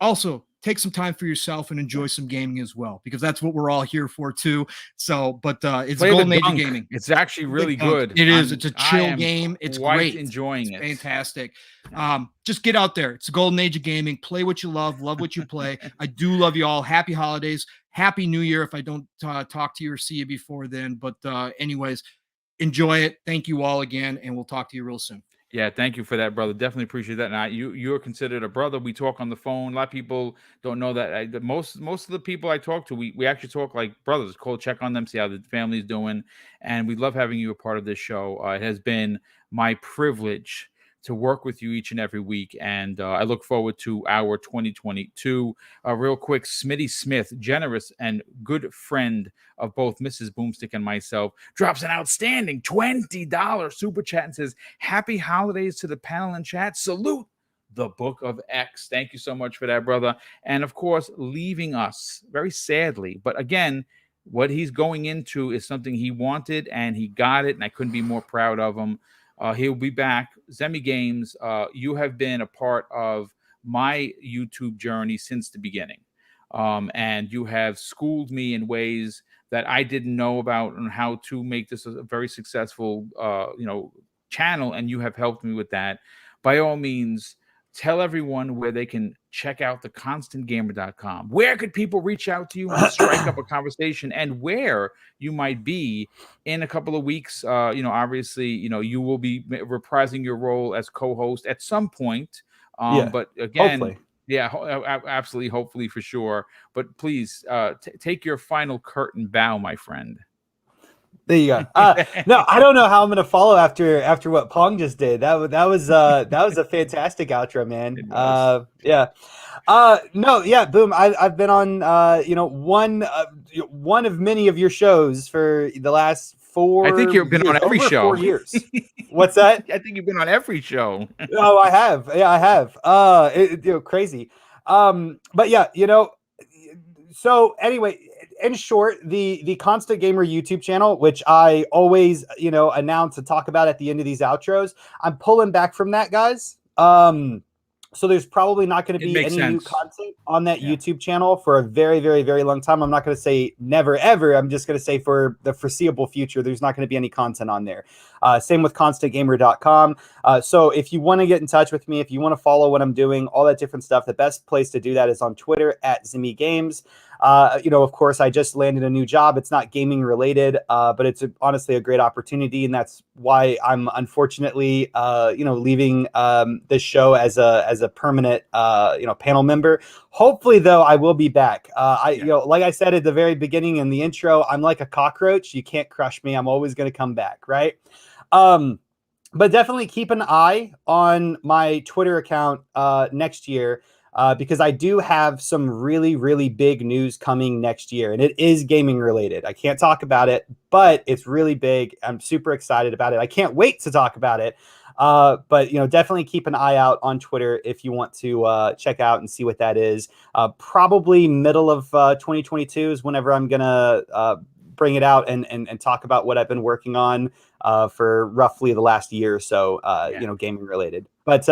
C: Also, take some time for yourself and enjoy some gaming as well, because that's what we're all here for too. So, but it's
A: Play
C: Golden
A: the
C: Age of
A: Dunk.
C: Gaming.
A: It's actually really good.
C: It is. It's a
A: I
C: chill
A: am
C: game. It's
A: quite
C: great.
A: enjoying
C: It's
A: it.
C: fantastic. Just get out there. It's the Golden Age of Gaming. Play what you love what you play. I do love you all. Happy holidays. Happy New Year if I don't talk to you or see you before then. But anyways, enjoy it. Thank you all again, and we'll talk to you real soon.
A: Yeah, thank you for that, brother. Definitely appreciate that. Now, you're considered a brother. We talk on the phone. A lot of people don't know that. Most of the people I talk to, we actually talk like brothers. Call, check on them, see how the family's doing, and we love having you a part of this show. It has been my privilege to work with you each and every week, and I look forward to our 2022. Real quick, Smitty Smith, generous and good friend of both Mrs. Boomstick and myself, drops an outstanding $20 super chat and says, "Happy holidays to the panel and chat. Salute the Book of X." Thank you so much for that, brother. And of course, leaving us very sadly, but again, what he's going into is something he wanted and he got it, and I couldn't be more proud of him. He'll be back. Zemi Games, you have been a part of my YouTube journey since the beginning. And you have schooled me in ways that I didn't know about and how to make this a very successful, channel. And you have helped me with that. By all means, tell everyone where they can check out theconstantgamer.com. Where could people reach out to you and strike up a conversation, and where you might be in a couple of weeks? Obviously, you will be reprising your role as co-host at some point. But again,
D: hopefully.
A: Yeah, absolutely. Hopefully, for sure. But please take your final curtain bow, my friend.
D: There you go. No, I don't know how I'm going to follow after what Pong just did. That was a fantastic outro, man. Yeah. Boom. I've been on one of many of your shows for the last 4 years.
A: I think you've been on every show.
D: 4 years. What's that?
A: I think you've been on every show.
D: Oh, I have. Yeah, I have. Crazy. But yeah, so anyway, in short, the Constant Gamer YouTube channel, which I always, announce and talk about at the end of these outros, I'm pulling back from that, guys. So there's probably not going to be any new content on that YouTube channel for a very, very, very long time. I'm not going to say never, ever. I'm just going to say for the foreseeable future, there's not going to be any content on there. Same with constantgamer.com. So if you want to get in touch with me, if you want to follow what I'm doing, all that different stuff, the best place to do that is on Twitter at Zimi Games. Of course, I just landed a new job. It's not gaming related, but it's honestly a great opportunity. And that's why I'm unfortunately, leaving this show as a permanent, panel member. Hopefully, though, I will be back. Like I said at the very beginning in the intro, I'm like a cockroach. You can't crush me. I'm always going to come back. Right. But definitely keep an eye on my Twitter account next year. Because I do have some really, really big news coming next year, and it is gaming related. I can't talk about it, but it's really big. I'm super excited about it. I can't wait to talk about it. But definitely keep an eye out on Twitter if you want to check out and see what that is. Probably middle of 2022 is whenever I'm gonna bring it out and talk about what I've been working on for roughly the last year or so, gaming related. But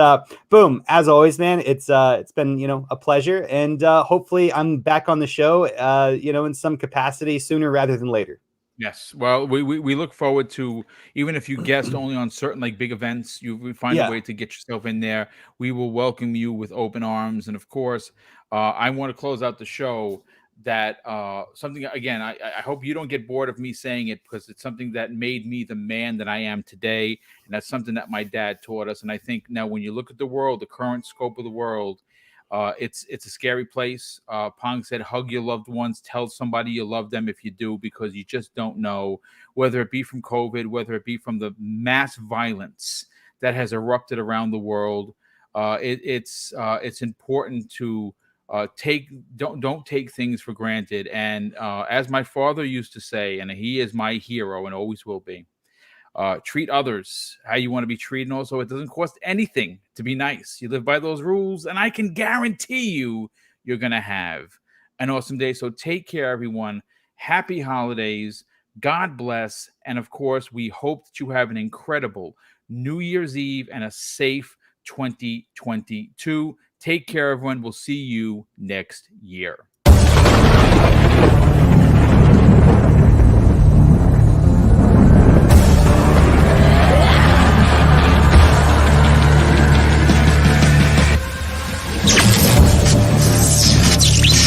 D: boom, as always, man, it's been a pleasure, and hopefully I'm back on the show, in some capacity sooner rather than later.
A: Yes. Well, we look forward to, even if you guest only on certain big events, we find a way to get yourself in there. We will welcome you with open arms. And of course, I want to close out the show that something, again, I hope you don't get bored of me saying it, because it's something that made me the man that I am today. And that's something that my dad taught us. And I think now when you look at the world, the current scope of the world, it's a scary place. Pong said, hug your loved ones, tell somebody you love them if you do, because you just don't know, whether it be from COVID, whether it be from the mass violence that has erupted around the world. It's important to don't take things for granted. And as my father used to say, and he is my hero and always will be, treat others how you want to be treated. And also, it doesn't cost anything to be nice. You live by those rules, and I can guarantee you're going to have an awesome day. So take care, everyone. Happy holidays. God bless. And of course, we hope that you have an incredible New Year's Eve and a safe 2022. Take care, everyone. We'll see you next year.